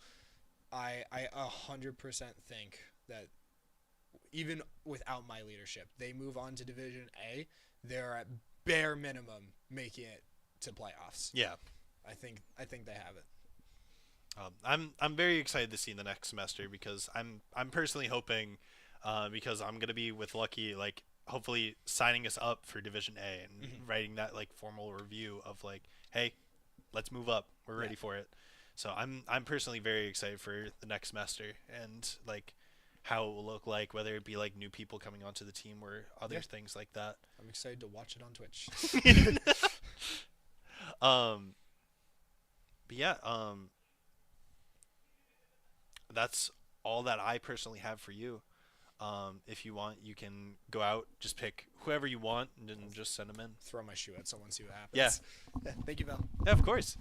E: I 100% think that even without my leadership, they move on to Division A. They're at bare minimum making it to playoffs.
B: Yeah.
E: I think they have it.
B: I'm very excited to see the next semester because I'm personally hoping because I'm gonna be with Lucky like hopefully signing us up for Division A and writing that like formal review of like, hey, let's move up. We're ready for it. So I'm personally very excited for the next semester and like how it will look like, whether it be like new people coming onto the team or other things like that.
E: I'm excited to watch it on Twitch.
B: But yeah, that's all that I personally have for you. If you want, you can go out, just pick whoever you want, and then just send them in.
E: Throw my shoe at someone, see what happens.
B: Yeah.
E: Thank you, Val.
B: Yeah, of course.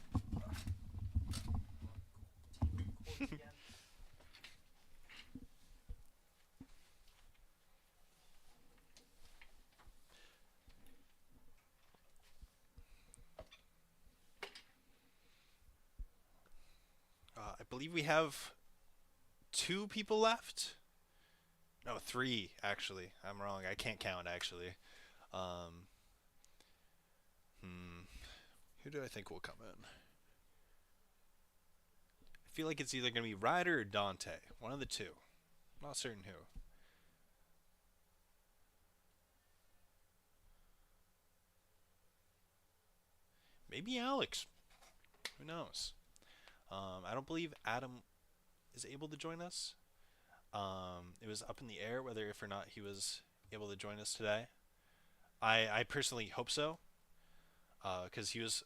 B: I believe we have 2 people left. No, 3 actually. I'm wrong. I can't count actually. Who do I think will come in? I feel like it's either going to be Ryder or Dante. One of the two. Not certain who. Maybe Alex. Who knows? I don't believe Adam is able to join us. It was up in the air whether if or not he was able to join us today. I personally hope so. Because he was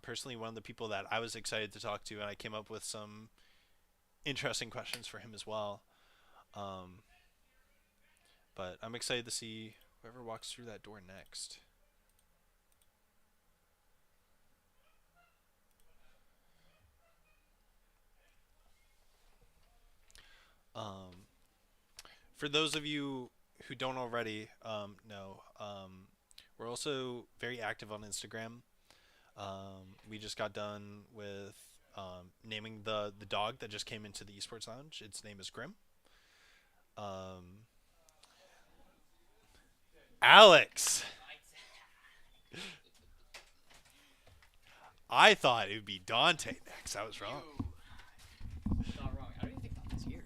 B: personally one of the people that I was excited to talk to, and I came up with some interesting questions for him as well. But I'm excited to see whoever walks through that door next. For those of you who don't already know, we're also very active on Instagram. We just got done with naming the dog that just came into the esports lounge. Its name is Grim. Alex. I thought it would be Dante next. I was wrong.
F: Not wrong. I don't even think that was here.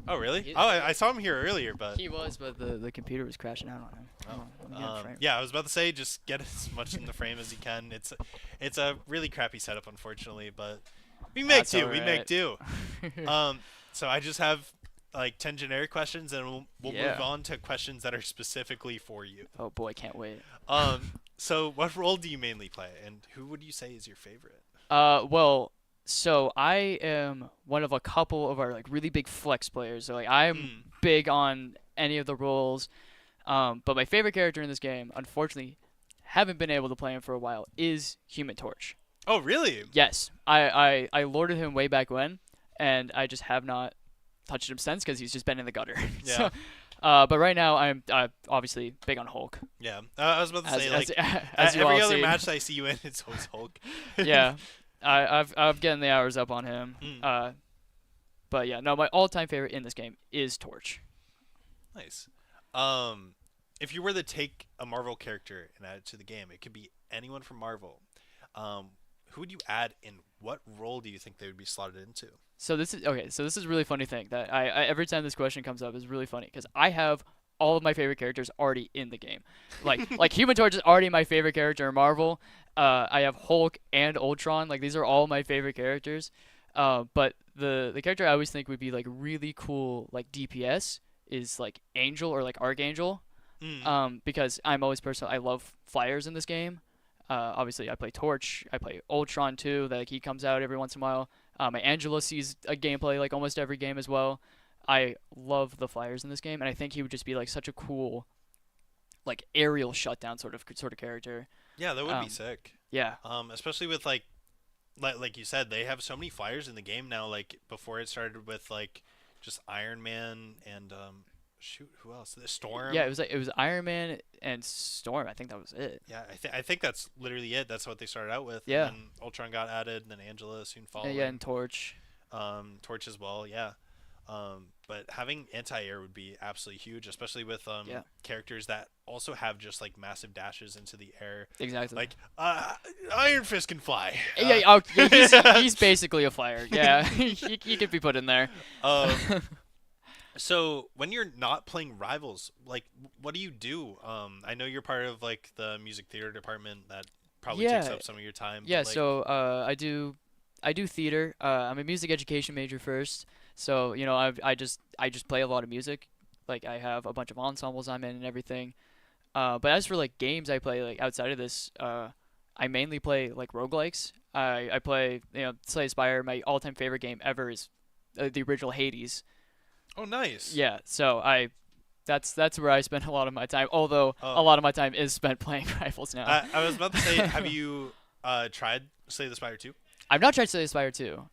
B: Oh, really?
F: He-
B: Oh, I saw him here earlier, but
F: He was, but the computer was crashing out on him. Let me get a frame.
B: yeah, I was about to say just get as much in the frame as you can. It's a really crappy setup, unfortunately, but we make
F: That's
B: do. We make
F: alright.
B: do. So I just have like 10 generic questions, and we'll move
F: Yeah.
B: on to questions that are specifically for you.
F: Oh boy, can't wait.
B: So what role do you mainly play, and who would you say is your favorite?
F: Well, so I am one of a couple of our like really big flex players. So like I'm
B: Mm.
F: big on any of the roles. But my favorite character in this game, unfortunately, haven't been able to play him for a while, is Human Torch.
B: Oh, really?
F: Yes, I lorded him way back when, and I just have not touched him since because he's just been in the gutter.
B: Yeah.
F: But right now I'm obviously big on Hulk.
B: Yeah. I was about to say like
F: as you
B: every
F: all
B: other
F: see.
B: match that I see you in, it's always Hulk.
F: Yeah, I've getting the hours up on him.
B: Mm.
F: But yeah, no, my all-time favorite in this game is Torch.
B: Nice. If you were to take a Marvel character and add it to the game, it could be anyone from Marvel. Who would you add, and what role do you think they would be slotted into?
F: So this is okay. So this is a really funny thing that I every time this question comes up is really funny because I have all of my favorite characters already in the game. Like Human Torch is already my favorite character in Marvel. I have Hulk and Ultron. Like these are all my favorite characters. But the character I always think would be like really cool like DPS is like Angel or like Archangel. Because I'm always I love flyers in this game. Obviously I play Torch. I play Ultron too. That like, he comes out every once in a while. My Angela sees a gameplay like almost every game as well. I love the flyers in this game, and I think he would just be like such a cool, like aerial shutdown sort of character.
B: Yeah, that would be
F: Um,
B: sick.
F: Yeah,
B: Especially with like you said, they have so many flyers in the game now. Like before, it started with like just Iron Man and shoot, who else? The Storm.
F: yeah. It was Iron Man and Storm. I think that was it.
B: Yeah, I think that's literally it. That's what they started out with.
F: Yeah.
B: And then Ultron got added, and then Angela soon followed.
F: Yeah, and Torch.
B: Torch as well. Yeah. But having anti-air would be absolutely huge, especially with
F: Yeah.
B: characters that also have just like massive dashes into the air.
F: Exactly.
B: Like Iron Fist can fly.
F: yeah, he's basically a flyer. Yeah, he could be put in there.
B: So when you're not playing Rivals, like what do you do? I know you're part of like the music theater department that probably takes
F: Yeah.
B: up some of your time.
F: Yeah,
B: but, like,
F: so I do theater. I'm a music education major first, so you know I just play a lot of music. Like I have a bunch of ensembles I'm in and everything. But as for like games I play like outside of this, I mainly play like roguelikes. I play Slay the Spire. My all-time favorite game ever is the original Hades.
B: Oh, nice.
F: Yeah, so that's where I spend a lot of my time. Although
B: Oh.
F: a lot of my time is spent playing Rivals now.
B: I was about to say, have you tried Slay the Spire 2?
F: I've not tried Slay the Spire 2.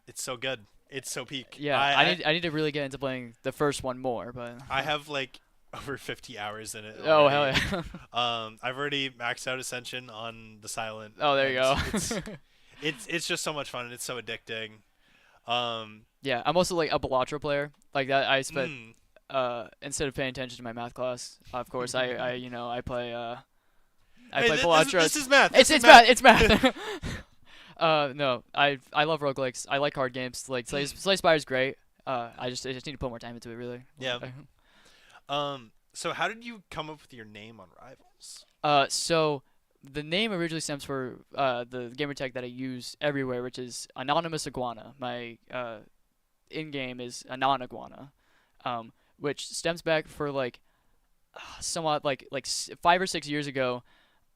B: It's so good. It's so peak.
F: Yeah, I need to really get into playing the first one more, but
B: I have like over 50 hours in it.
F: oh hell
B: already.
F: yeah.
B: I've already maxed out Ascension on the Silent.
F: Oh, there you go.
B: and It's just so much fun, and it's so addicting.
F: Yeah, I'm also like a Balatro player. Like that I spent
B: mm.
F: instead of paying attention to my math class, of course I play I
B: Hey,
F: play
B: this,
F: Balatro.
B: this is math.
F: It's
B: this is
F: math. It's math. No, I love roguelikes. I like card games. Like Slay Spire is great. I just need to put more time into it really.
B: Yeah. So how did you come up with your name on Rivals?
F: So the name originally stems for the gamer tag that I use everywhere, which is Anonymous Iguana. My in-game is Anon Iguana, which stems back for like somewhat like 5 or 6 years ago.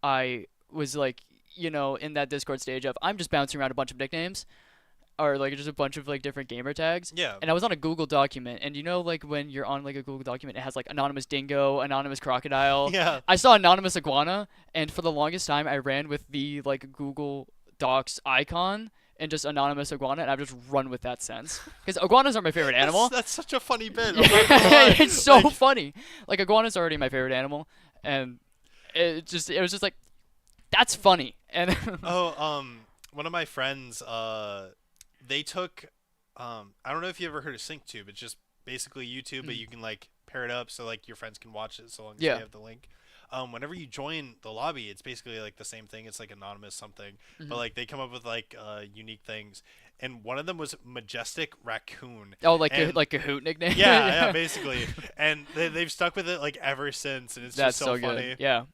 F: I was like in that Discord stage of I'm just bouncing around a bunch of nicknames, or like just a bunch of like different gamer tags.
B: Yeah.
F: And I was on a Google document, and like when you're on like a Google document, it has like Anonymous Dingo, Anonymous Crocodile.
B: Yeah.
F: I saw Anonymous Iguana, and for the longest time, I ran with the like Google Docs icon, and just anonymous iguana, and I've just run with that sense. Because iguanas are my favorite animal.
B: That's such a funny bit. I'm not gonna lie.
F: It's so
B: Like,
F: funny. Like iguana's already my favorite animal, and it was just like, that's funny. And
B: one of my friends, they took, I don't know if you ever heard of SyncTube. It's just basically YouTube, but you can like pair it up so like your friends can watch it so long as
F: Yeah.
B: they have the link. Whenever you join the lobby, it's basically like the same thing. It's like anonymous something, but like they come up with like unique things. And one of them was Majestic Raccoon.
F: oh, like
B: And-
F: like Kahoot nickname.
B: Yeah, basically. And they've stuck with it like ever since, and it's
F: That's
B: just so,
F: so
B: funny.
F: good. Yeah.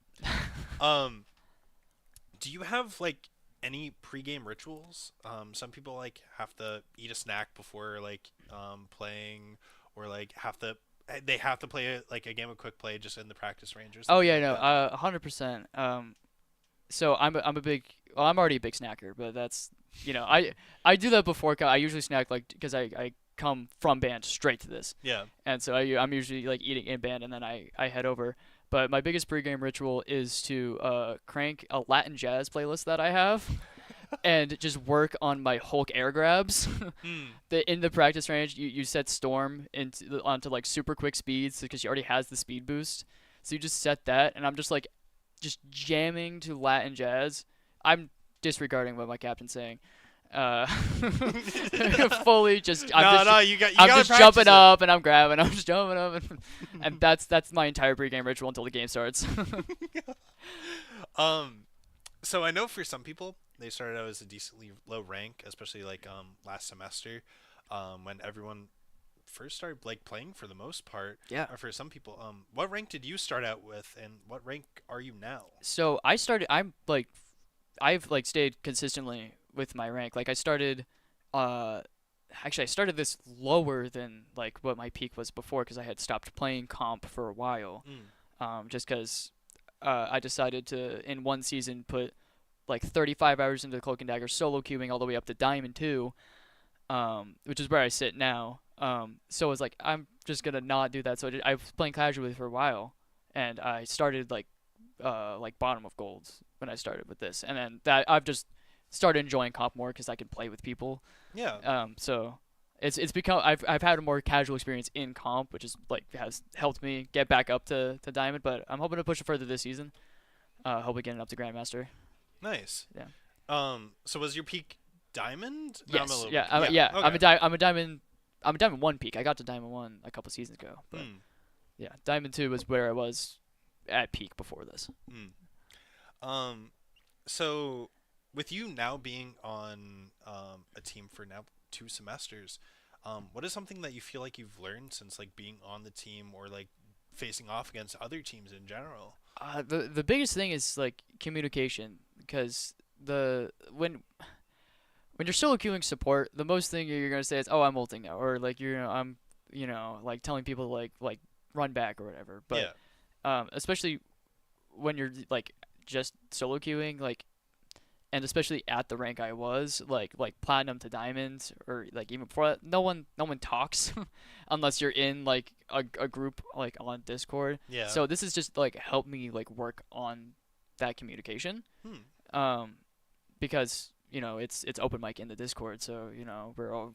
B: Do you have like any pregame rituals? Some people like have to eat a snack before like playing, or like they have to play like a game of quick play just in the practice range or
F: Oh
B: something
F: yeah,
B: like
F: no,
B: that?
F: 100%. So I'm a big. Well, I'm already a big snacker, but that's I do that before. I usually snack like because I come from band straight to this,
B: Yeah.
F: and so I'm usually like eating in band and then I head over. But my biggest pregame ritual is to crank a Latin jazz playlist that I have, and just work on my Hulk air grabs. In the practice range, you set Storm onto like super quick speeds because she already has the speed boost. So you just set that, and I'm just like, just jamming to Latin jazz. I'm disregarding what my captain's saying. Fully just.
B: You
F: I'm
B: gotta
F: just
B: practice
F: jumping
B: it.
F: up and I'm grabbing. I'm just jumping up, and that's my entire pregame ritual until the game starts.
B: So I know for some people they started out as a decently low rank, especially like last semester, when everyone first started like playing for the most part.
F: Yeah.
B: Or for some people, what rank did you start out with, and what rank are you now?
F: So I've like stayed consistently with my rank. Like I started, actually I started this lower than like what my peak was before because I had stopped playing comp for a while. Just because I decided to in one season put like 35 hours into Cloak and Dagger solo queuing all the way up to Diamond 2, which is where I sit now. So I was like, I'm just gonna not do that. So I was playing casually for a while, and I started like bottom of golds when I started with this, and then that I've just started enjoying comp more because I can play with people.
B: Yeah.
F: So it's become I've had a more casual experience in comp, which is like has helped me get back up to Diamond. But I'm hoping to push it further this season. Hopefully getting up to Grandmaster.
B: Nice.
F: Yeah.
B: So was your peak Diamond? No, I'm a
F: Yes.
B: little
F: Yeah.
B: bit-
F: Yeah.
B: Okay.
F: I'm a Diamond 1 peak. I got to Diamond 1 a couple seasons ago. But yeah, Diamond 2 was where I was at peak before this.
B: So with you now being on a team for now 2 semesters, what is something that you feel like you've learned since like being on the team or like facing off against other teams in general?
F: The biggest thing is like communication, because when you're solo queuing support, the most thing you're gonna say is, "Oh, I'm ulting now," or like I'm like telling people like run back or whatever. But especially when you're like just solo queuing, like, and especially at the rank I was, like platinum to diamond, or like even before that, no one talks unless you're in like a group like on Discord.
B: Yeah.
F: So this is just like helped me like work on that communication. Because it's open mic in the Discord, so we're all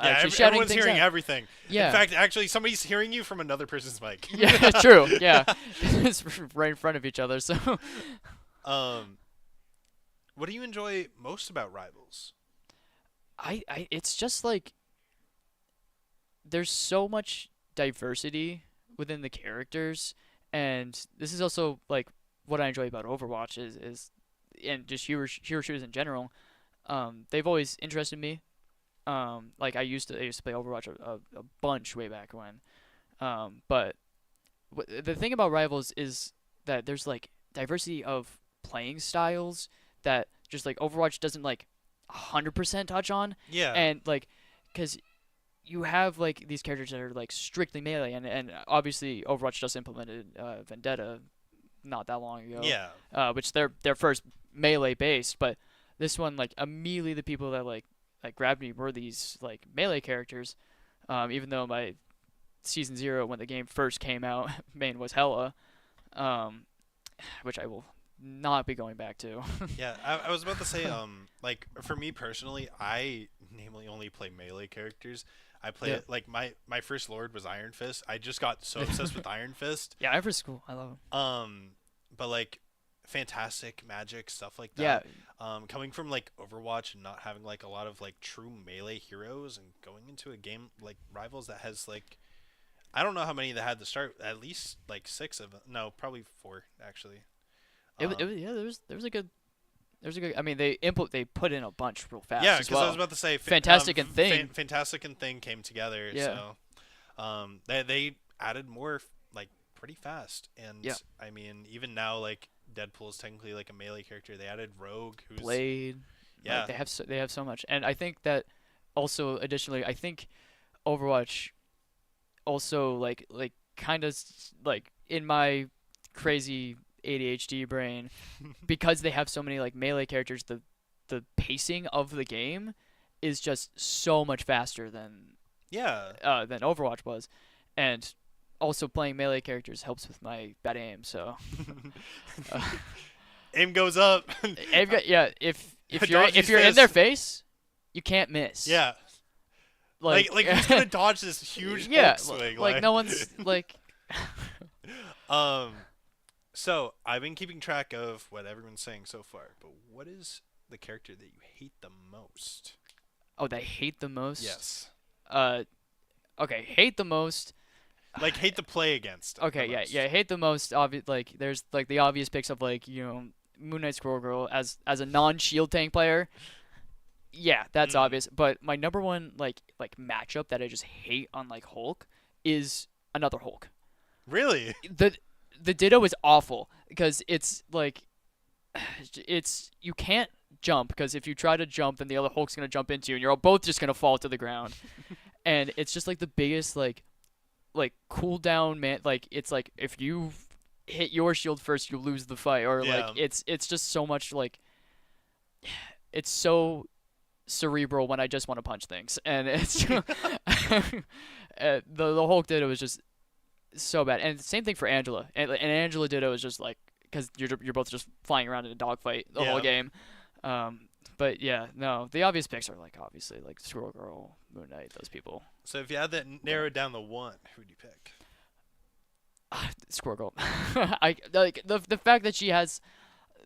F: actually shouting
B: everyone's
F: things
B: hearing
F: out.
B: everything.
F: Yeah.
B: In fact, actually, somebody's hearing you from another person's mic.
F: Yeah, true. Yeah, it's right in front of each other. So
B: What do you enjoy most about Rivals?
F: it's just like there's so much diversity within the characters, and this is also like what I enjoy about Overwatch is and just hero shooters in general. They've always interested me. Like I used to play Overwatch a bunch way back when. But the thing about Rivals is that there's like diversity of playing styles that just like Overwatch doesn't like 100% touch on.
B: Yeah.
F: And like, cause you have like these characters that are like strictly melee, and obviously Overwatch just implemented Vendetta not that long ago.
B: Yeah.
F: Which they're first melee based, but this one like immediately the people that like grabbed me were these like melee characters. Even though my season 0 when the game first came out, main was Hella, which I will not be going back to.
B: Yeah, I was about to say, like for me personally, I namely only play melee characters. I play
F: Yeah.
B: it like my first lord was Iron Fist. I just got so obsessed with Iron Fist.
F: Yeah, Ever's cool. I love him.
B: But like fantastic magic stuff like
F: Yeah,
B: that. Coming from like Overwatch and not having like a lot of like true melee heroes and going into a game like Rivals that has like I don't know how many they had to start. At least like 6 of them. No, probably 4 actually.
F: yeah. There was a good. There's a good. I mean, they put in a bunch real fast.
B: Yeah,
F: as
B: because
F: well.
B: I was about to say
F: Fantastic and Thing.
B: Fantastic and Thing came together.
F: Yeah.
B: So, they added more like pretty fast, and
F: Yeah.
B: I mean even now like Deadpool is technically like a melee character. They added Rogue, who's
F: Blade.
B: yeah,
F: Like, they have so much, and I think that also additionally, I think Overwatch also like kind of like in my crazy ADHD brain because they have so many like melee characters, the pacing of the game is just so much faster than Overwatch was, and also playing melee characters helps with my bad aim. So
B: aim goes up.
F: if you're
B: Dodge
F: in
B: his
F: their
B: fist.
F: face, you can't miss.
B: Yeah, like who's gonna dodge this huge Hulk swing?
F: like no one's like.
B: So I've been keeping track of what everyone's saying so far, but what is the character that you hate the most?
F: Oh, they hate the most.
B: Yes.
F: Okay, hate the most.
B: Like hate to play against.
F: Okay,
B: the
F: yeah,
B: most.
F: yeah, hate the most. Like there's like the obvious picks of like Moon Knight Squirrel Girl as a non-shield tank player. Yeah, that's obvious. But my number one like matchup that I just hate on like Hulk is another Hulk.
B: Really?
F: The Ditto is awful because it's like you can't jump because if you try to jump then the other Hulk's gonna jump into you and you're all both just gonna fall to the ground. And it's just like the biggest like cooldown man. Like it's like if you hit your shield first you lose the fight or
B: Yeah.
F: like it's just so much like it's so cerebral when I just want to punch things and it's the Hulk Ditto was just so bad. And same thing for Angela. And Angela Ditto is just like because you're both just flying around in a dogfight the whole game. But yeah, no, the obvious picks are like obviously like Squirrel Girl, Moon Knight, those people.
B: So if you had that narrowed down to one, who would you pick?
F: Squirrel Girl. I like the fact that she has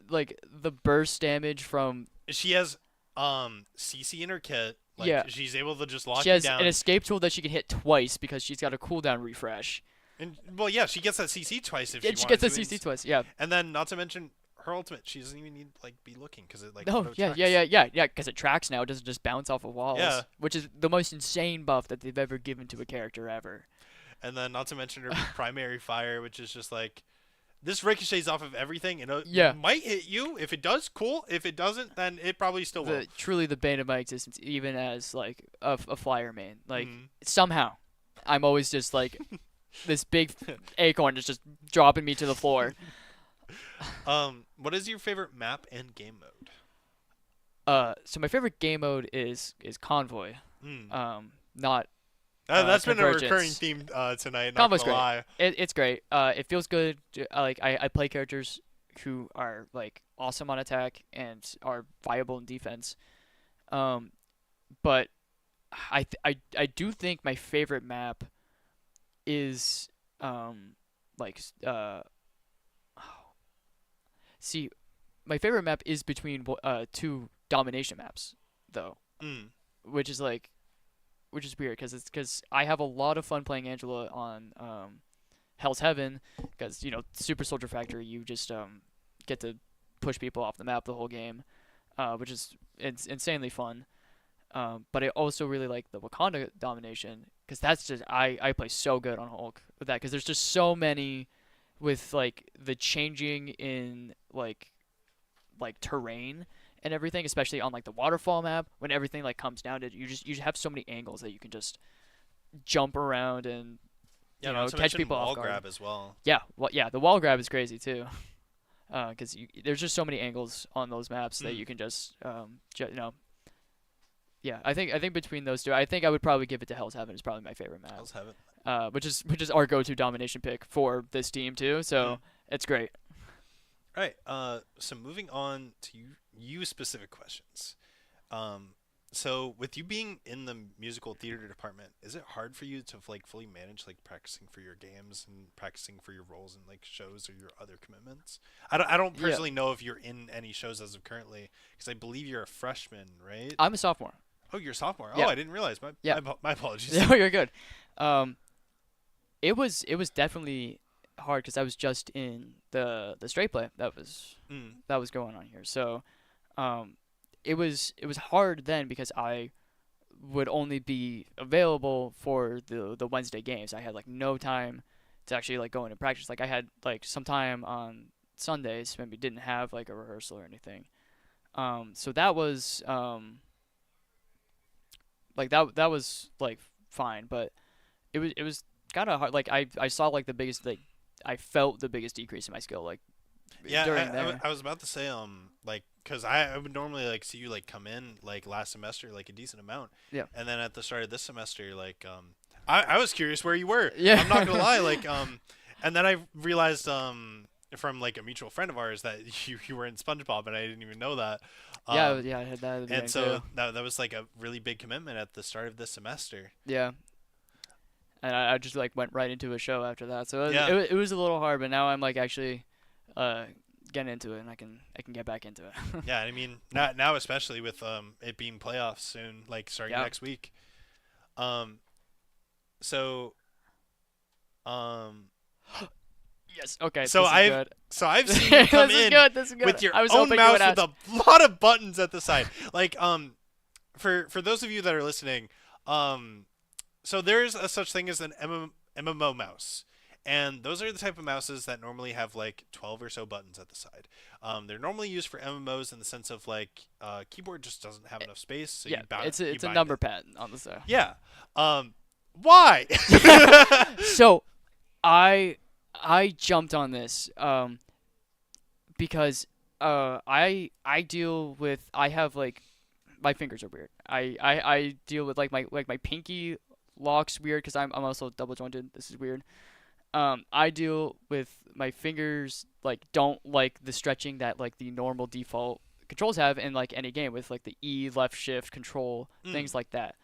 F: like the burst damage from.
B: She has CC in her kit. Like,
F: Yeah.
B: She's able to just lock
F: She
B: you
F: has
B: down.
F: an escape tool that she can hit twice because she's got a cooldown refresh.
B: And well, yeah, she gets that CC twice if
F: Yeah,
B: she
F: she
B: wanted
F: gets the
B: to,
F: CC twice. Yeah.
B: And then, not to mention her ultimate, she doesn't even need like be looking because it like
F: No,
B: auto-tracks.
F: yeah. Because it tracks now. It doesn't just bounce off of walls.
B: Yeah.
F: Which is the most insane buff that they've ever given to a character ever.
B: And then, not to mention her primary fire, which is just like this ricochets off of everything, and
F: Yeah.
B: it might hit you. If it does, cool. If it doesn't, then it probably still will.
F: Truly the bane of my existence, even as like a flyer main. Like
B: Mhm.
F: somehow, I'm always just like this big acorn is just dropping me to the floor.
B: What is your favorite map and game mode?
F: So my favorite game mode is Convoy. Not
B: That's been a recurring
F: Convergence.
B: theme tonight. Not
F: Convoy's
B: gonna
F: great.
B: lie.
F: It's great. It feels good. I play characters who are like awesome on attack and are viable in defense. But I do think my favorite map is see, my favorite map is between two domination maps though, which is weird because I have a lot of fun playing Angela on Hell's Heaven because Super Soldier Factory you just get to push people off the map the whole game, which is insanely fun. But I also really like the Wakanda domination because that's just I play so good on Hulk with that because there's just so many with like the changing in like terrain and everything, especially on like the waterfall map when everything like comes down to you have so many angles that you can just jump around and
B: Not to
F: catch
B: mention
F: people
B: wall
F: off guard.
B: grab as well.
F: Yeah, the wall grab is crazy too, because there's just so many angles on those maps that you can just Yeah, I think between those two, I think I would probably give it to Hell's Heaven. It's probably my favorite map.
B: Hell's Heaven.
F: Which is our go-to domination pick for this team too. So it's great.
B: Right. So moving on to you specific questions. So with you being in the musical theater department, is it hard for you to like fully manage like practicing for your games and practicing for your roles in like shows or your other commitments? I don't
F: Yeah.
B: personally know if you're in any shows as of currently because I believe you're a freshman, right?
F: I'm a sophomore.
B: Oh, you're a sophomore.
F: Yeah.
B: Oh, I didn't realize.
F: Yeah.
B: My apologies.
F: No, you're good. It was definitely hard because I was just in the straight play that was
B: Mm.
F: going on here. So, it was hard then because I would only be available for the Wednesday games. I had like no time to actually like go into practice. Like I had like some time on Sundays, maybe didn't have like a rehearsal or anything. So that was like that was like fine, but it was kind of hard. Like I saw like the biggest like I felt the biggest decrease in my skill like
B: Yeah,
F: during there.
B: I was about to say, like, cause I would normally like see you like come in like last semester like a decent amount.
F: Yeah.
B: And then at the start of this semester, like, I was curious where you were.
F: Yeah.
B: I'm not gonna lie, like, and then I realized, from like a mutual friend of ours that you were in SpongeBob, and I didn't even know that.
F: Yeah, I had that at the beginning
B: And so
F: too.
B: that was like a really big commitment at the start of this semester.
F: Yeah. And I just like went right into a show after that. So
B: Yeah.
F: it was a little hard, but now I'm like actually getting into it and I can get back into it.
B: Yeah, I mean now especially with it being playoffs soon, like starting
F: Yeah.
B: next week. So
F: Yes. Okay.
B: So
F: this is
B: I've-
F: good.
B: so I've seen you come
F: this is
B: in
F: good. This is good.
B: with your
F: I was
B: own
F: hoping you
B: mouse
F: would
B: with
F: ask.
B: a lot of buttons at the side. Like for those of you that are listening, so there's a such thing as an MMO mouse. And those are the type of mouses that normally have like 12 or so buttons at the side. They're normally used for MMOs in the sense of like keyboard just doesn't have enough space. So
F: Yeah.
B: you bound,
F: It's
B: you
F: a
B: bind
F: number
B: it.
F: pad on the side.
B: Yeah. Why?
F: So I jumped on this because I deal with I have like my fingers are weird. I deal with like my pinky locks weird because I'm also double jointed. This is weird. I deal with my fingers like don't like the stretching that like the normal default controls have in like any game with like the E left shift control things like that.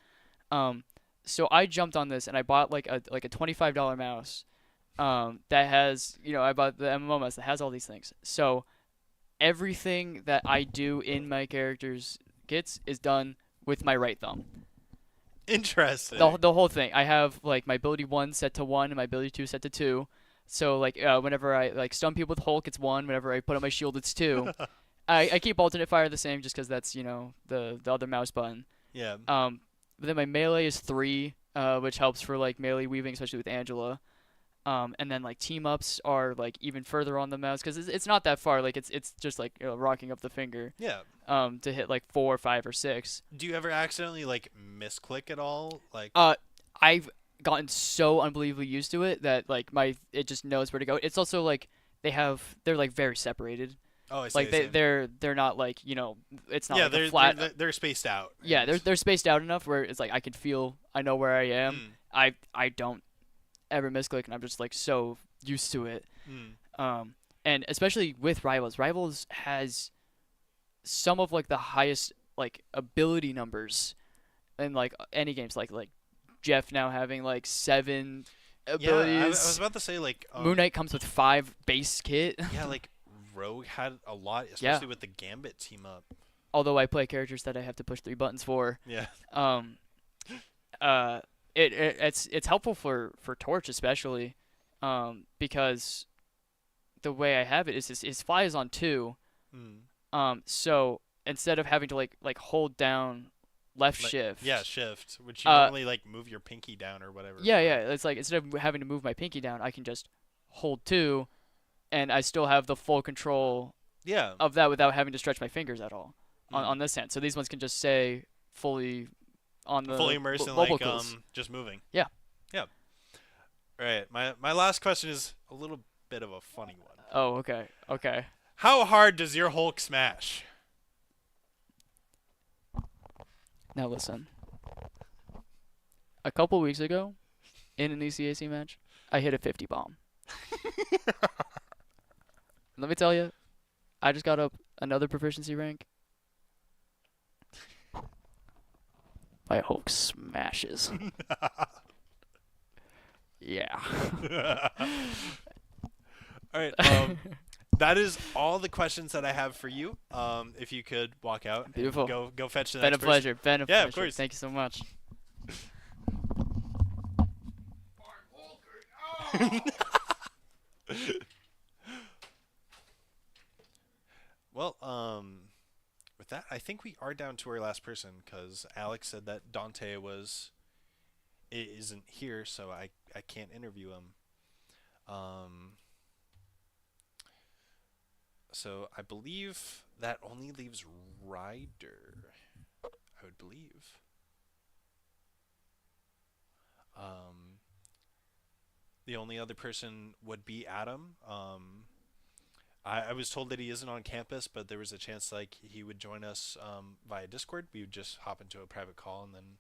F: So I jumped on this and I bought like a $25 mouse. That has I bought the MMO mouse that has all these things. So everything that I do in my character's kits is done with my right thumb.
B: Interesting.
F: The whole thing. I have like my ability 1 set to 1 and my ability 2 set to 2. So like whenever I like stun people with Hulk, it's 1. Whenever I put on my shield, it's 2. I keep alternate fire the same just because that's the other mouse button.
B: Yeah.
F: But then my melee is 3, which helps for like melee weaving, especially with Angela. And then like team ups are like even further on the mouse because it's not that far. Like it's just like rocking up the finger.
B: Yeah.
F: To hit like 4, 5, or 6.
B: Do you ever accidentally like misclick at all? Like
F: I've gotten so unbelievably used to it that like it just knows where to go. It's also like they're like very separated.
B: oh, I see.
F: Like
B: I see.
F: they're not like it's not
B: yeah,
F: like a
B: they're,
F: flat.
B: they're spaced out.
F: Yeah,
B: and-
F: they're spaced out enough where it's like I can feel I know where I am.
B: Mm,
F: I don't ever misclick and I'm just like so used to it.
B: mm.
F: And especially with Rivals. Rivals has some of like the highest like ability numbers in like any games like Jeff now having like 7 abilities.
B: Yeah, I was about to say like
F: Moon Knight comes with 5 base kit.
B: yeah, like Rogue had a lot,
F: Yeah.
B: especially with the Gambit team up.
F: Although I play characters that I have to push 3 buttons for.
B: Yeah.
F: It's helpful for Torch especially, because the way I have it is his fly is on 2.
B: Mm.
F: So instead of having to like hold down left
B: Like-
F: shift.
B: Yeah, shift, which you
F: Uh,
B: normally like move your pinky down or whatever.
F: Yeah, yeah. It's like instead of having to move my pinky down, I can just hold 2, and I still have the full control
B: Yeah.
F: of that without having to stretch my fingers at all
B: Mm.
F: on this hand. So these ones can just stay fully on the
B: Fully immersed in
F: mobile
B: like
F: tools.
B: just moving.
F: Yeah.
B: Yeah. All right. My last question is a little bit of a funny one.
F: Oh, okay, okay.
B: How hard does your Hulk smash?
F: Now listen. A couple weeks ago, in an ECAC match, I hit a 50 bomb. Let me tell you, I just got up another proficiency rank. My Hulk smashes. Yeah.
B: All right. That is all the questions that I have for you. If you could walk out and
F: Beautiful.
B: go fetch the
F: Been a
B: next person.
F: pleasure. Been a
B: Yeah,
F: pleasure.
B: of course.
F: Thank you so much.
B: Well, with that, I think we are down to our last person because Alex said that Dante isn't here, so I can't interview him. So I believe that only leaves Ryder. I would believe. The only other person would be Adam. I was told that he isn't on campus, but there was a chance like he would join us via Discord. We would just hop into a private call and then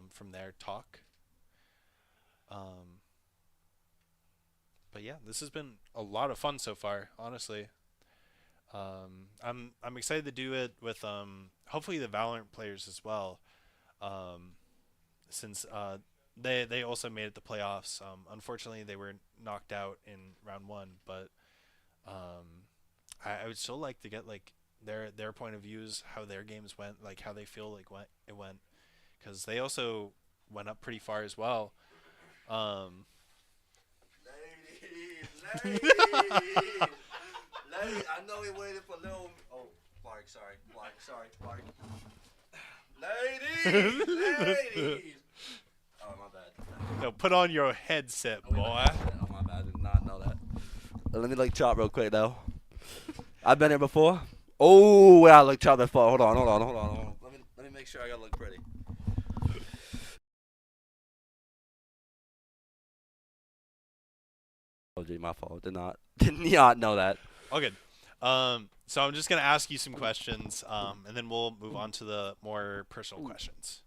B: from there talk. But yeah, this has been a lot of fun so far, honestly. I'm excited to do it with hopefully the Valorant players as well, since they also made it the playoffs. Unfortunately, they were knocked out in round 1, but I would still like to get like their point of views, how their games went, like how they feel like it went, because they also went up pretty far as well.
G: Ladies, I know we waited for little. Oh, Mark, sorry, Mark. Ladies. Oh, my bad.
B: No, put on your headset, boy.
G: Oh, my bad. I did not know that. Let me look chop real quick, though. I've been here before. Oh, I look chop before. Hold on. Let me make sure I gotta look pretty. Oh, gee, my fault. Did not know that.
B: All good. So I'm just gonna ask you some questions, and then we'll move on to the more personal questions.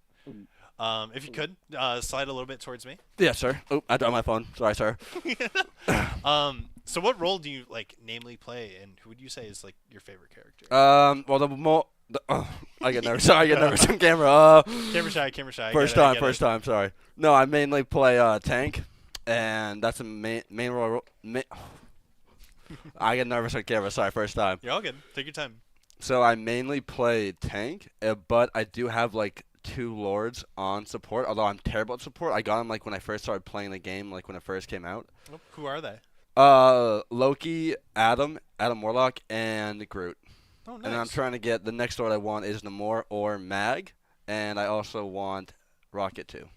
B: If you could slide a little bit towards me.
G: Yeah, sir. Oh, I dropped my phone. Sorry, sir.
B: So what role do you like namely play, and who would you say is like your favorite character?
G: Well, I get nervous. Sorry, I get nervous on camera.
B: Camera shy.
G: First time. Sorry. No, I mainly play tank, and that's a main role. I get nervous on camera. Sorry, first time.
B: You're all good. Take your time.
G: So I mainly play tank, but I do have like 2 lords on support. Although I'm terrible at support. I got them like when I first started playing the game, like when it first came out.
B: Oh, who are they?
G: Loki, Adam Warlock, and Groot.
B: Oh, nice.
G: And then I'm trying to get the next lord I want is Namor or Mag, and I also want Rocket too.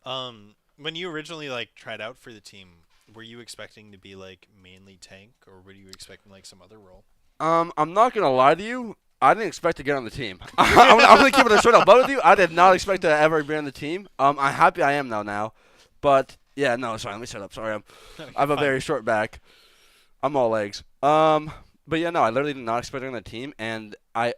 B: When you originally like tried out for the team, were you expecting to be like mainly tank, or were you expecting like some other role?
G: I'm not gonna lie to you. I didn't expect to get on the team. I'm gonna keep it straight up with you. I did not expect to ever be on the team. I'm happy I am now. But yeah, no, sorry. Let me shut up. Sorry, I have a very short back. I'm all legs. But yeah, no, I literally did not expect to get on the team. And I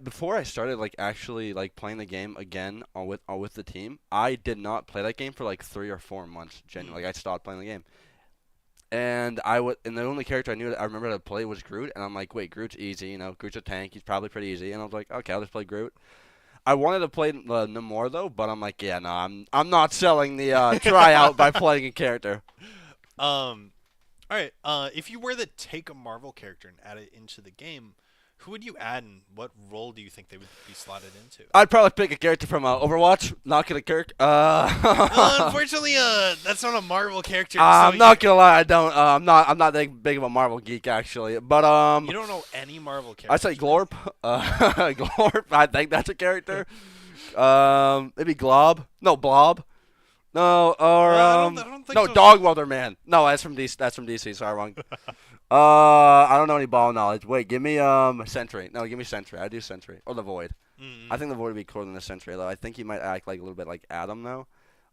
G: before I started like actually like playing the game again with the team, I did not play that game for like 3 or 4 months. Genuinely, like I stopped playing the game. And the only character I remember to play was Groot, and I'm like, wait, Groot's easy, Groot's a tank, he's probably pretty easy, and I was like, okay, I'll just play Groot. I wanted to play Namor though, but I'm like, yeah, no, I'm not selling the tryout by playing a character.
B: All right. If you were to take a Marvel character and add it into the game, who would you add, and what role do you think they would be slotted into?
G: I'd probably pick a character from Overwatch. Not gonna Kirk.
B: Unfortunately, that's not a Marvel character.
G: I'm not gonna lie. I don't. I'm not that big of a Marvel geek actually. But
B: you don't know any Marvel characters.
G: I'd say Glorp. Glorp. I think that's a character. Maybe Glob. No, Blob. No, or
B: I don't think
G: no,
B: so.
G: Dog Welder Man. No, that's from DC. That's from DC. Sorry, wrong. I don't know any ball knowledge. Wait, give me Sentry. No, give me Sentry. I do Sentry or the Void. I think the Void would be cooler than the Sentry, though. I think he might act like a little bit like Adam, though.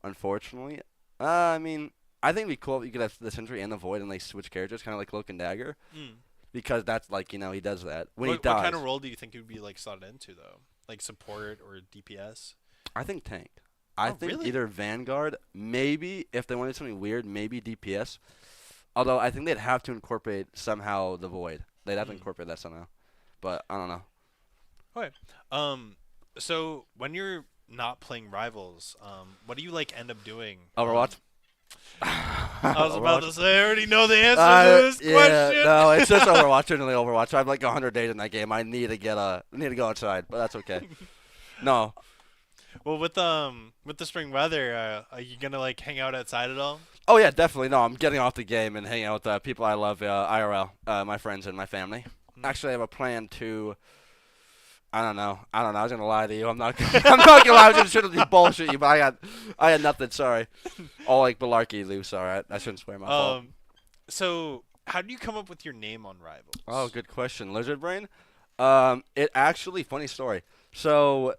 G: Unfortunately, I mean, I think it'd be cool if you could have the Sentry and the Void and they switch characters, kind of like Cloak and Dagger, because that's like he does that when he dies.
B: What kind of role do you think he would be like slotted into though? Like support or DPS?
G: I think tank. I think
B: really?
G: either Vanguard, maybe if they wanted something weird, maybe DPS. Although I think they'd have to incorporate somehow the Void. They'd have to incorporate that somehow. But I don't know.
B: So when you're not playing Rivals, what do you like end up doing?
G: Overwatch.
B: I was about to say, I already know the answer to this question.
G: No, it's just Overwatch. Generally Overwatch. I have like 100 days in that game. I need to go outside, but that's okay. No.
B: Well, with the spring weather, are you gonna like hang out outside at all?
G: Oh yeah, definitely. No, I'm getting off the game and hanging out with people I love, IRL, my friends and my family. Actually, I have a plan to. I don't know. I was gonna lie to you. I'm not. I'm not gonna lie. I was just gonna bullshit you, but I had nothing. Sorry. All like Balarky loose. All right. I shouldn't swear. My fault.
B: So how do you come up with your name on Rivals?
G: Oh, good question. Lizard Brain. It actually funny story. So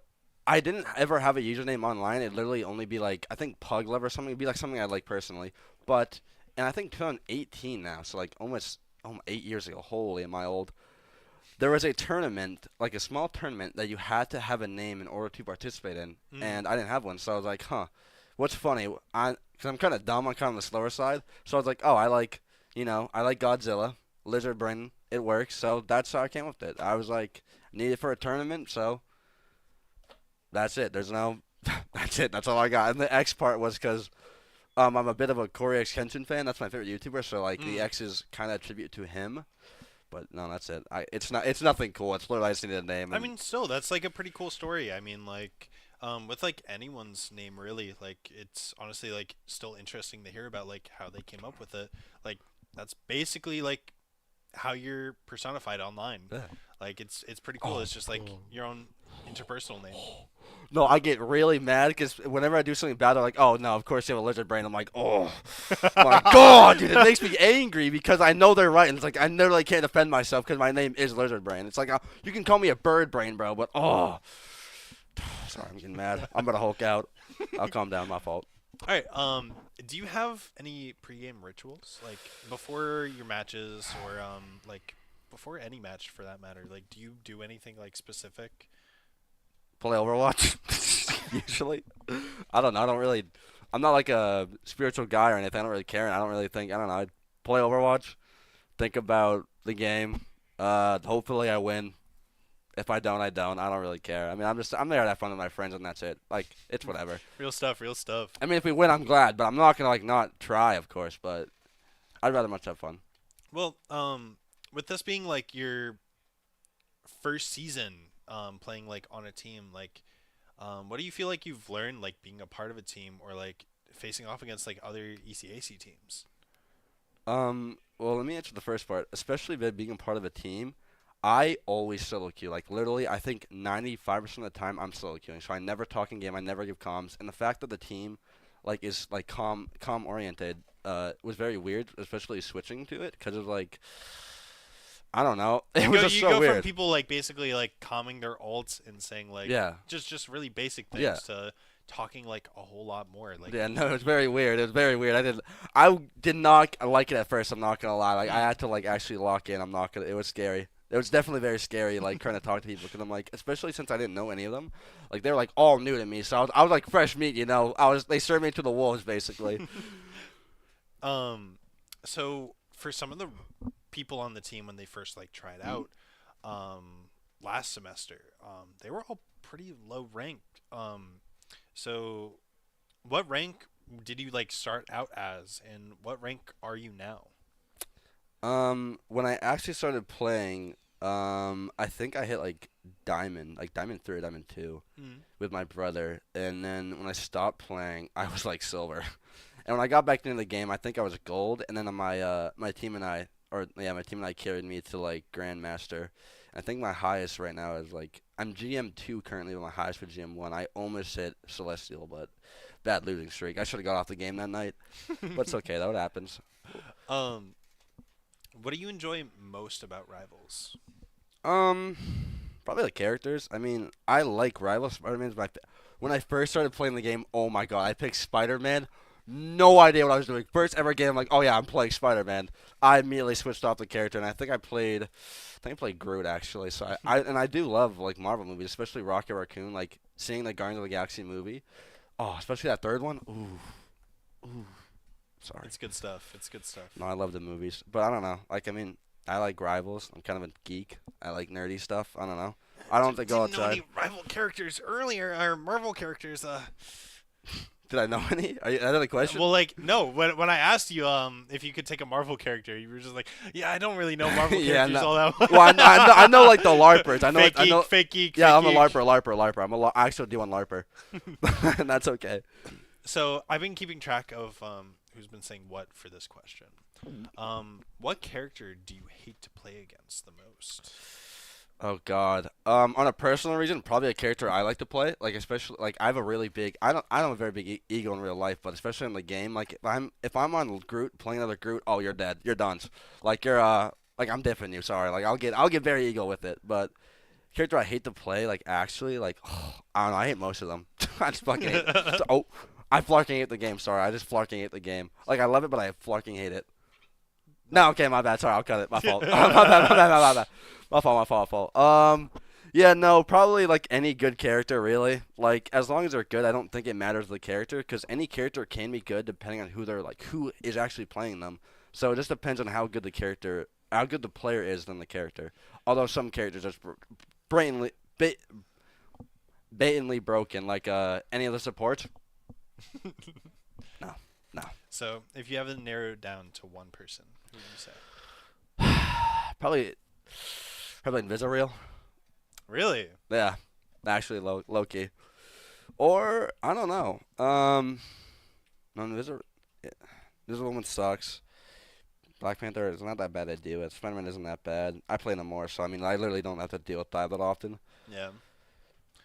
G: I didn't ever have a username online. It'd literally only be like I think Pug Love or something. It'd be like something I like personally. But and I think 2018 now. So like almost 8 years ago. Holy, am I old? There was a tournament, like a small tournament, that you had to have a name in order to participate in, and I didn't have one, so I was like, huh. What's funny, because I'm kind of dumb, I'm kind of on the slower side, so I was like, oh, I like Godzilla, Lizard Brain, it works, so that's how I came up with it. I was like, need it for a tournament, so that's it. That's it, that's all I got. And the X part was because I'm a bit of a Corey X Kenshin fan, that's my favorite YouTuber, so like the X is kind of a tribute to him. But no, that's it. It's nothing cool. It's literally I just needed a name.
B: I mean, still, that's like a pretty cool story. I mean, like, with like anyone's name, really, like, it's honestly like still interesting to hear about like how they came up with it. Like, that's basically like how you're personified online.
G: Yeah.
B: Like, it's pretty cool. It's just like your own interpersonal name.
G: No, I get really mad because whenever I do something bad, they're like, "Oh no, of course you have a lizard brain." I'm like, "Oh my god, dude!" It makes me angry because I know they're right, and it's like I literally can't defend myself because my name is Lizard Brain. It's like you can call me a bird brain, bro, but sorry, I'm getting mad. I'm gonna Hulk out. I'll calm down. My fault.
B: All right. Do you have any pregame rituals like before your matches or like before any match for that matter? Like, do you do anything like specific?
G: Play Overwatch. Usually, I don't know. I'm not like a spiritual guy or anything. I don't really care. And I don't really think. I don't know. I play Overwatch. Think about the game. Hopefully I win. If I don't, I don't. I don't really care. I mean, I'm there to have fun with my friends, and that's it. Like, it's whatever.
B: Real stuff. Real stuff.
G: I mean, if we win, I'm glad, but I'm not gonna like not try, of course. But I'd rather much have fun.
B: Well, with this being like your first season, playing like on a team, like, what do you feel like you've learned, like being a part of a team or like facing off against like other ECAC teams?
G: Well, let me answer the first part. Especially being a part of a team, I always solo queue. Like literally, I think 95% of the time I'm solo queuing. So I never talk in game. I never give comms. And the fact that the team, like, is like calm oriented, was very weird. Especially switching to it because it was like. I don't know. It was just so
B: you go
G: weird.
B: from people like basically like calming their ults and saying like just really basic things to talking like a whole lot more. Like
G: yeah, no, it was very weird. It was very weird. I did not like it at first. I'm not gonna lie. Like I had to like actually lock in. I'm not gonna. It was scary. It was definitely very scary. Like trying to talk to people because I'm like, especially since I didn't know any of them. Like they were like all new to me. So I was like fresh meat. You know, they served me to the wolves basically.
B: So for some of the people on the team when they first like tried out last semester, they were all pretty low ranked. So what rank did you like start out as, and what rank are you now?
G: When I actually started playing, I think I hit like Diamond 3 or Diamond 2 with my brother, and then when I stopped playing, I was like Silver. And when I got back into the game, I think I was Gold, and then my team and I carried me to like Grandmaster. I think my highest right now is like I'm GM2 currently, but my highest for GM1. I almost hit Celestial, but bad losing streak. I should have got off the game that night, but it's okay. That what happens.
B: What do you enjoy most about Rivals?
G: Probably the characters. I mean, I like Rivals. Spider-Man's when I first started playing the game, oh my god, I picked Spider-Man. No idea what I was doing. First ever game, I'm like, oh yeah, I'm playing Spider-Man. I immediately switched off the character, and I think I played Groot actually. So I do love like Marvel movies, especially Rocket Raccoon. Like seeing the Guardians of the Galaxy movie. Oh, especially that third one. Ooh. Sorry.
B: It's good stuff. It's good stuff.
G: No, I love the movies, but I don't know. Like I mean, I like Rivals. I'm kind of a geek. I like nerdy stuff. I don't know. I don't think go
B: Didn't know
G: outside.
B: any rival characters earlier, or Marvel characters.
G: Did I know any? Are you, another question?
B: Well, like no. When I asked you if you could take a Marvel character, you were just like, yeah, I don't really know Marvel
G: Yeah,
B: characters
G: no.
B: all that much.
G: Well, I know like the LARPers. I know.
B: Fake
G: I know.
B: geek, fake geek.
G: Yeah,
B: fake
G: I'm a
B: geek.
G: LARper. I actually do one LARper, and that's okay.
B: So I've been keeping track of who's been saying what for this question. What character do you hate to play against the most?
G: Oh God. On a personal reason, probably a character I like to play. Like especially like I have a really big. I don't have a very big ego in real life, but especially in the game, like if I'm on Groot playing another Groot, oh you're dead. You're done. Like you're like I'm different you. Sorry. Like I'll get very ego with it, but. Character I hate to play, like actually, like I don't know, I hate most of them. I just fucking hate. I fucking hate the game. Sorry, I just fucking hate the game. Like I love it, but I fucking hate it. No, okay, my bad. Sorry, I'll cut it. My fault. My bad. My fault. Yeah, no, probably like any good character, really. Like as long as they're good, I don't think it matters the character, because any character can be good depending on who is actually playing them. So it just depends on how good the player is than the character. Although some characters are blatantly broken, like any of the supports. No.
B: So if you have it narrowed down to one person, who would you say?
G: Probably Invisireal.
B: Really?
G: Yeah, actually low key. Or I don't know. No, Invisible Woman sucks. Black Panther is not that bad to deal with. Spider-Man isn't that bad. I play them more, so I mean, I literally don't have to deal with that often.
B: Yeah.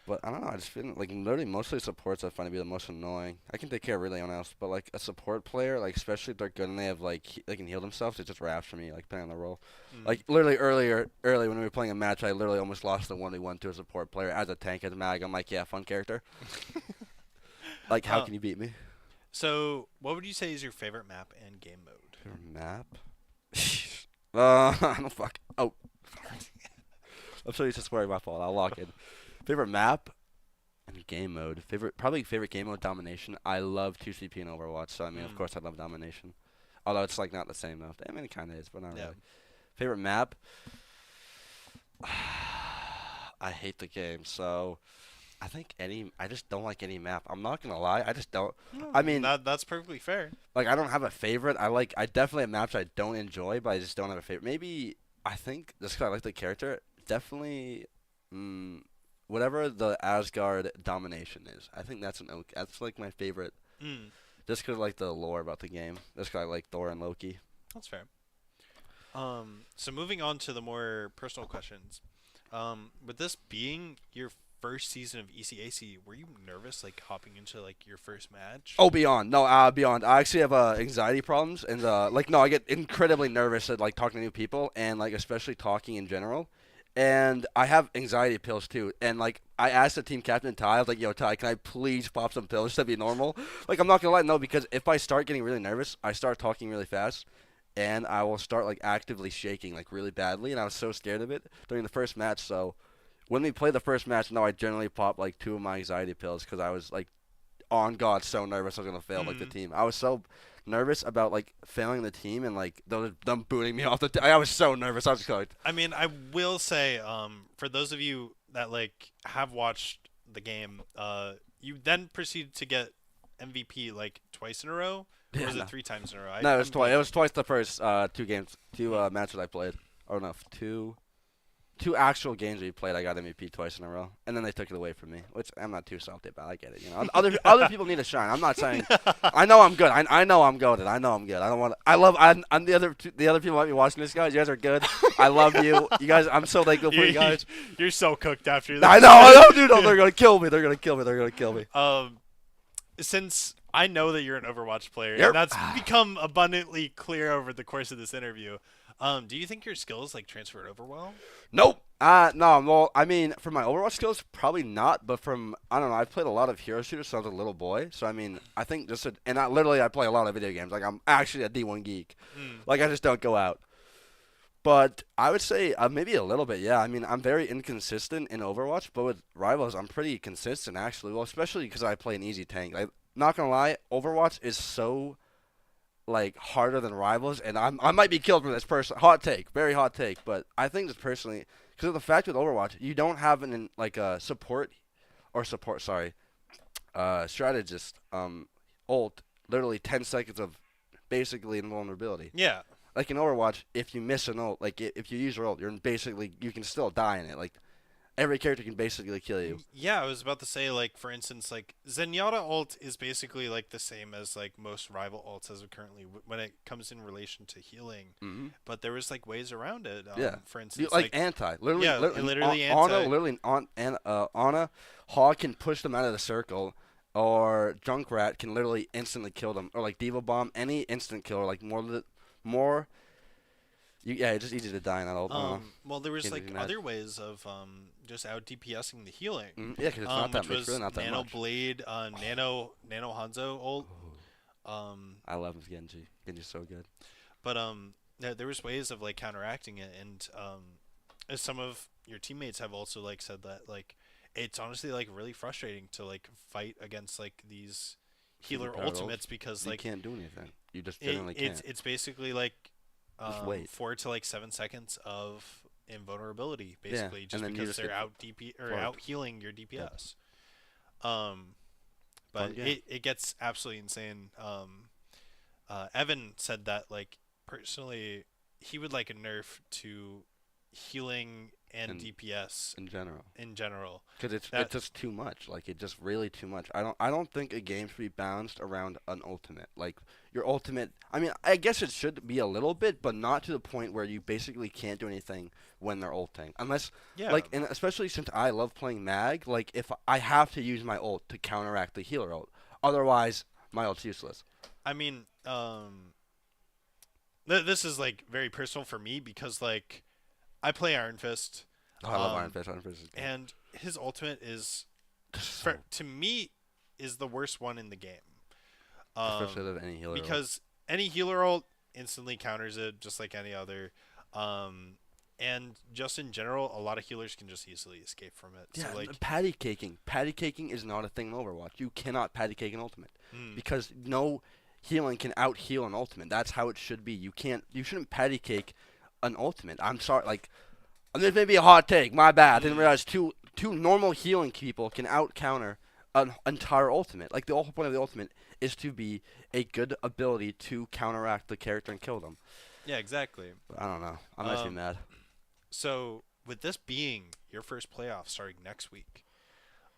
G: But I don't know. I just feel like literally mostly supports I find to be the most annoying. I can take care of really anyone else, but like a support player, like especially if they're good and they have they can heal themselves, it just raps for me. Like depending on the role. Like literally early when we were playing a match, I literally almost lost the 1v1 to a support player as a tank as a mag. I'm like, yeah, fun character. Like how can you beat me?
B: So what would you say is your favorite map and game mode?
G: Map? I don't fuck. Oh. I'm so used to swearing, my fault. I'll lock in. Favorite map and game mode. Probably favorite game mode, Domination. I love 2CP and Overwatch, so I mean, of course I love Domination. Although it's like not the same though. I mean, it kind of is, but not really. Favorite map? I hate the game, so I think I just don't like any map. I'm not gonna lie, I just don't. I mean,
B: that's perfectly fair.
G: like I don't have a favorite. I definitely have maps I don't enjoy, but I just don't have a favorite. Maybe I think just 'cause I like the character, definitely whatever the Asgard Domination is. I think that's that's like my favorite. Just 'cause I like the lore about the game. Just 'cause I like Thor and Loki.
B: That's fair. So moving on to the more personal questions. With this being your first season of ECAC, were you nervous like hopping into like your first match?
G: Oh, beyond. No, beyond. I actually have anxiety problems, and no, I get incredibly nervous at like talking to new people, and like especially talking in general. And I have anxiety pills too. And like I asked the team captain Ty, I was like, "Yo, Ty, can I please pop some pills to be normal?" Like I'm not gonna lie, no, because if I start getting really nervous, I start talking really fast, and I will start like actively shaking like really badly. And I was so scared of it during the first match. So when we play the first match, no, I generally pop like 2 of my anxiety pills because I was like, on God, so nervous I was gonna fail like the team. I was so nervous about like failing the team and like them booting me off the I was so nervous. I was like,
B: I mean, I will say, for those of you that like have watched the game, you then proceeded to get MVP like twice in a row, or was it 3 times in a row?
G: No, it was twice. It was twice the first 2 matches I played. Oh no, two actual games we played, I got MVP twice in a row, and then they took it away from me, which I'm not too salty about. I get it, you know. Other people need to shine. I'm not saying. I know I'm good. I know I'm goated. I know I'm good. I don't want. I'm the other people might be watching this, guys. You guys are good. I love you. You guys. I'm so thankful for you guys.
B: You're so cooked after that.
G: I know, dude. No, they're gonna kill me. They're gonna kill me.
B: Since I know that you're an Overwatch player,
G: Yep.
B: and that's become abundantly clear over the course of this interview. Do you think your skills like transferred over well?
G: Nope. No. Well, I mean, from my Overwatch skills, probably not. But from I don't know. I've played a lot of hero shooters since I was a little boy. So I mean, I think I play a lot of video games. Like I'm actually a D1 geek. Like I just don't go out. But I would say maybe a little bit. Yeah. I mean, I'm very inconsistent in Overwatch, but with Rivals, I'm pretty consistent actually. Well, especially because I play an easy tank. Like, not gonna lie, Overwatch is so like harder than rivals, and I might be killed for this person. Hot take, very hot take, but I think just personally, because of the fact with Overwatch, you don't have like a strategist ult literally 10 seconds of basically invulnerability.
B: Yeah.
G: Like in Overwatch, if you miss an ult, like if you use your ult, you can still die in it. Like every character can basically kill you.
B: Yeah, I was about to say, like, for instance, like, Zenyatta ult is basically, like, the same as, like, most rival ults as of currently when it comes in relation to healing.
G: Mm-hmm.
B: But there was, like, ways around it.
G: Yeah.
B: For instance,
G: Like anti, literally,
B: yeah, literally anti.
G: Ana, literally Ana, Hog can push them out of the circle, or Junkrat can literally instantly kill them, or like Diva Bomb, any instant killer, like it's just easy to die in that ult.
B: Well, there was,
G: Can't
B: like,
G: do that.
B: other ways of just out DPSing the healing.
G: Yeah, because it's not that
B: which
G: much.
B: was
G: Really not that
B: Nano
G: much.
B: Blade, Nano Hanzo ult.
G: I love Genji. Genji's so good.
B: But there was ways of like counteracting it, and as some of your teammates have also like said that like it's honestly like really frustrating to like fight against like these healer
G: Superpowered
B: ultimates
G: ults.
B: because
G: You
B: like
G: can't do anything. You just generally
B: it's
G: can't.
B: it's basically like
G: Just wait.
B: 4 to like 7 seconds of invulnerability basically
G: and
B: just
G: then you
B: because
G: just
B: they're
G: get
B: out DP or
G: farmed.
B: out healing your DPS. But
G: Fun game.
B: it gets absolutely insane. Evan said that like personally he would like a nerf to healing and DPS
G: in general.
B: in general.
G: Because it's
B: That-
G: just too much. Like it's just really too much. I don't think a game should be balanced around an ultimate. Like your ultimate. I mean, I guess it should be a little bit, but not to the point where you basically can't do anything when they're ulting. Unless
B: Yeah.
G: like, and especially since I love playing Mag. Like if I have to use my ult to counteract the healer ult, otherwise my ult's useless.
B: I mean, this is like very personal for me because like I play Iron Fist.
G: Oh, I love Iron Fist. Iron Fist is good.
B: And his ultimate is,
G: So-
B: to me, is the worst one in the game.
G: especially of any healer ult.
B: Because any healer ult instantly counters it just like any other. And just in general, a lot of healers can just easily escape from it.
G: Yeah,
B: So like,
G: patty caking. Patty caking is not a thing in Overwatch. You cannot patty cake an ultimate
B: mm,
G: because no healing can out heal an ultimate. That's how it should be. You shouldn't patty cake an ultimate. I'm sorry. Like, this may be a hot take. My bad. I didn't realize two normal healing people can out counter an entire ultimate. Like the whole point of the ultimate is to be a good ability to counteract the character and kill them.
B: yeah, exactly.
G: But I don't know. I might be mad.
B: So with this being your first playoff starting next week,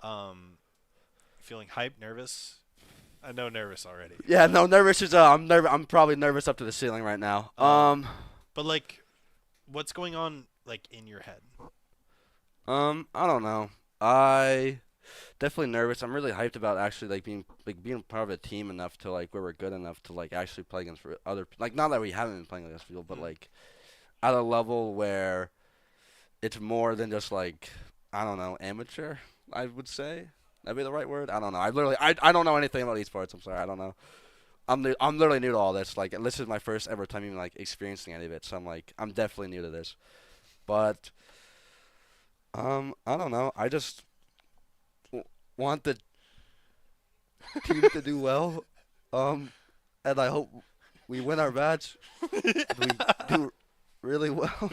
B: feeling hyped, nervous? I know nervous already.
G: Yeah, no, nervous is I'm probably nervous up to the ceiling right now.
B: But like, what's going on like in your head?
G: I don't know. I definitely nervous. I'm really hyped about actually being part of a team enough to like where we're good enough to like actually play against other like not that we haven't been playing against people, but like at a level where it's more than just like I don't know amateur. I would say that'd be the right word. I don't know. I don't know anything about esports. I'm sorry. I don't know. I'm literally new to all this. Like, and this is my first ever time even like experiencing any of it. So I'm definitely new to this. But I don't know. I just want the team to do well. And I hope we win our match. We do really well.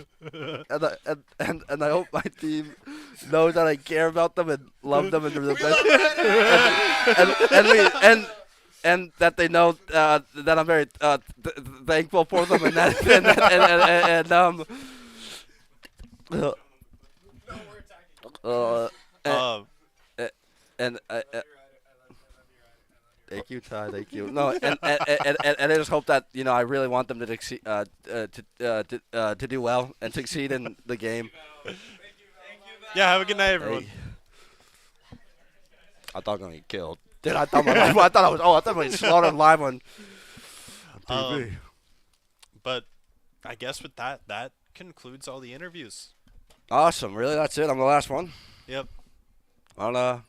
G: And I hope my team knows that I care about them and love them and they're the best. And that they know that I'm very thankful for them and that and thank you, Ty. Thank you. No, and I just hope that I really want them to succeed, to do well and succeed in the game.
B: Yeah, have a good night, everyone.
G: Hey. I thought I was gonna get killed. Dude, I thought I was slaughtered live on TV.
B: But I guess with that concludes all the interviews.
G: Awesome. Really, that's it. I'm the last one.
B: Yep.
G: Well,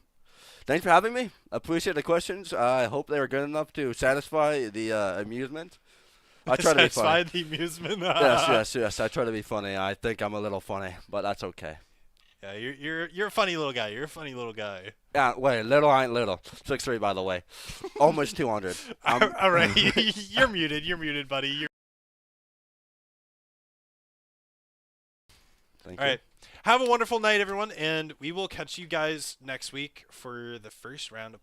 G: thanks for having me. I appreciate the questions. I hope they were good enough to satisfy the amusement. I try to be funny.
B: Satisfy the amusement.
G: Yes. I try to be funny. I think I'm a little funny, but that's okay.
B: Yeah, you're a funny little guy. You're a funny little guy.
G: Yeah, wait, little I ain't little. 6'3", by the way. Almost 200.
B: All right, you're muted. You're muted, buddy.
G: Thank
B: All
G: you.
B: right. Have a wonderful night, everyone, and we will catch you guys next week for the first round of